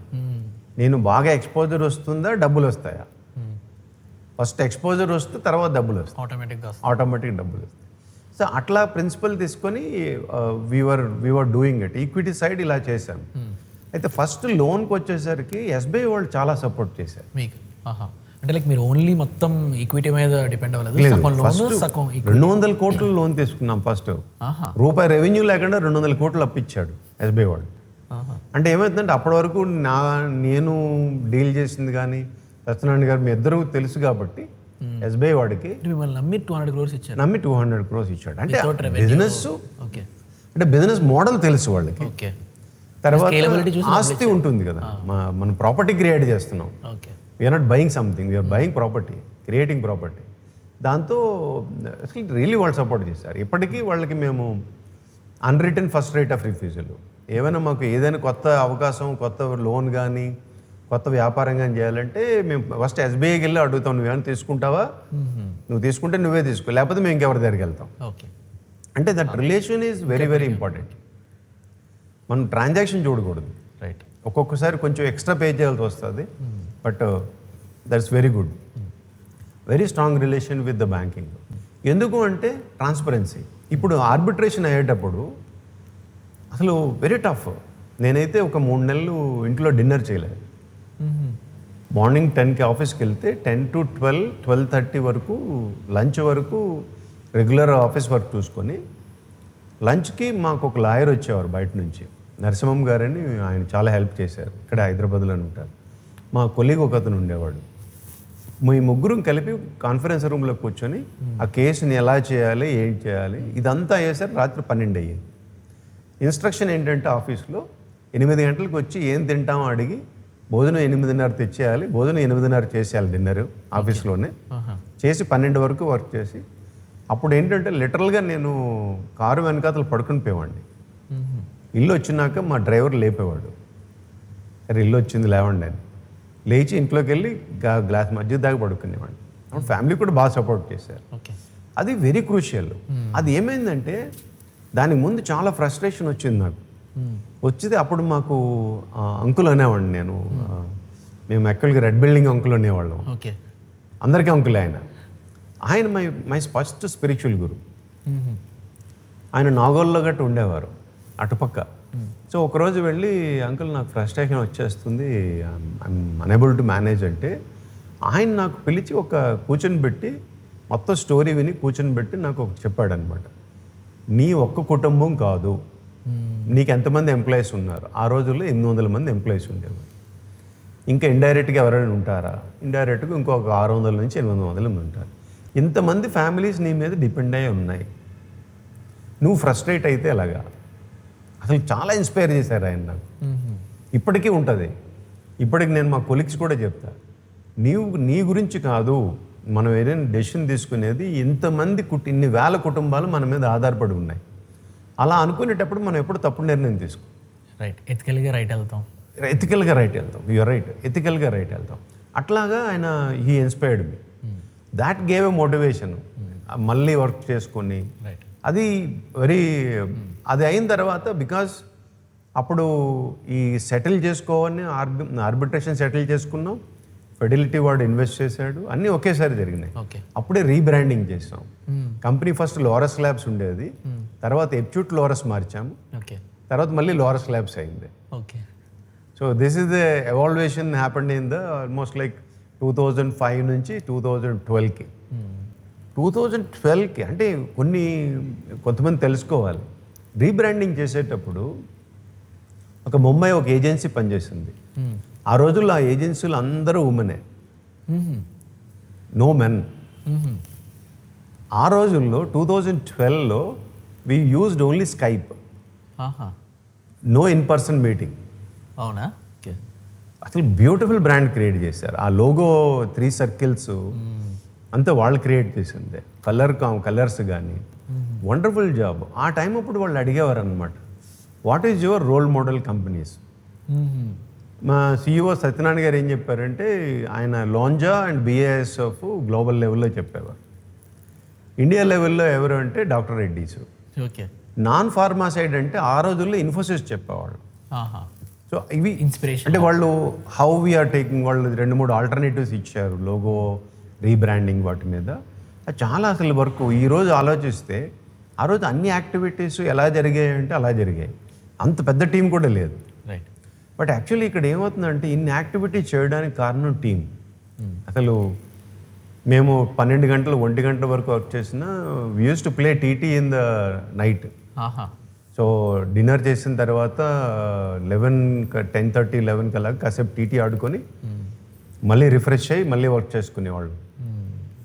నేను బాగా ఎక్స్పోజర్ వస్తుందా డబ్బులు వస్తాయా. ఫస్ట్ ఎక్స్పోజర్ వస్తే తర్వాత డబ్బులు వస్తాయి, ఆటోమేటిక్ డబ్బులు వస్తాయి. సో అట్లా ప్రిన్సిపల్ తీసుకొని we're doing it. Equity side ఇలా చేశాం. అయితే ఫస్ట్ లోన్కి వచ్చేసరికి ఎస్బీఐ వాళ్ళు చాలా సపోర్ట్ చేశారు మీకు. అంటే లైక్ మీరు ఓన్లీ మొత్తం ఈక్విటీ మీద డిపెండ్ అవ్వలేదు, సగం లోన్ సగం ఈక్విటీ. 200 కోట్లు లోన్ తీసుకున్నాం ఫస్ట్. రూపాయి రెవెన్యూ లేకుండా 200 కోట్లు అప్పించాడు ఎస్బీఐ వాడు. అంటే ఏమవుతుందంటే అప్పటి వరకు నేను డీల్ చేసింది కానీ సత్యనారాయణ గారు మీ ఇద్దరు తెలుసు కాబట్టి ఎస్బీఐ వాడికి మిమ్మల్ని నమ్మి 200 crores ఇచ్చారు. నమ్మి 200 crores ఇచ్చాడు. అంటే బిజినెస్, ఓకే, అంటే బిజినెస్ మోడల్ తెలుసు వాళ్ళకి. ఓకే. తర్వాత ఆస్తి ఉంటుంది కదా, మనం ప్రాపర్టీ క్రియేట్ చేస్తున్నాం. Okay. We're not buying something, we're buying property, creating property. దాంతో అసలు రియల్లీ వాళ్ళు సపోర్ట్ చేశారు. ఇప్పటికీ వాళ్ళకి మేము అన్రిటర్న్ ఫస్ట్ రైట్ ఆఫ్ రిఫ్యూజల్, ఏమైనా మాకు ఏదైనా కొత్త అవకాశం, కొత్త లోన్ కానీ కొత్త వ్యాపారం కానీ చేయాలంటే మేము ఫస్ట్ ఎస్బీఐకి వెళ్ళి అడుగుతాం, నువ్వేమైనా తీసుకుంటావా, నువ్వు తీసుకుంటే నువ్వే తీసుకో, లేకపోతే మేము ఇంకెవరి దగ్గరికి వెళ్తాం. ఓకే. అంటే that relation is very very important. మనం ట్రాన్సాక్షన్ చూడకూడదు. రైట్. ఒక్కొక్కసారి కొంచెం ఎక్స్ట్రా పే చేయాల్సి వస్తుంది, but that's very good. Very strong relation with the banking. ఎందుకు అంటే ట్రాన్స్పరెన్సీ. ఇప్పుడు ఆర్బిట్రేషన్ అయ్యేటప్పుడు అసలు వెరీ టఫ్. నేనైతే ఒక 3 నెలలు ఇంట్లో డిన్నర్ చేయలేదు. మార్నింగ్ 10కి ఆఫీస్కి వెళ్తే 10 to 12, 12:30 వరకు లంచ్ వరకు రెగ్యులర్ ఆఫీస్ వర్క్ చూసుకొని, లంచ్కి మాకు ఒక లాయర్ వచ్చేవారు బయట నుంచి, నరసింహం గారని, ఆయన చాలా హెల్ప్ చేశారు. ఇక్కడ హైదరాబాద్లో ఉంటారు. మా కొలీగ్ ఒక అతను ఉండేవాడు. మీ ముగ్గురం కలిపి కాన్ఫరెన్స్ రూమ్లో కూర్చొని ఆ కేసుని ఎలా చేయాలి, ఏం చేయాలి, ఇదంతా అయ్యేసరికి రాత్రి 12 అయ్యేది. ఇన్స్ట్రక్షన్ ఏంటంటే ఆఫీస్లో 8 గంటలకు వచ్చి ఏం తింటామో అడిగి భోజనం 8:30 తెచ్చేయాలి, భోజనం 8:30 చేసేయాలి, డిన్నర్ ఆఫీస్లోనే చేసి 12 వరకు వర్క్ చేసి, అప్పుడు ఏంటంటే లిటరల్గా నేను కారు వెనకాతలు పడుకుని పోయేవాడిని. ఇల్లు వచ్చినాక మా డ్రైవర్ లేపేవాడు, సరే ఇల్లు వచ్చింది లేవండి అని. లేచి ఇంట్లోకి వెళ్ళి గ్లాస్ మధ్య దాకా పడుకునేవాడిని. అప్పుడు ఫ్యామిలీ కూడా బాగా సపోర్ట్ చేశారు. అది వెరీ క్రూషియల్. అది ఏమైందంటే దానికి ముందు చాలా ఫ్రస్ట్రేషన్ వచ్చింది నాకు. వచ్చింది అప్పుడు మాకు అంకుల్ అనేవాడిని నేను. మేము యాక్చువల్గా రెడ్ బిల్డింగ్ అంకుల్ అనేవాళ్ళం. అందరికీ అంకుల్ ఆయన. ఆయన మై ఫస్ట్ స్పిరిచువల్ గురు. ఆయన నాగోల్లో గట్టు ఉండేవారు అటుపక్క. సో ఒకరోజు వెళ్ళి, అంకుల్ నాకు ఫ్రస్ట్రేషన్ వచ్చేస్తుంది, ఐఎమ్ అనేబుల్ టు మేనేజ్ అంటే, ఆయన నాకు పిలిచి ఒక కూర్చొని పెట్టి మొత్తం స్టోరీ విని కూర్చొని పెట్టి నాకు ఒక చెప్పాడనమాట. నీ ఒక్క కుటుంబం కాదు, నీకు ఎంతమంది ఎంప్లాయీస్ ఉన్నారు. ఆ రోజుల్లో 800 మంది ఎంప్లాయీస్ ఉండేవారు. ఇంకా ఇండైరెక్ట్గా ఎవరైనా ఉంటారా, ఇండైరెక్ట్గా ఇంకొక 600 నుంచి 800 మంది ఉంటారు. ఇంతమంది ఫ్యామిలీస్ నీ మీద డిపెండ్ అయ్యి ఉన్నాయి. నువ్వు ఫ్రస్ట్రేట్ అయితే ఎలాగా. అసలు చాలా ఇన్స్పైర్ చేశారు ఆయన నాకు. ఇప్పటికీ ఉంటుంది. ఇప్పటికి నేను మా కొలీగ్స్ కూడా చెప్తా, నీ గురించి కాదు మనం ఏదైనా డెసిషన్ తీసుకునేది, ఇంతమంది ఇన్ని వేల కుటుంబాలు మన మీద ఆధారపడి ఉన్నాయి. అలా అనుకునేటప్పుడు మనం ఎప్పుడు తప్పుడు నిర్ణయం తీసుకో. రైట్. ఎథికల్గా రైట్ వెళ్తాం. You're right. ఎథికల్గా రైట్ వెళ్తాం. అట్లాగా ఆయన he inspired me. That gave a motivation. మళ్ళీ వర్క్ చేసుకొని అది అది అయిన తర్వాత, బికాజ్ అప్పుడు ఈ సెటిల్ చేసుకోవాలని ఆర్బిట్రేషన్ సెటిల్ చేసుకున్నాం, ఫెడిలిటీ వాడు ఇన్వెస్ట్ చేశాడు, అన్నీ ఒకేసారి జరిగినాయి. అప్పుడే రీబ్రాండింగ్ చేసాం. కంపెనీ ఫస్ట్ లోరస్ ల్యాబ్స్ ఉండేది, తర్వాత ఎప్చ్యూట్ లోరస్ మార్చాము, తర్వాత మళ్ళీ లోరస్ ల్యాబ్స్ అయింది. So this is the evaluation happened in the almost like 2005 నుంచి 2012కి. 2012కి అంటే కొంతమంది తెలుసుకోవాలి. రీబ్రాండింగ్ చేసేటప్పుడు ఒక ముంబై ఒక ఏజెన్సీ పనిచేసింది. ఆ రోజుల్లో ఆ ఏజెన్సీలు అందరూ ఉమెనే, నో మెన్. ఆ రోజుల్లో 2012లో we used only Skype, no in person meeting. అవునా? అసలు బ్యూటిఫుల్ బ్రాండ్ క్రియేట్ చేశారు. ఆ లోగో 3 సర్కిల్స్ అంతా వాళ్ళు క్రియేట్ చేసిందే. కలర్స్ కానీ వండర్ఫుల్ జాబ్. ఆ టైం అప్పుడు వాళ్ళు అడిగేవారు అనమాట, what is your role model companies. మా CEO సత్యనారాయణ గారు ఏం చెప్పారంటే, ఆయన లాంజా అండ్ BASF గ్లోబల్ లెవెల్లో చెప్పేవారు. ఇండియా లెవెల్లో ఎవరు అంటే doctor Reddy's. Okay. Non pharma side అంటే ఆ రోజుల్లో ఇన్ఫోసిస్ చెప్పేవాళ్ళు. సో ఇవి ఇన్స్పిరేషన్. అంటే వాళ్ళు హౌ వీఆర్ టేకింగ్, వాళ్ళు 2-3 ఆల్టర్నేటివ్స్ ఇచ్చారు లోగో రీబ్రాండింగ్ వాటి మీద. అది చాలా అసలు వర్క్. ఈరోజు ఆలోచిస్తే ఆ రోజు అన్ని యాక్టివిటీస్ ఎలా జరిగాయి అంటే అలా జరిగాయి. అంత పెద్ద టీం కూడా లేదు. రైట్. బట్ యాక్చువల్లీ ఇక్కడ ఏమవుతుందంటే ఇన్ని యాక్టివిటీస్ చేయడానికి కారణం టీం. అసలు మేము 12 గంటలు 1 గంట వరకు వర్క్ చేసిన, we use to play TT in the night. So dinner చేసిన తర్వాత 10:30, 11 కల్లా కాసేపు టీటీ ఆడుకొని మళ్ళీ రిఫ్రెష్ అయ్యి మళ్ళీ వర్క్ చేసుకునేవాళ్ళు.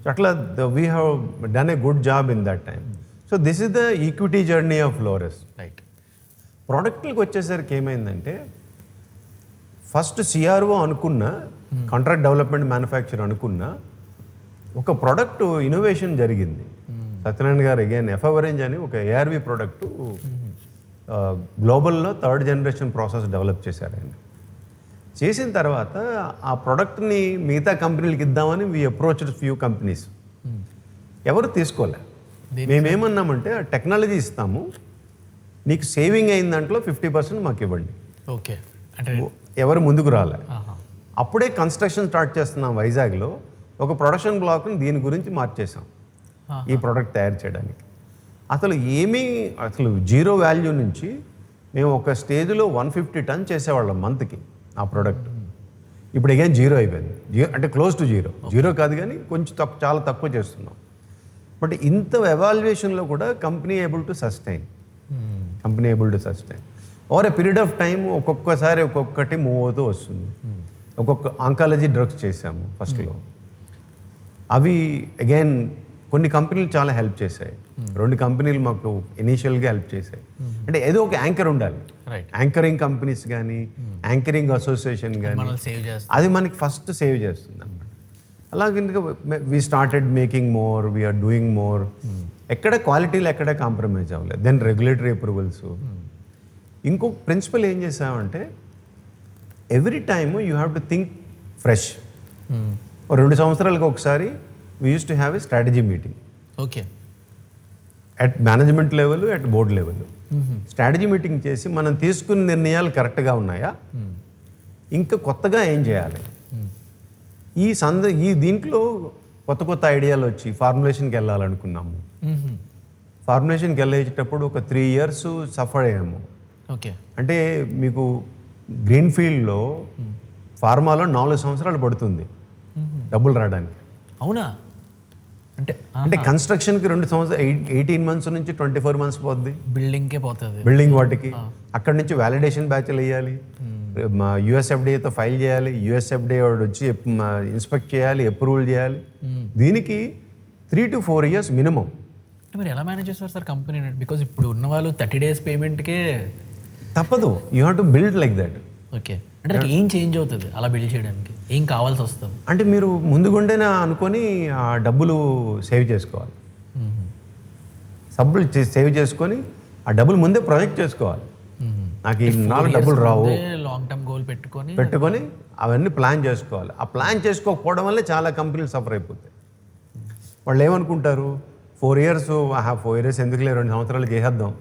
సో అట్లా we have done a good job in that time. So this is the equity journey of Laurus. Right. ప్రోడక్ట్లకు వచ్చేసరికి ఏమైందంటే, ఫస్ట్ CRO అనుకున్న, కాంట్రాక్ట్ డెవలప్మెంట్ మ్యానుఫ్యాక్చర్ అనుకున్న ఒక ప్రోడక్ట్ ఇన్నోవేషన్ జరిగింది. సత్యనారాయణ గారు అగైన్ ఎఫవరెంజ్ అని ఒక ARV ప్రోడక్ట్ గ్లోబల్లో 3rd జనరేషన్ ప్రాసెస్ డెవలప్ చేశారు ఆయన. చేసిన తర్వాత ఆ ప్రోడక్ట్ని మిగతా కంపెనీలకు ఇద్దామని వి అప్రోచ్డ్ ఫ్యూ కంపెనీస్. ఎవరు తీసుకోలే. మేమేమన్నామంటే, టెక్నాలజీ ఇస్తాము, నీకు సేవింగ్ అయిన దాంట్లో 50% మాకు ఇవ్వండి. ఓకే. అంటే ఎవరు ముందుకు రాలే. అప్పుడే కన్స్ట్రక్షన్ స్టార్ట్ చేస్తున్నాం వైజాగ్లో. ఒక ప్రొడక్షన్ బ్లాక్ని దీని గురించి మార్చేసాం ఈ ప్రోడక్ట్ తయారు చేయడానికి. అసలు జీరో వాల్యూ నుంచి మేము ఒక స్టేజ్లో 150 టన్ చేసేవాళ్ళం మంత్కి ఆ ప్రోడక్ట్. ఇప్పుడు అగైన్ జీరో అయిపోయింది. అంటే క్లోజ్ టు జీరో కాదు కానీ కొంచెం చాలా తక్కువ చేస్తున్నాం. బట్ ఇంత ఎవాల్యుయేషన్లో కూడా company able to sustain over a period of time. ఒక్కొక్కసారి ఒక్కొక్కటి మూవ్ అవుతూ వస్తుంది. ఒక్కొక్క ఆంకాలజీ డ్రగ్స్ చేసాము ఫస్ట్లో. అవి అగైన్ కొన్ని కంపెనీలు చాలా హెల్ప్ చేశాయి. 2 కంపెనీలు మాకు ఇనీషియల్గా హెల్ప్ చేశాయి. అంటే ఏదో ఒక యాంకర్ ఉండాలి. యాంకరింగ్ కంపెనీస్ కానీ యాంకరింగ్ అసోసియేషన్ కానీ అది మనకి ఫస్ట్ సేవ్ చేస్తుంది అన్నమాట. అలాగే we started making more, we're doing more. ఎక్కడ క్వాలిటీలో ఎక్కడ కాంప్రమైజ్ అవ్వలేదు. Then regulatory approvals. ఇంకొక ప్రిన్సిపల్ ఏం చేసామంటే, every time you have to think fresh. 2 సంవత్సరాలకు ఒకసారి we use to have a strategy meeting. Okay. At management level, at board level strategy meeting చేసి మనం తీసుకున్న నిర్ణయాలు కరెక్ట్గా ఉన్నాయా, ఇంకా కొత్తగా ఏం చేయాలి. ఈ దీంట్లో కొత్త ఐడియాలు వచ్చి ఫార్ములేషన్కి వెళ్ళాలనుకున్నాము. ఫార్ములేషన్కి వెళ్ళేటప్పుడు ఒక 3 years సఫర్ అయ్యాము. ఓకే. అంటే మీకు గ్రీన్ ఫీల్డ్లో ఫార్మాలో 4 సంవత్సరాలు పడుతుంది డబ్బులు రావడానికి. అవునా? అంటే కన్స్ట్రక్షన్కి 2 సంవత్సరాలు, 18 months నుంచి 24 months పోద్ది. బిల్డింగ్కే పోతుంది. బిల్డింగ్ వాటికి అక్కడ నుంచి వ్యాలిడేషన్ బ్యాచ్లు వేయాలి, మా USFDAతో ఫైల్ చేయాలి, USFDA వాడు వచ్చి ఇన్స్పెక్ట్ చేయాలి, అప్రూవల్ చేయాలి. దీనికి 3 to 4 years మినిమం. మీరు ఎలా మేనేజ్ చేస్తారు సార్ కంపెనీ? బికాజ్ ఇప్పుడు ఉన్న వాళ్ళు 30 days పేమెంట్కే తప్పదు. You have to build like that. Okay. అంటే ఏం చేంజ్ అవుతుంది అలా బిల్డ్ చేయడానికి? ఏం కావాల్సి వస్తుంది? అంటే మీరు ముందుగుండేనే అనుకొని ఆ డబ్బులు సేవ్ చేసుకోవాలి. సేవ్ చేసుకొని ఆ డబ్బులు ముందే ప్రొజెక్ట్ చేసుకోవాలి. నాకు ఈ 4 డబ్బులు రావు, లాంగ్ టర్మ్ గోల్ పెట్టుకొని అవన్నీ ప్లాన్ చేసుకోవాలి. ఆ ప్లాన్ చేసుకోకపోవడం వల్లే చాలా కంపెనీలు సఫర్ అయిపోతాయి. వాళ్ళు ఏమనుకుంటారు, 4 years 4 years ఎందుకులే, 2 సంవత్సరాలు చేసేద్దాం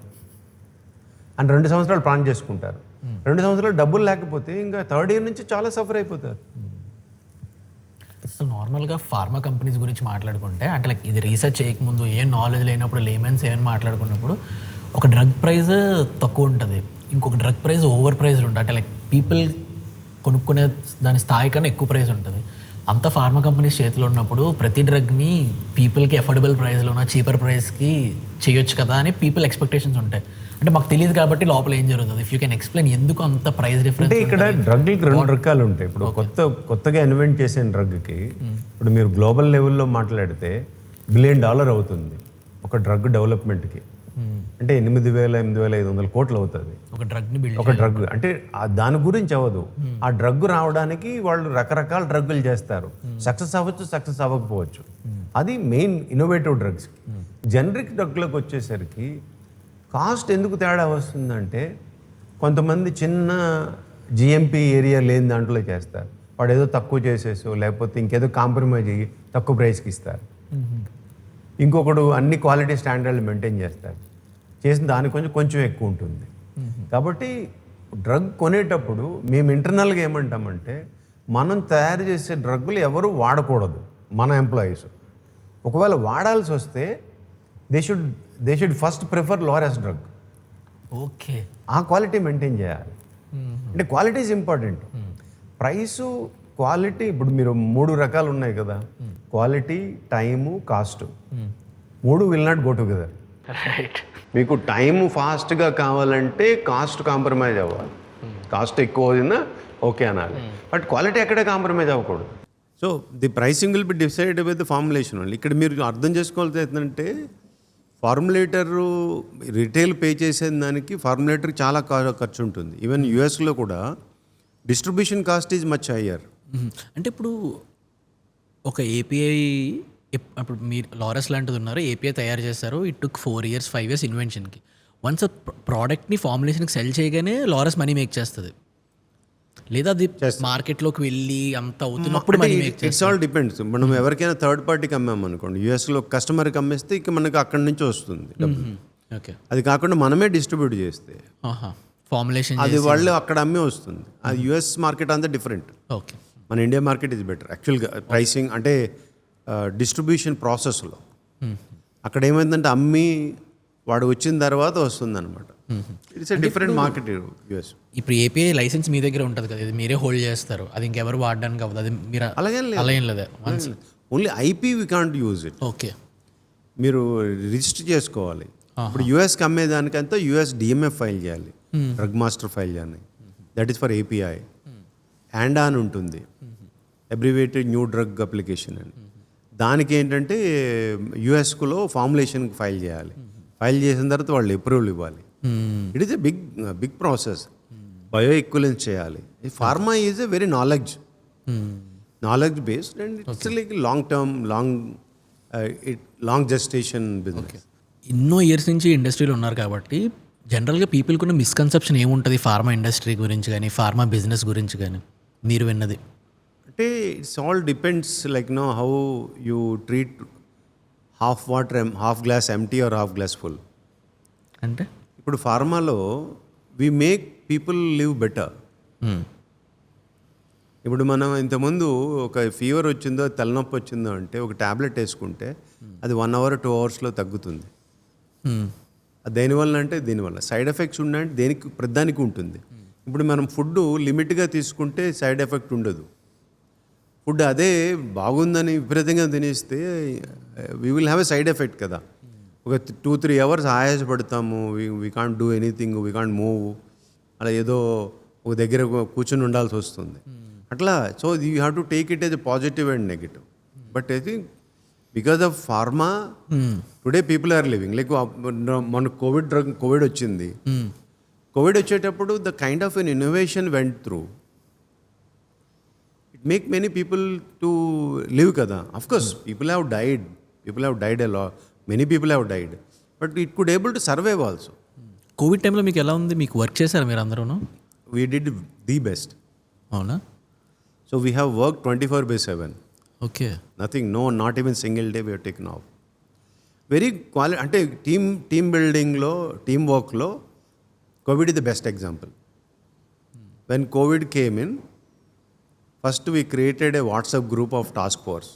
అని 2 సంవత్సరాలు ప్లాన్ చేసుకుంటారు. 2 సంవత్సరాలు డబ్బులు లేకపోతే ఇంకా 3rd year నుంచి చాలా సఫర్ అయిపోతారు. అసలు నార్మల్గా ఫార్మా కంపెనీస్ గురించి మాట్లాడుకుంటే, అంటే లైక్ ఇది రీసెర్చ్ చేయకముందు ఏం నాలెడ్జ్ లేనప్పుడు లేమెన్స్ ఏమైనా మాట్లాడుకున్నప్పుడు ఒక డ్రగ్ ప్రైస్ తక్కువ ఉంటుంది, ఇంకొక డ్రగ్ ప్రైస్ ఓవర్ ప్రైస్డ్ ఉంటుంది. అంటే లైక్ పీపుల్ కొనుక్కునే దాని స్థాయి కన్నా ఎక్కువ ప్రైస్ ఉంటుంది. అంత ఫార్మా కంపెనీస్ చేతిలో ఉన్నప్పుడు ప్రతి డ్రగ్ని పీపుల్కి అఫోర్డబుల్ ప్రైస్లోనా చీపర్ ప్రైస్కి చేయొచ్చు కదా అని పీపుల్ ఎక్స్పెక్టేషన్స్ ఉంటాయి. అంటే మాకు తెలియదు కాబట్టి లోపల ఏం జరుగుతుంది. ఇఫ్ యూ కెన్ ఎక్స్ప్లెయిన్ ఎందుకు అంత ప్రైస్ డిఫరెన్స్? అంటే ఇక్కడ డ్రగ్కి 2 రకాలు ఉంటాయి. ఇప్పుడు కొత్తగా ఇన్వెంట్ చేసిన డ్రగ్కి ఇప్పుడు మీరు గ్లోబల్ లెవెల్లో మాట్లాడితే $1 billion అవుతుంది ఒక డ్రగ్ డెవలప్మెంట్కి. అంటే 8,500 కోట్లు అవుతుంది ఒక డ్రగ్ని బిల్డ్ ఒక డ్రగ్. అంటే దాని గురించి అవ్వదు. ఆ డ్రగ్ రావడానికి వాళ్ళు రకరకాల డ్రగ్గులు చేస్తారు. సక్సెస్ అవ్వచ్చు, సక్సెస్ అవ్వకపోవచ్చు. అది మెయిన్ ఇన్నోవేటివ్ డ్రగ్స్. జనరిక్ డ్రగ్లకు వచ్చేసరికి కాస్ట్ ఎందుకు తేడా వస్తుందంటే, కొంతమంది చిన్న జిఎంపీ ఏరియా లేని దాంట్లో చేస్తారు. వాడు ఏదో తక్కువ చేసేసో లేకపోతే ఇంకేదో కాంప్రమైజ్ అయ్యి తక్కువ ప్రైస్కి ఇస్తారు. ఇంకొకడు అన్ని క్వాలిటీ స్టాండర్డ్లు మెయింటైన్ చేస్తారు. చేసిన దానికి కొంచెం ఎక్కువ ఉంటుంది. కాబట్టి డ్రగ్ కొనేటప్పుడు మేము ఇంటర్నల్గా ఏమంటామంటే, మనం తయారు చేసే డ్రగ్గులు ఎవరు వాడకూడదు మన ఎంప్లాయీస్. ఒకవేళ వాడాల్సి వస్తే they should first prefer లోరెస్ట్ drug. Okay. ఆ క్వాలిటీ మెయింటైన్ చేయాలి. అంటే quality is important. Price, quality, ఇప్పుడు మీరు 3 రకాలు ఉన్నాయి కదా, quality, time, cost. 3 will not go together. మీకు టైము ఫాస్ట్గా కావాలంటే కాస్ట్ కాంప్రమైజ్ అవ్వాలి. కాస్ట్ ఎక్కువ అయినా ఓకే అనాలి, బట్ క్వాలిటీ ఎక్కడే కాంప్రమైజ్ అవ్వకూడదు. So the pricing will be decide with the formulation only. ఇక్కడ మీరు అర్థం చేసుకోవాల్సి ఏంటంటే, ఫార్ములేటర్ రిటైల్ పే చేసే దానికి ఫార్ములేటర్కి చాలా ఖర్చు ఉంటుంది. ఈవెన్ యూఎస్లో కూడా distribution cost is much higher. అంటే ఇప్పుడు ఒక ఏపీఐ, అప్పుడు మీరు లారస్ లాంటిది ఉన్నారు, ఏపీఐ తయారు చేస్తారు. ఇట్ టుక్ 4 years 5 years ఇన్వెన్షన్కి. వన్స్ ప్రోడక్ట్ని ఫార్ములేషన్కి సెల్ చేయగానే లారస్ మనీ మేక్ చేస్తుంది, లేదా అది మార్కెట్లోకి వెళ్ళి అంత అవుతున్నప్పుడు మనీ మేక్ చేస్తుంది. It's all depends. మనం ఎవరికైనా థర్డ్ పార్టీకి అమ్మాము అనుకోండి, యూఎస్లో కస్టమర్కి అమ్మేస్తే ఇక మనకి అక్కడి నుంచి వస్తుంది డబ్బులు. ఓకే. అది కాకుండా మనమే డిస్ట్రిబ్యూట్ చేస్తే ఫార్ములేషన్ అది వాళ్ళు అక్కడ అమ్మే వస్తుంది. అది యూఎస్ మార్కెట్ అంతా డిఫరెంట్. ఓకే. మన ఇండియా మార్కెట్ ఈజ్ బెటర్ యాక్చువల్గా ప్రైసింగ్, అంటే డిస్ట్రిబ్యూషన్ ప్రాసెస్లో. అక్కడ ఏమైందంటే అమ్మి వాడు వచ్చిన తర్వాత వస్తుంది అనమాట. It's a different market US. ఇప్పుడు ఏపీఐ లైసెన్స్ మీ దగ్గర ఉంటుంది కదా, ఇది మీరే హోల్డ్ చేస్తారు, అది ఇంకెవరు వాడడానికి అవ్వదు, అది మీరు అలాగే అలాగేం లేదా? Only IP we can't use it. Okay. మీరు రిజిస్టర్ చేసుకోవాలి. ఇప్పుడు యూఎస్కి అమ్మేదానికంతా యూఎస్ డిఎంఎఫ్ ఫైల్ చేయాలి, డ్రగ్ మాస్టర్ ఫైల్ చేయాలి. That is for API. ANDA అని ఉంటుంది, అబ్రివేటెడ్ న్యూ డ్రగ్ అప్లికేషన్ అని. దానికి ఏంటంటే యూఎస్కులో ఫార్ములేషన్కి ఫైల్ చేయాలి. ఫైల్ చేసిన తర్వాత వాళ్ళు అప్రూవల్ ఇవ్వాలి. It is a big process. Bioequivalence చేయాలి. Pharma is a very knowledge based and it's like long gestation business. ఎన్నో ఇయర్స్ నుంచి ఇండస్ట్రీలో ఉన్నారు కాబట్టి జనరల్గా పీపుల్కి ఉన్న మిస్కన్సెప్షన్ ఏముంటుంది ఫార్మా ఇండస్ట్రీ గురించి కానీ, ఫార్మా బిజినెస్ గురించి కానీ మీరు విన్నది? అంటే it's all depends like no how you treat half glass empty or half glass full. అంటే ఇప్పుడు ఫార్మాలో we make people live better. ఇప్పుడు మనం ఇంతకుముందు ఒక ఫీవర్ వచ్చిందో, తలనొప్పి వచ్చిందో అంటే ఒక ట్యాబ్లెట్ వేసుకుంటే అది 1 hour 2 hours తగ్గుతుంది. అది దేనివల్ల అంటే దీనివల్ల సైడ్ ఎఫెక్ట్స్ ఉన్నాయంటే దేనికి ప్రతిదానికి ఉంటుంది. ఇప్పుడు మనం ఫుడ్ లిమిట్గా తీసుకుంటే సైడ్ ఎఫెక్ట్ ఉండదు. ఫుడ్ అదే బాగుందని విపరీతంగా తినేస్తే we will have a side effect కదా. ఒక 2-3 hours ఆయాసపడతాము, we can't do anything, we can't move, అలా ఏదో ఒక దగ్గర కూర్చొని ఉండాల్సి వస్తుంది అట్లా. So you have to take it as a positive and negative. But I think because of pharma today people are living like మన కోవిడ్ వచ్చింది. కోవిడ్ వచ్చేటప్పుడు the kind of an innovation went through, it make many people to live కదా. Of course people have died a lot, many people have died, but it could able to survive also. Covid టైంలో మీకు ఎలా ఉంది? మీకు వర్క్ చేశారు మీరు అందరూ? We did the best. అవునా? So we have work 24/7. Okay. Nothing, not even single day we taken off. Very అంటే టీమ్ బిల్డింగ్లో, టీమ్ వర్క్లో Covid is the best example. When COVID came in, first we created a WhatsApp group of task force.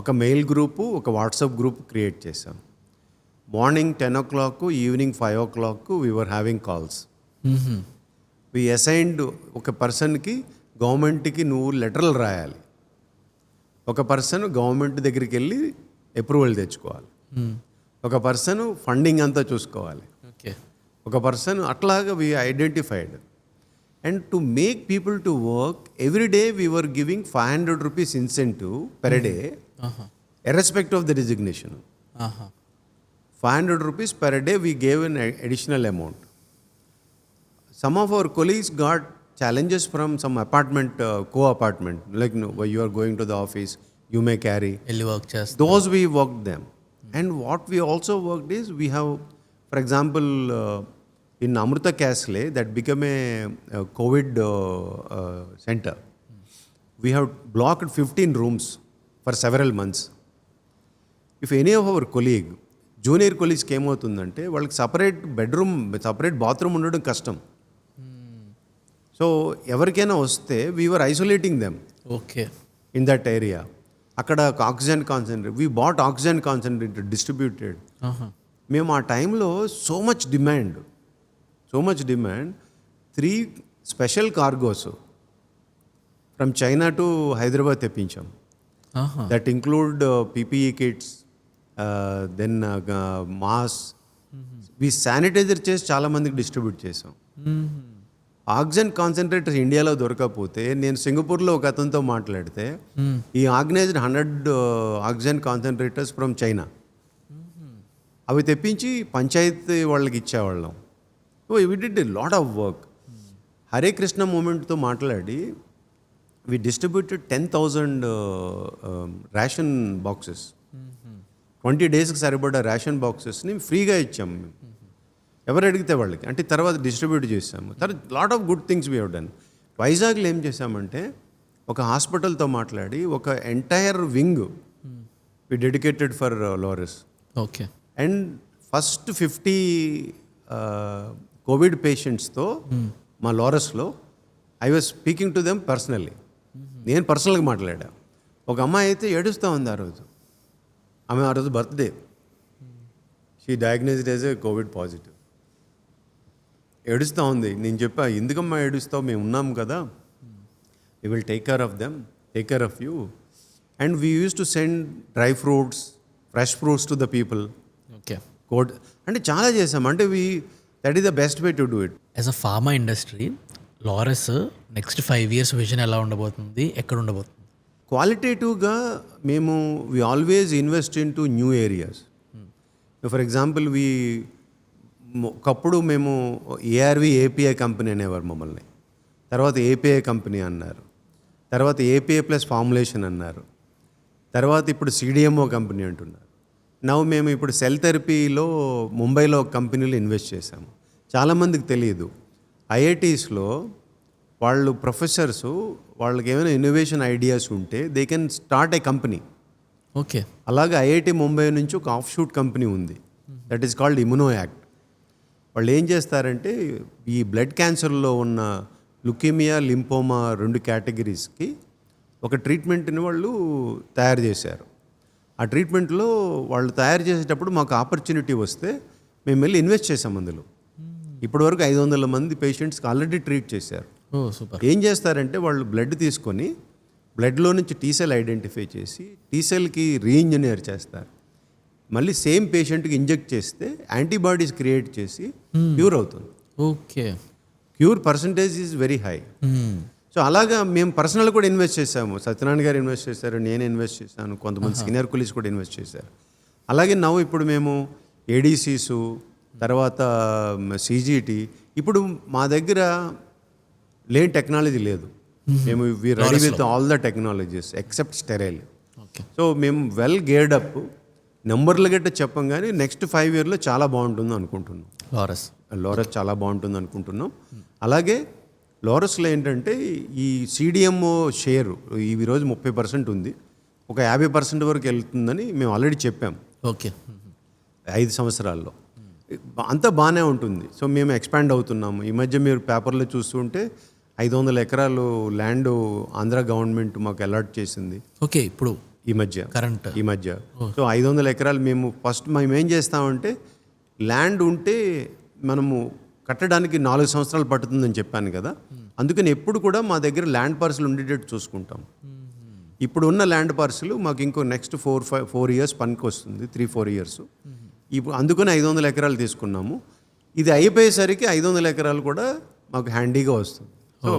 ఒక మెయిల్ గ్రూపు, ఒక వాట్సాప్ గ్రూప్ క్రియేట్ చేసాం. Morning 10 o'clock, evening 5 o'clock we were having calls. We assigned ఒక పర్సన్కి గవర్నమెంట్కి నువ్వు లెటర్లు రాయాలి, ఒక పర్సన్ గవర్నమెంట్ దగ్గరికి వెళ్ళి అప్రూవల్ తెచ్చుకోవాలి, ఒక పర్సన్ ఫండింగ్ అంతా చూసుకోవాలి, ఓకే, ఒక పర్సన్ అట్లాగా we identified. And to make people to work every day we were giving 500 rupees incentive per day, irrespective of the resignation. 500 rupees per day we gave an additional amount. Some of our colleagues got challenges from some apartment, co-apartment, like where you are going to the office, you may carry. వెళ్ళి వర్క్ చేస్తా. Those we worked them. And what we also worked is, we have, for example, in Amrita Castle, that became a COVID center. We have blocked 15 rooms for several months. If any of our colleague, junior colleagues ఏమవుతుందంటే వాళ్ళకి సపరేట్ బెడ్రూమ్, సపరేట్ బాత్రూమ్ ఉండడం కష్టం. సో ఎవరికైనా వస్తే we're isolating them okay. In that area. అక్కడ oxygen concentrate, we bought oxygen concentrated, distributed. మేము ఆ టైంలో so much demand, 3 special cargos from China to Hyderabad తెప్పించాం. That include PPE kits, then masks. We sanitizer చేసి చాలామందికి డిస్ట్రిబ్యూట్ చేసాం. ఆక్సిజన్ కాన్సన్ట్రేటర్స్ ఇండియాలో దొరకకపోతే, నేను సింగపూర్లో ఒక అతనితో మాట్లాడితే, ఈ organized 100 oxygen concentrators from China. అవి తెప్పించి పంచాయతీ వాళ్ళకి ఇచ్చేవాళ్ళం. We did a lot of work. Hare Krishna మూమెంట్తో మాట్లాడి వి డిస్ట్రిబ్యూటెడ్ 10,000 రేషన్ బాక్సెస్. 20 డేస్కి సరిపడా రేషన్ బాక్సెస్ని ఫ్రీగా ఇచ్చాము మేము, ఎవరు అడిగితే వాళ్ళకి. అంటే తర్వాత డిస్ట్రిబ్యూట్ చేసాము. తర్వాత lot of good things we have done. వైజాగ్లో ఏం చేసామంటే, ఒక హాస్పిటల్తో మాట్లాడి ఒక entire wing we dedicated for Laurus. Okay. And first 50 Covid పేషెంట్స్తో మా లోరస్లో I was speaking to them personally. నేను పర్సనల్గా మాట్లాడా. ఒక అమ్మాయి అయితే ఏడుస్తూ ఉంది ఆ రోజు. ఆమె ఆ రోజు birthday. She diagnosed as a Covid positive. ఏడుస్తూ ఉంది. నేను చెప్పా, ఎందుకమ్మా ఏడుస్తావు, మేము ఉన్నాం కదా, we will take care of them, take care of you. And we use to send dry fruits, fresh fruits to the people. Okay. Code అంటే చాలా చేసాం. అంటే that is the best way to do it. As a pharma industry, Laurus next 5 years vision ఎలా ఉండబోతుంది, ఎక్కడ ఉండబోతుంది? క్వాలిటేటివ్గా మేము we always invest in to new areas. For example, ఒకప్పుడు మేము ఏఆర్వి ఏపీఐ కంపెనీ అనేవారు మమ్మల్ని. తర్వాత ఏపీఐ కంపెనీ అన్నారు. తర్వాత ఏపీఐ ప్లస్ ఫార్ములేషన్ అన్నారు. తర్వాత ఇప్పుడు సిడిఎంఓ కంపెనీ అంటున్నారు. మేము ఇప్పుడు సెల్ థెరపీలో ముంబైలో ఒక కంపెనీలో ఇన్వెస్ట్ చేశాము. చాలామందికి తెలియదు, ఐఐటీస్లో వాళ్ళు ప్రొఫెసర్సు, వాళ్ళకి ఏమైనా ఇన్నోవేషన్ ఐడియాస్ ఉంటే they can start A company. Okay. అలాగే ఐఐటి ముంబై నుంచి ఒక ఆఫ్ షూట్ కంపెనీ ఉంది, that is called immuno act. వాళ్ళు ఏం చేస్తారంటే, ఈ బ్లడ్ క్యాన్సర్లో ఉన్న లుకీమియా, లింపోమా 2 కేటగిరీస్కి ఒక ట్రీట్మెంట్ని వాళ్ళు తయారు చేశారు. ఆ ట్రీట్మెంట్లో వాళ్ళు తయారు చేసేటప్పుడు మాకు ఆపర్చునిటీ వస్తే మేము వెళ్ళి ఇన్వెస్ట్ చేసాం అందులో. ఇప్పటివరకు 500 మంది పేషెంట్స్కి ఆల్రెడీ ట్రీట్ చేశారు. ఓ సూపర్. ఏం చేస్తారంటే, వాళ్ళు బ్లడ్ తీసుకొని బ్లడ్లో నుంచి టీసెల్ ఐడెంటిఫై చేసి టీసెల్కి రీఇంజనీర్ చేస్తారు. మళ్ళీ సేమ్ పేషెంట్కి ఇంజెక్ట్ చేస్తే యాంటీబాడీస్ క్రియేట్ చేసి క్యూర్ అవుతుంది. Okay. Cure percentage is very high. So అలాగా మేము పర్సనల్ కూడా ఇన్వెస్ట్ చేసాము. సత్యనారాయణ గారు ఇన్వెస్ట్ చేశారు, నేను ఇన్వెస్ట్ చేశాను, కొంతమంది సీనియర్ కొలీగ్స్ కూడా ఇన్వెస్ట్ చేశారు. అలాగే ఇప్పుడు మేము ఏడీసీసు, తర్వాత సీజీటీ. ఇప్పుడు మా దగ్గర లేని టెక్నాలజీ లేదు. మేము we ready with all the technologies except sterile. Okay. So మేము వెల్ గేర్డ్ అప్. నెంబర్లు గట్ట చెప్పం కానీ నెక్స్ట్ 5 yearsలో చాలా బాగుంటుంది అనుకుంటున్నాం. లోరస్ చాలా బాగుంటుంది అనుకుంటున్నాం. అలాగే లోరస్లో ఏంటంటే, ఈ సిడిఎంఓ షేర్ ఈరోజు 30% ఉంది, ఒక 50% వరకు వెళ్తుందని మేము ఆల్రెడీ చెప్పాం. ఓకే. 5 సంవత్సరాల్లో అంతా బాగానే ఉంటుంది. సో మేము ఎక్స్పాండ్ అవుతున్నాము. ఈ మధ్య మీరు పేపర్లో చూస్తుంటే 500 ఎకరాలు ల్యాండ్ ఆంధ్ర గవర్నమెంట్ మాకు అలాట్ చేసింది. ఓకే. ఇప్పుడు ఈ మధ్య కరెంట్ సో 500 ఎకరాలు మేము మేము ఏం చేస్తామంటే, ల్యాండ్ ఉంటే మనము కట్టడానికి 4 సంవత్సరాలు పడుతుందని చెప్పాను కదా, అందుకని ఎప్పుడు కూడా మా దగ్గర ల్యాండ్ పార్సల్ ఉండేటట్టు చూసుకుంటాం. ఇప్పుడు ఉన్న ల్యాండ్ పార్సల్ మాకు ఇంకో నెక్స్ట్ 4 years పనికి వస్తుంది, 3-4 years. ఇప్పుడు అందుకని 500 ఎకరాలు తీసుకున్నాము. ఇది అయిపోయేసరికి 500 ఎకరాలు కూడా మాకు హ్యాండీగా వస్తుంది. సో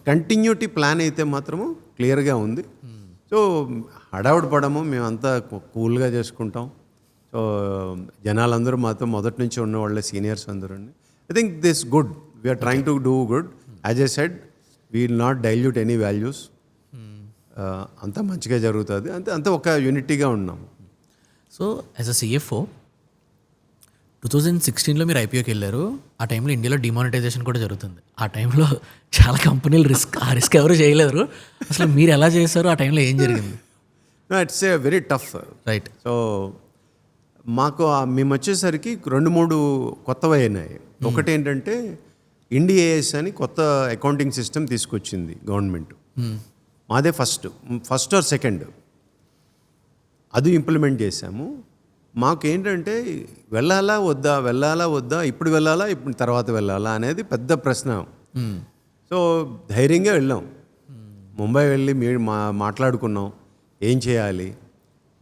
కంటిన్యూటీ ప్లాన్ అయితే మాత్రము క్లియర్గా ఉంది. సో హడావుడి పడము, మేమంతా కూల్గా చేసుకుంటాం. సో జనాలందరూ మాతో మొదటి నుంచి ఉన్న వాళ్ళే, సీనియర్స్ అందరూ. I think this good, we are trying to do good. As a said, we will not dilute any values. అంతా మంచిగా జరుగుతుంది, అంతా ఒక యూనిటీగా ఉన్నాము. సో యాజ్ అ సిఎఫ్ఓ 2016లో మీరు ఐపీఓకి వెళ్ళారు. ఆ టైంలో ఇండియాలో డిమానిటైజేషన్ కూడా జరుగుతుంది. ఆ టైంలో చాలా కంపెనీలు రిస్క్ ఎవరు చేయలేరు. అసలు మీరు ఎలా చేశారు? ఆ టైంలో ఏం జరిగింది? It's a very tough. Right. So మాకు మేము వచ్చేసరికి 2-3 కొత్తవి అయినాయి. ఒకటి ఏంటంటే ఇండిఏఎస్ అని కొత్త అకౌంటింగ్ సిస్టమ్ తీసుకొచ్చింది గవర్నమెంట్. మాదే ఫస్ట్ ఆర్ సెకండ్ అది ఇంప్లిమెంట్ చేశాము. మాకు ఏంటంటే వెళ్ళాలా వద్దా, ఇప్పుడు వెళ్ళాలా, ఇప్పుడు తర్వాత వెళ్ళాలా అనేది పెద్ద ప్రశ్న. సో ధైర్యంగా వెళ్ళాం. ముంబై వెళ్ళి మాట్లాడుకున్నాం ఏం చేయాలి,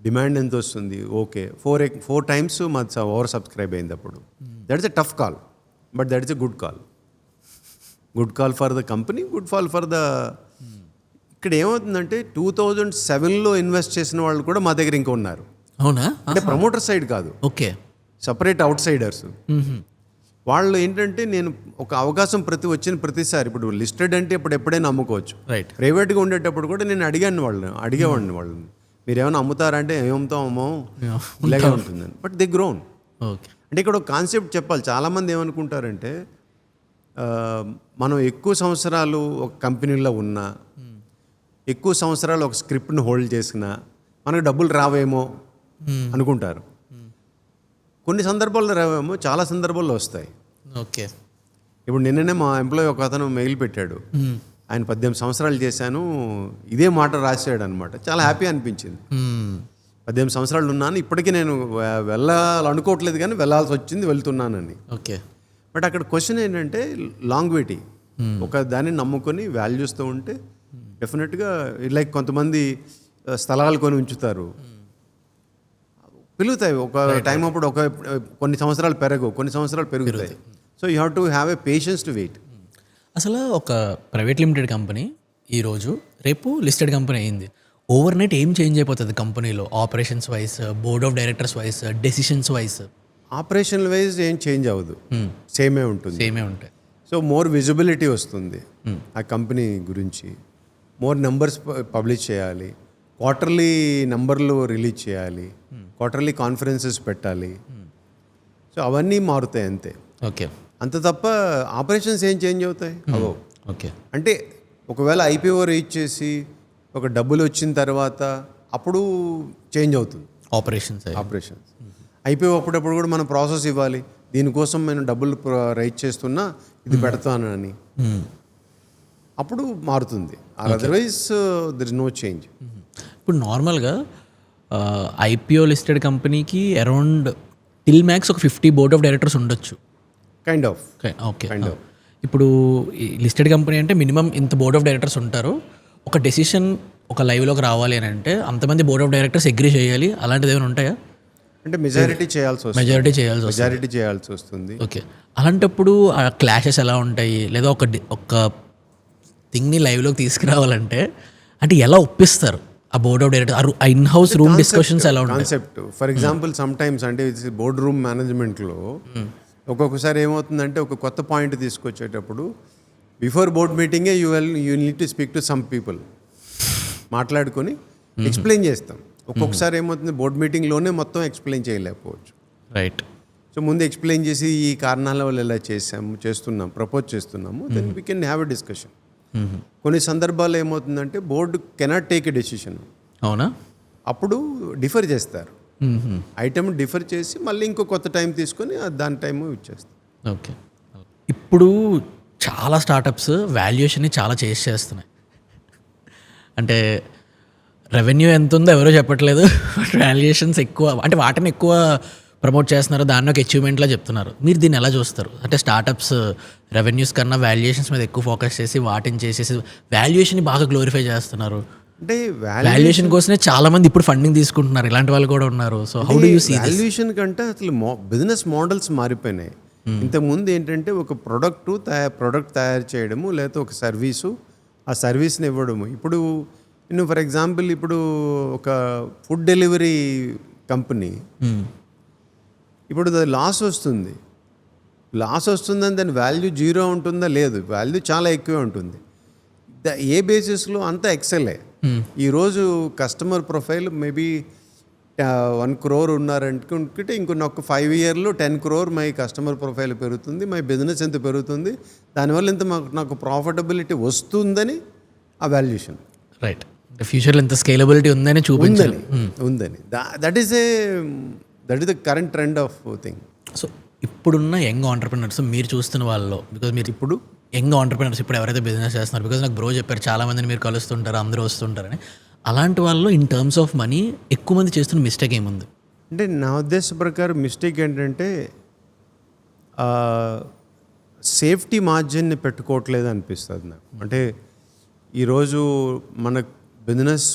డిమాండ్ ఎంత వస్తుంది. ఓకే, 4 times మాది ఓవర్ సబ్స్క్రైబ్ అయింది. అప్పుడు that is a tough call, but that is a good call for the company, good call for the. ఇక్కడ ఏమవుతుందంటే 2007లో ఇన్వెస్ట్ చేసిన వాళ్ళు కూడా మా దగ్గర ఇంకా ఉన్నారు. అవునా? అంటే ప్రమోటర్ సైడ్ కాదు, ఓకే, సపరేట్ అవుట్ సైడర్స్. వాళ్ళు ఏంటంటే నేను ఒక అవకాశం వచ్చిన ప్రతిసారి, ఇప్పుడు లిస్టెడ్ అంటే ఇప్పుడు ఎప్పుడైనా అమ్ముకోవచ్చు. రైట్. ప్రైవేట్గా ఉండేటప్పుడు కూడా నేను అడిగేవాడిని వాళ్ళని, మీరు ఏమైనా అమ్ముతారంటే ఏమవుతామో ఇలాగే ఉంటుందని. But they grown. ఓకే. అంటే ఇక్కడ ఒక కాన్సెప్ట్ చెప్పాలి. చాలామంది ఏమనుకుంటారంటే మనం ఎక్కువ సంవత్సరాలు ఒక కంపెనీలో ఉన్నా, ఎక్కువ సంవత్సరాలు ఒక స్క్రిప్ట్ని హోల్డ్ చేసినా మనకు డబ్బులు రావేమో అనుకుంటారు. కొన్ని సందర్భాల్లో రావేమో, చాలా సందర్భాల్లో వస్తాయి. ఓకే. ఇప్పుడు నిన్ననే మా ఎంప్లాయీ ఒక అతను మెయిల్ పెట్టాడు, ఆయన 18 సంవత్సరాలు చేశాను, ఇదే మాట రాశాడు అనమాట. చాలా హ్యాపీ అనిపించింది. 18 సంవత్సరాలు ఉన్నాను, ఇప్పటికీ నేను వెళ్ళాలనుకోవట్లేదు కానీ వెళ్ళాల్సి వచ్చింది, వెళ్తున్నానని. ఓకే. బట్ అక్కడ క్వశ్చన్ ఏంటంటే లాంగ్విటీ. ఒక దాన్ని నమ్ముకొని వాల్యూస్తో ఉంటే డెఫినెట్గా, లైక్ కొంతమంది స్థలాలు కొని ఉంచుతారు, పెరుగుతాయి. ఒక టైం అప్పుడు కొన్ని సంవత్సరాలు కొన్ని సంవత్సరాలు పెరుగుతాయి. So you have to have a patience to wait. అసలు ఒక ప్రైవేట్ లిమిటెడ్ కంపెనీ ఈరోజు రేపు లిస్టెడ్ కంపెనీ అయింది. ఓవర్ నైట్ ఏం చేంజ్ అయిపోతుంది కంపెనీలో? Operations wise, board of directors wise, decisions wise. Operational wise ఏం చేంజ్ అవ్వదు, సేమే ఉంటాయి. సో మోర్ విజిబిలిటీ వస్తుంది ఆ కంపెనీ గురించి. మోర్ నెంబర్స్ పబ్లిష్ చేయాలి, క్వార్టర్లీ నెంబర్లు రిలీజ్ చేయాలి, క్వార్టర్లీ కాన్ఫరెన్సెస్ పెట్టాలి. సో అవన్నీ మారుతాయి అంతే. ఓకే. అంత తప్ప ఆపరేషన్స్ ఏం చేంజ్ అవుతాయి? అవో. ఓకే. అంటే ఒకవేళ ఐపీఓ రీచ్ చేసి ఒక డబ్బులు వచ్చిన తర్వాత అప్పుడు చేంజ్ అవుతుంది ఆపరేషన్స్. ఐపీఓ అప్పుడప్పుడు కూడా మనం ప్రాసెస్ ఇవ్వాలి, దీనికోసం నేను డబ్బులు రైజ్ చేస్తున్నా, ఇది పెడతానని, అప్పుడు మారుతుంది. Otherwise there is no change. ఇప్పుడు నార్మల్గా ఐపీఓ లిస్టెడ్ కంపెనీకి అరౌండ్ టిల్ మ్యాక్స్ ఒక 50 బోర్డ్ ఆఫ్ డైరెక్టర్స్ ఉండొచ్చు. Kind of. ఓకే. ఇప్పుడు లిస్టెడ్ కంపెనీ అంటే మినిమం ఇంత బోర్డ్ ఆఫ్ డైరెక్టర్స్ ఉంటారు. ఒక డెసిషన్ ఒక లైవ్లోకి రావాలి అని అంటే అంతమంది బోర్డ్ ఆఫ్ డైరెక్టర్స్ అగ్రీ చేయాలి, అలాంటిది ఏమైనా ఉంటాయా? అంటే మెజారిటీ చేయాల్సి వస్తుంది. ఓకే. అలాంటప్పుడు ఆ క్లాషెస్ ఎలా ఉంటాయి? లేదా ఒక థింగ్ని లైవ్లోకి తీసుకురావాలంటే అంటే ఎలా ఒప్పిస్తారు ఆ బోర్డ్ ఆఫ్ డైరెక్టర్? ఆ ఇన్ హౌస్ రూమ్ డిస్కషన్స్ ఎలా ఉంటాయి? Concept for example some times అంటే బోర్డ్ రూమ్ మేనేజ్మెంట్లో ఒక్కొక్కసారి ఏమవుతుందంటే ఒక కొత్త పాయింట్ తీసుకొచ్చేటప్పుడు బిఫోర్ బోర్డ్ మీటింగే you need to speak to some people, మాట్లాడుకొని ఎక్స్ప్లెయిన్ చేస్తాం. ఒక్కొక్కసారి ఏమవుతుంది, బోర్డ్ మీటింగ్లోనే మొత్తం ఎక్స్ప్లెయిన్ చేయలేకపోవచ్చు. రైట్. సో ముందు ఎక్స్ప్లెయిన్ చేసి ఈ కారణాల వల్ల ఎలా ప్రపోజ్ చేస్తున్నాము, then we can have a discussion. కొన్ని సందర్భాల్లో ఏమవుతుందంటే board cannot take a decision. అవునా? అప్పుడు డిఫర్ చేస్తారు, ఐటమ్ డిఫర్ చేసి మళ్ళీ ఇంకో కొత్త టైం తీసుకొని దాని టైము ఇచ్చేస్తారు. ఓకే. ఇప్పుడు చాలా స్టార్టప్స్ వాల్యుయేషన్ని చాలా చేస్తున్నాయి. అంటే రెవెన్యూ ఎంత ఉందో ఎవరో చెప్పట్లేదు, వాల్యుయేషన్స్ ఎక్కువ, అంటే వాటిని ఎక్కువ ప్రమోట్ చేస్తున్నారు, దాన్ని ఒక అచీవ్మెంట్లా చెప్తున్నారు. మీరు దీన్ని ఎలా చూస్తారు? అంటే స్టార్టప్స్ రెవెన్యూస్ కన్నా వాల్యుయేషన్స్ మీద ఎక్కువ ఫోకస్ చేసి వాటిని చేసేసి వాల్యుయేషన్ని బాగా గ్లోరిఫై చేస్తున్నారు. అంటే వాల్యుయేషన్ కోసమే చాలా మంది ఇప్పుడు ఫండింగ్ తీసుకుంటున్నారు, ఇలాంటి వాళ్ళు కూడా ఉన్నారు. So how do you see this? Valuation కంటే అసలు బిజినెస్ మోడల్స్ మారిపోయినాయి. ఇంతకుముందు ఏంటంటే ఒక ప్రోడక్ట్ తయారు చేయడము, లేకపోతే ఒక సర్వీసు, ఆ సర్వీస్ని ఇవ్వడము. ఇప్పుడు ఫర్ ఎగ్జాంపుల్ ఇప్పుడు ఒక ఫుడ్ డెలివరీ కంపెనీ ఇప్పుడు అది లాస్ వస్తుంది. లాస్ వస్తుందని దాని వాల్యూ జీరో ఉంటుందా? లేదు, వాల్యూ చాలా ఎక్కువే ఉంటుంది. ఏ బేసిస్లో అంతా ఎక్సెలే. ఈరోజు కస్టమర్ ప్రొఫైల్ మేబీ 1 crore ఉన్నారంటే ఇంకొన్న ఒక 5 yearలో 10 crore మై కస్టమర్ ప్రొఫైల్ పెరుగుతుంది, మై బిజినెస్ ఎంత పెరుగుతుంది, దానివల్ల ఎంత నాకు ప్రాఫిటబిలిటీ వస్తుందని ఆ వాల్యుయేషన్. రైట్, ఫ్యూచర్లో ఎంత స్కేలబిలిటీ ఉందని చూపించాలి. ఉందని that is the current trend of thing. So ఇప్పుడున్న యంగ్ ఆంటర్ప్రినర్స్ మీరు చూస్తున్న వాళ్ళలో, బికాజ్ మీరు ఇప్పుడు యంగ్ ఆంటర్ప్రినర్స్ ఇప్పుడు ఎవరైతే బిజినెస్ చేస్తున్నారు, బికాజ్ నాకు బ్రో చెప్పారు చాలా మందిని మీరు కలుస్తుంటారు, అందరూ వస్తుంటారని. అలాంటి వాళ్ళలో ఇన్ టర్మ్స్ ఆఫ్ మనీ ఎక్కువ మంది చేస్తున్న మిస్టేక్ ఏముంది? అంటే నా ఉద్దేశ ప్రకారం మిస్టేక్ ఏంటంటే సేఫ్టీ మార్జిన్ని పెట్టుకోవట్లేదు అనిపిస్తుంది నాకు. అంటే ఈరోజు మన బిజినెస్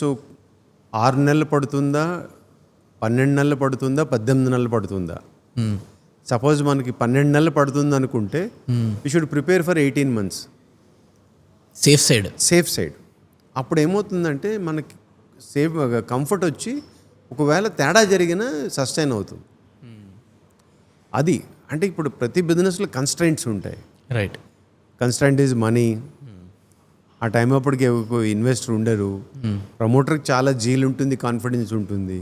6 నెలలు పడుతుందా, 12 నెలలు పడుతుందా, 18 నెలలు పడుతుందా? సపోజ్ మనకి 12 నెలలు పడుతుంది అనుకుంటే we should prepare for 18 months safe side. అప్పుడు ఏమవుతుందంటే మనకి కంఫర్ట్ వచ్చి ఒకవేళ తేడా జరిగినా సస్టైన్ అవుతుంది. అది అంటే ఇప్పుడు ప్రతి బిజినెస్లో కన్స్ట్రైంట్స్ ఉంటాయి. Right, constraint is money. ఆ టైం అప్పటికి ఇన్వెస్టర్ ఉండరు, ప్రమోటర్కి చాలా జీల్ ఉంటుంది, కాన్ఫిడెన్స్ ఉంటుంది,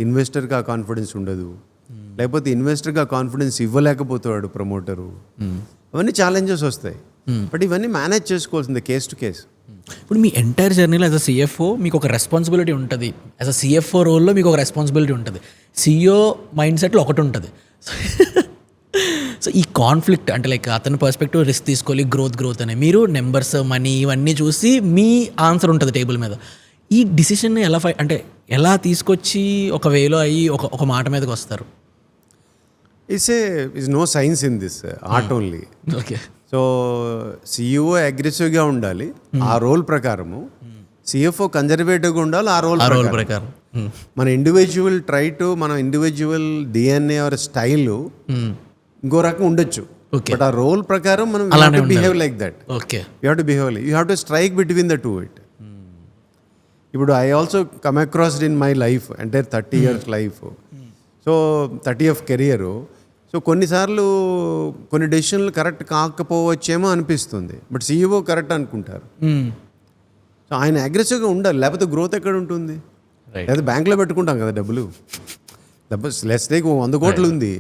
ఇన్వెస్టర్కి ఆ కాన్ఫిడెన్స్ ఉండదు, లేకపోతే ఇన్వెస్టర్కి ఆ కాన్ఫిడెన్స్ ఇవ్వలేకపోతాడు ప్రమోటరు. అవన్నీ ఛాలెంజెస్ వస్తాయి. బట్ ఇవన్నీ మేనేజ్ చేసుకోవాల్సిందే కేస్ టు కేస్. ఇప్పుడు మీ ఎంటైర్ జర్నీలో యాజ్ అ సిఎఫ్ఓ మీకు ఒక రెస్పాన్సిబిలిటీ ఉంటుంది. యాజ్ అ సిఎఫ్ఓ రోల్లో మీకు ఒక రెస్పాన్సిబిలిటీ ఉంటుంది. సిఇఓ మైండ్ సెట్లో ఒకటి ఉంటుంది. సో ఈ కాన్ఫ్లిక్ట్ అంటే లైక్ అతని పర్స్పెక్టివ్ రిస్క్ తీసుకోవాలి, గ్రోత్ అనే, మీరు నెంబర్స్ మనీ ఇవన్నీ చూసి మీ ఆన్సర్ ఉంటుంది టేబుల్ మీద. ఈ డిసిషన్ని ఎలా తీసుకొచ్చి ఒక వేలో అయ్యి ఒక మాట మీదకి వస్తారు? Is no science in this, art only. Okay, so CEO అగ్రెసివ్గా ఉండాలి ఆ రోల్ ప్రకారము, సిఎఫ్ఓ కన్జర్వేటివ్గా ఉండాలి ఆ రోల్ ప్రకారం. మన ఇండివిజువల్ మన ఇండివిజువల్ డిఎన్ఏ ఆర్ స్టైల్ ఇంకో రకం ఉండొచ్చు, బట్ ఆ రోల్ ప్రకారం మనం behave like that. Okay, you have to strike between the two it. ఇప్పుడు I also come across in my life అంటే 30 years life, so 30 of career. So కొన్నిసార్లు కొన్ని డెసిషన్లు కరెక్ట్ కాకపోవచ్చేమో అనిపిస్తుంది, బట్ సిఇఓ కరెక్ట్ అనుకుంటారు. సో ఆయన అగ్రెసివ్గా ఉండాలి, లేకపోతే గ్రోత్ ఎక్కడ ఉంటుంది? లేదా బ్యాంక్లో పెట్టుకుంటాం కదా డబ్బులు. లెట్స్ టేక్ 100 కోట్లు ఉంది,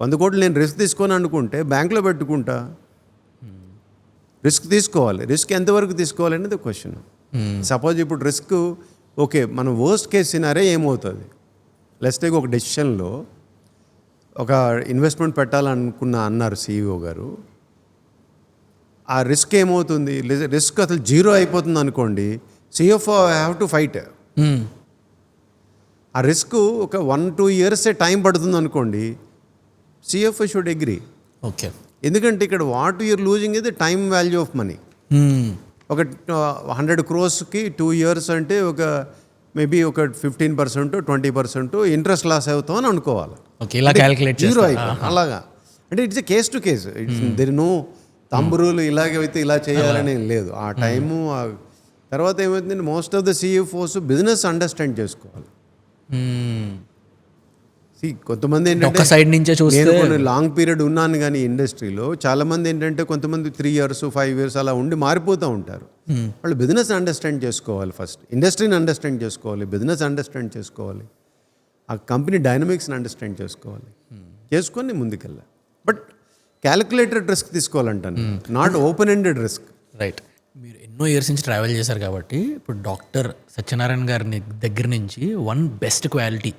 100 కోట్లు నేను రిస్క్ తీసుకొని అనుకుంటే బ్యాంక్లో పెట్టుకుంటా. రిస్క్ తీసుకోవాలి, రిస్క్ ఎంతవరకు తీసుకోవాలి అనేది క్వశ్చన్. సపోజ్ ఇప్పుడు రిస్క్ ఓకే, మనం వర్స్ట్ కేస్ సినారియో ఏమవుతుంది? లెట్స్ టేక్ ఒక డెసిషన్లో ఒక ఇన్వెస్ట్మెంట్ అన్నారు సిఇఓ గారు. ఆ రిస్క్ ఏమవుతుంది? రిస్క్ అసలు 0 అయిపోతుంది అనుకోండి, సిఎఫ్ఓ హ్యావ్ టు ఫైట్. ఆ రిస్క్ ఒక 1-2 years టైం పడుతుంది అనుకోండి, సిఎఫ్ఓ షుడ్ అగ్రీ. ఓకే, ఎందుకంటే ఇక్కడ వాట్ యూర్ లూజింగ్ ఇది టైం వాల్యూ ఆఫ్ మనీ. ఒక 100 crores-కి 2 years అంటే ఒక మేబీ ఒక 15% 20% ఇంట్రెస్ట్ లాస్ అవుతాం అని అనుకోవాలి. ఓకే, ఇలా క్యాలిక్యులేట్ 0 అయిపోయింది అలాగా. అంటే it's a case to case, there no తంబురులు ఇలాగైతే ఇలా చేయాలని ఏం లేదు. ఆ టైము తర్వాత ఏమవుతుందంటే most of the CEOs business understand చేసుకోవాలి. కొంతమంది ఏంటంటే సైడ్ నుంచే చూస్తే, నేను కొన్ని లాంగ్ పీరియడ్ ఉన్నాను కానీ ఇండస్ట్రీలో చాలామంది ఏంటంటే కొంతమంది 3 years 5 years అలా ఉండి మారిపోతూ ఉంటారు. వాళ్ళు బిజినెస్ అండర్స్టాండ్ చేసుకోవాలి, ఫస్ట్ ఇండస్ట్రీని అండర్స్టాండ్ చేసుకోవాలి, బిజినెస్ అండర్స్టాండ్ చేసుకోవాలి, ఆ కంపెనీ డైనమిక్స్ని అండర్స్టాండ్ చేసుకొని ముందుకెళ్ళాలి. బట్ క్యాలిక్యులేటెడ్ రిస్క్ తీసుకోవాలంటాను, not open ended risk. Right, మీరు ఎన్నో ఇయర్స్ నుంచి ట్రావెల్ చేశారు కాబట్టి ఇప్పుడు డాక్టర్ సత్యనారాయణ గారి దగ్గర నుంచి వన్ బెస్ట్ క్వాలిటీ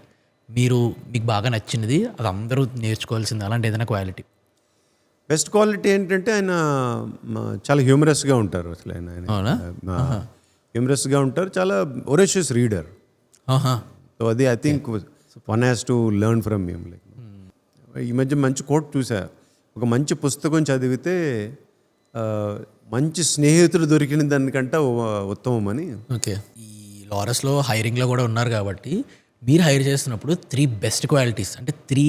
మీకు బాగా నచ్చినది, అది అందరూ నేర్చుకోవాల్సింది, అలాంటి ఏదైనా క్వాలిటీ? బెస్ట్ క్వాలిటీ ఏంటంటే ఆయన చాలా హ్యూమరస్గా ఉంటారు. అసలు ఆయన హ్యూమరస్గా ఉంటారు, చాలా ఒరేషియస్ రీడర్. సో అది I think one has to learn from him. Like ఈ మధ్య మంచి కోట్ చూసా, ఒక మంచి పుస్తకం చదివితే మంచి స్నేహితులు దొరికిన దానికంటే ఉత్తమం అని. ఓకే, ఈ లారస్లో హైరింగ్లో కూడా ఉన్నారు కాబట్టి మీరు హైర్ చేస్తున్నప్పుడు 3 బెస్ట్ క్వాలిటీస్ అంటే 3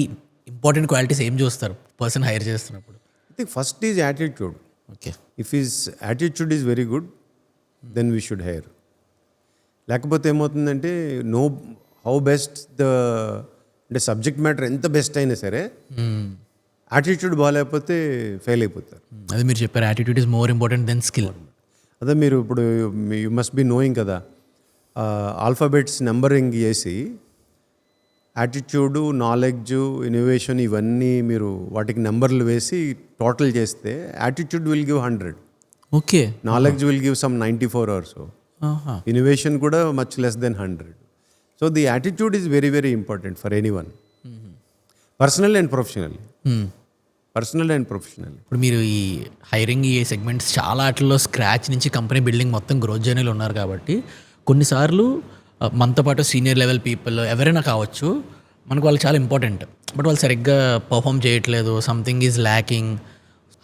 ఇంపార్టెంట్ క్వాలిటీస్ ఏం చూస్తారు పర్సన్ హైర్ చేస్తున్నప్పుడు? I think first is attitude. Okay, if is attitude is very good then we should hire. లేకపోతే ఏమవుతుందంటే హౌ బెస్ట్ ద అంటే సబ్జెక్ట్ మ్యాటర్ ఎంత బెస్ట్ అయినా సరే యాటిట్యూడ్ బాగాలేకపోతే ఫెయిల్ అయిపోతారు. అదే మీరు చెప్పారు, attitude is more important then skill. అదే మీరు ఇప్పుడు యూ మస్ట్ బి నోయింగ్ కదా, ఆల్ఫాబెట్స్ నెంబరింగ్ చేసి యాటిట్యూడు, నాలెడ్జ్, ఇన్నోవేషన్ ఇవన్నీ మీరు వాటికి నెంబర్లు వేసి టోటల్ చేస్తే attitude will give 100, okay, knowledge will give some 94 or so, innovation కూడా much less than 100. So the attitude is very very important for anyone, personal and professional. ఇప్పుడు మీరు ఈ హైరింగ్ ఈ సెగ్మెంట్స్ చాలా వాటిల్లో స్క్రాచ్ నుంచి కంపెనీ బిల్డింగ్ మొత్తం గ్రోత్ జర్నీలో ఉన్నారు కాబట్టి కొన్నిసార్లు మనతో పాటు సీనియర్ లెవెల్ పీపుల్ ఎవరైనా కావచ్చు, మనకు వాళ్ళు చాలా ఇంపార్టెంట్, బట్ వాళ్ళు సరిగ్గా పర్ఫామ్ చేయట్లేదు, something is lacking.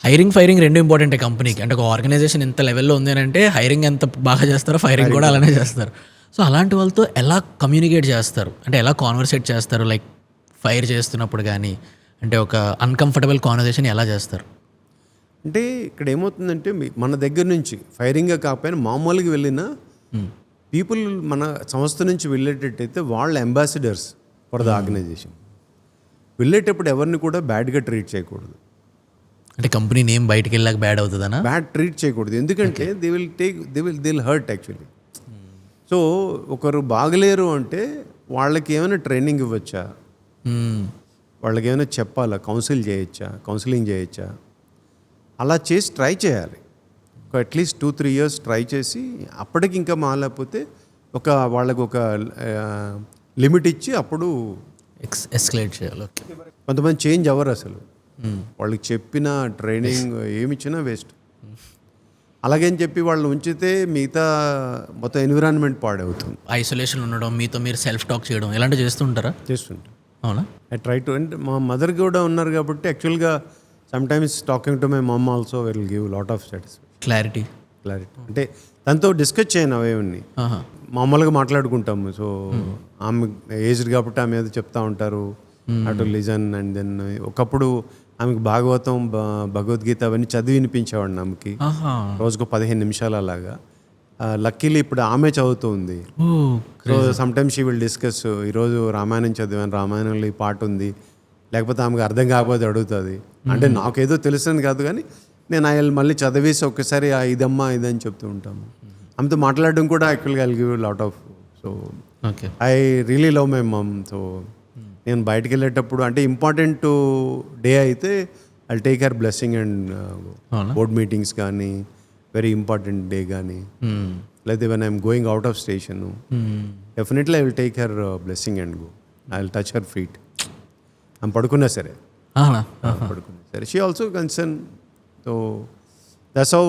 Hiring firing రెండు ఇంపార్టెంటే కంపెనీకి. అంటే ఒక ఆర్గనైజేషన్ ఎంత లెవెల్లో ఉంది అంటే హైరింగ్ ఎంత బాగా చేస్తారో ఫైరింగ్ కూడా అలానే చేస్తారు. సో అలాంటి వాళ్ళతో ఎలా కమ్యూనికేట్ చేస్తారు, అంటే ఎలా కాన్వర్సేట్ చేస్తారు, లైక్ ఫైర్ చేస్తున్నప్పుడు కానీ, అంటే ఒక అన్కంఫర్టబుల్ కాన్వర్సేషన్ ఎలా చేస్తారు? అంటే ఇక్కడ ఏమవుతుందంటే మన దగ్గర నుంచి ఫైరింగ్గా కాకపోయినా మామూలుగా వెళ్ళిన పీపుల్ మన సంస్థ నుంచి వెళ్ళేటట్టయితే వాళ్ళ అంబాసిడర్స్ ఫర్ ద ఆర్గనైజేషన్. వెళ్ళేటప్పుడు ఎవరిని కూడా బ్యాడ్గా ట్రీట్ చేయకూడదు. అంటే కంపెనీ నేమ్ బయటికి వెళ్ళాక బ్యాడ్ అవుతుందనా? బ్యాడ్ ట్రీట్ చేయకూడదు, ఎందుకంటే they will hurt actually. So ఒకరు బాగలేరు అంటే వాళ్ళకి ఏమైనా ట్రైనింగ్ ఇవ్వచ్చా, వాళ్ళకి ఏమైనా చెప్పాలా, కౌన్సిలింగ్ చేయొచ్చా, అలా చేసి ట్రై చేయాలి. ఒక అట్లీస్ట్ 2-3 years ట్రై చేసి అప్పటికి ఇంకా మాలేకపోతే వాళ్ళకు ఒక లిమిట్ ఇచ్చి అప్పుడు ఎస్కలేట్ చేయాలి. ఓకే, కొంతమంది చేంజ్ అవ్వరు అసలు, వాళ్ళకి చెప్పిన ట్రైనింగ్ ఏమి ఇచ్చినా వేస్ట్. అలాగని చెప్పి వాళ్ళని ఉంచితే మిగతా మొత్తం ఎన్విరాన్మెంట్ పాడవుతుంది. ఐసోలేషన్ ఉండడం, మీతో మీరు సెల్ఫ్ టాక్ చేయడం ఇలాంటివి చేస్తుంటారా? చేస్తుంటాం. అవునా? I try to. అంటే మా మదర్ కూడా ఉన్నారు కాబట్టి యాక్చువల్గా sometimes talking to my mum also will give lot of satisfaction, clarity. అంటే తనతో డిస్కస్ చేయను అవేవన్నీ, మామూలుగా మాట్లాడుకుంటాము. సో ఆమె ఏజ్డ్ కాబట్టి ఆమె ఏదో చెప్తా ఉంటారు, అటు లిజన్. అండ్ దెన్ ఒకప్పుడు ఆమెకు భాగవతం, భగవద్గీత అవన్నీ చదివి వినిపించేవాడిని ఆమెకి, రోజుకు 15 నిమిషాలు అలాగా. లక్కీలీ ఇప్పుడు ఆమె చదువుతుంది. So sometimes she will discuss, ఈరోజు రామాయణం చదివాను, రామాయణంలో ఈ పాట ఉంది, లేకపోతే ఆమెకు అర్థం కాకపోతే అడుగుతుంది. అంటే నాకేదో తెలుస్తుంది కాదు కానీ నేను ఆయన మళ్ళీ చదివేసి ఒక్కసారి ఇదమ్మా ఇదని చెప్తూ ఉంటాము. ఆమెతో మాట్లాడడం కూడా యాక్చువల్గా I give lot of. So I really love my mum. So నేను బయటకు వెళ్ళేటప్పుడు అంటే ఇంపార్టెంట్ డే అయితే I take her blessing and board meetings కానీ, వెరీ ఇంపార్టెంట్ డే కానీ, లేకపోతే when I'm going out of station definitely I will take her blessing and go. I will touch her feet. ఆమె పడుకున్నా సరే, she also concern. So that's how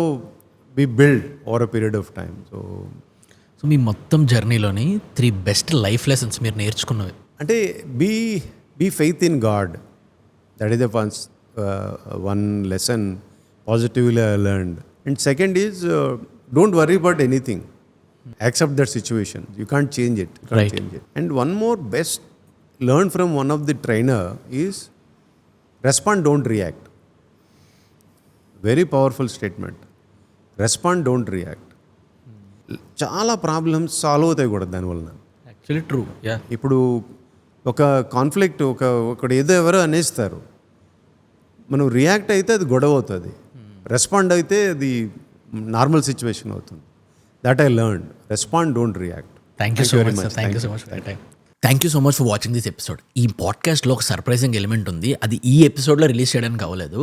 we build over a period of time. So మీ మొత్తం జర్నీలోని 3 బెస్ట్ లైఫ్ లెసన్స్ మీరు నేర్చుకున్నవి అంటే be faith in God. That is the one lesson positively I learned. And second is don't worry about anything, accept that situation. You can't change it. And one more best learn from one of the trainer is respond, don't react. Very powerful statement. Respond, don't react. చాలా ప్రాబ్లమ్స్ సాల్వ్ అవుతాయి కూడా దానివల్ల. Actually true. ఇప్పుడు ఒక కాన్ఫ్లిక్ట్ ఒకడు ఏదో ఎవరో అనేస్తారు, మనం రియాక్ట్ అయితే అది గొడవ అవుతుంది, రెస్పాండ్ అయితే అది నార్మల్ సిచ్యువేషన్ అవుతుంది. That I learn. Respond, don't react. Thank you so much sir. Thank you so much for that time. Thank you so much for watching this episode. ఈ పాడ్కాస్ట్లో ఒక సర్ప్రైజింగ్ ఎలిమెంట్ ఉంది, అది ఈ ఎపిసోడ్లో రిలీజ్ చేయడానికి అవ్వలేదు.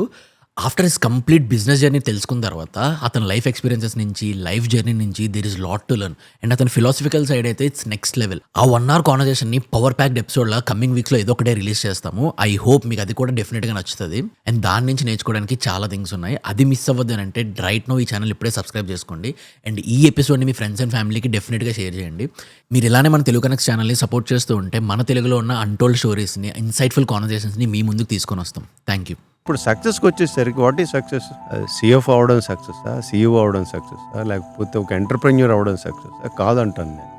After his complete business journey తెలుసుకున్న తర్వాత అతని లైఫ్ ఎక్స్పీరియన్సెస్ నుంచి, లైఫ్ జర్నీ నుంచి there is lot to learn. And అతని ఫిలాసఫికల్ సైడ్ అయితే ఇట్స్ నెక్స్ట్ లెవెల్. ఆ 1 hour కాన్వర్సేషన్ని పవర్ ప్యాక్డ్ ఎపిసోడ్లో కమింగ్ వీక్స్లో ఏదో ఒకటే రిలీజ్ చేస్తాము. ఐ హోప్ మీకు అది కూడా డెఫినెట్గా నచ్చుతుంది. అండ్ దాని నుంచి నేర్చుకోవడానికి చాలా థింగ్స్ ఉన్నాయి. అది మిస్ అవ్వద్దు అని అంటే రైట్ నో ఈ ఛానల్ ఇప్పుడే సబ్స్క్రైబ్ చేసుకోండి. అండ్ ఈ ఎపిసోడ్ని మీ ఫ్రెండ్స్ అండ్ ఫ్యామిలీకి డెఫినెట్గా షేర్ చేయండి. మీరు ఇలానే మన తెలుగు కనెక్ట్ ఛానల్ని సపోర్ట్ చేస్తూ ఉంటే మన తెలుగులో ఉన్న అన్టోల్డ్ స్టోరీస్ని, ఇన్సైట్ఫుల్ కాన్వర్సేషన్స్ని మీ ముందుకు తీసుకొని వస్తాం. Thank you. ఇప్పుడు సక్సెస్కి వచ్చేసరికి వాట్ ఈజ్ సక్సెస్? సిఎఫ్ అవ్వడం సక్సెస్, సిఇఓ అవ్వడం సక్సెస్, లేకపోతే ఒక ఎంటర్ప్రెన్యూర్ అవ్వడం సక్సెస్ కాదంటాను నేను.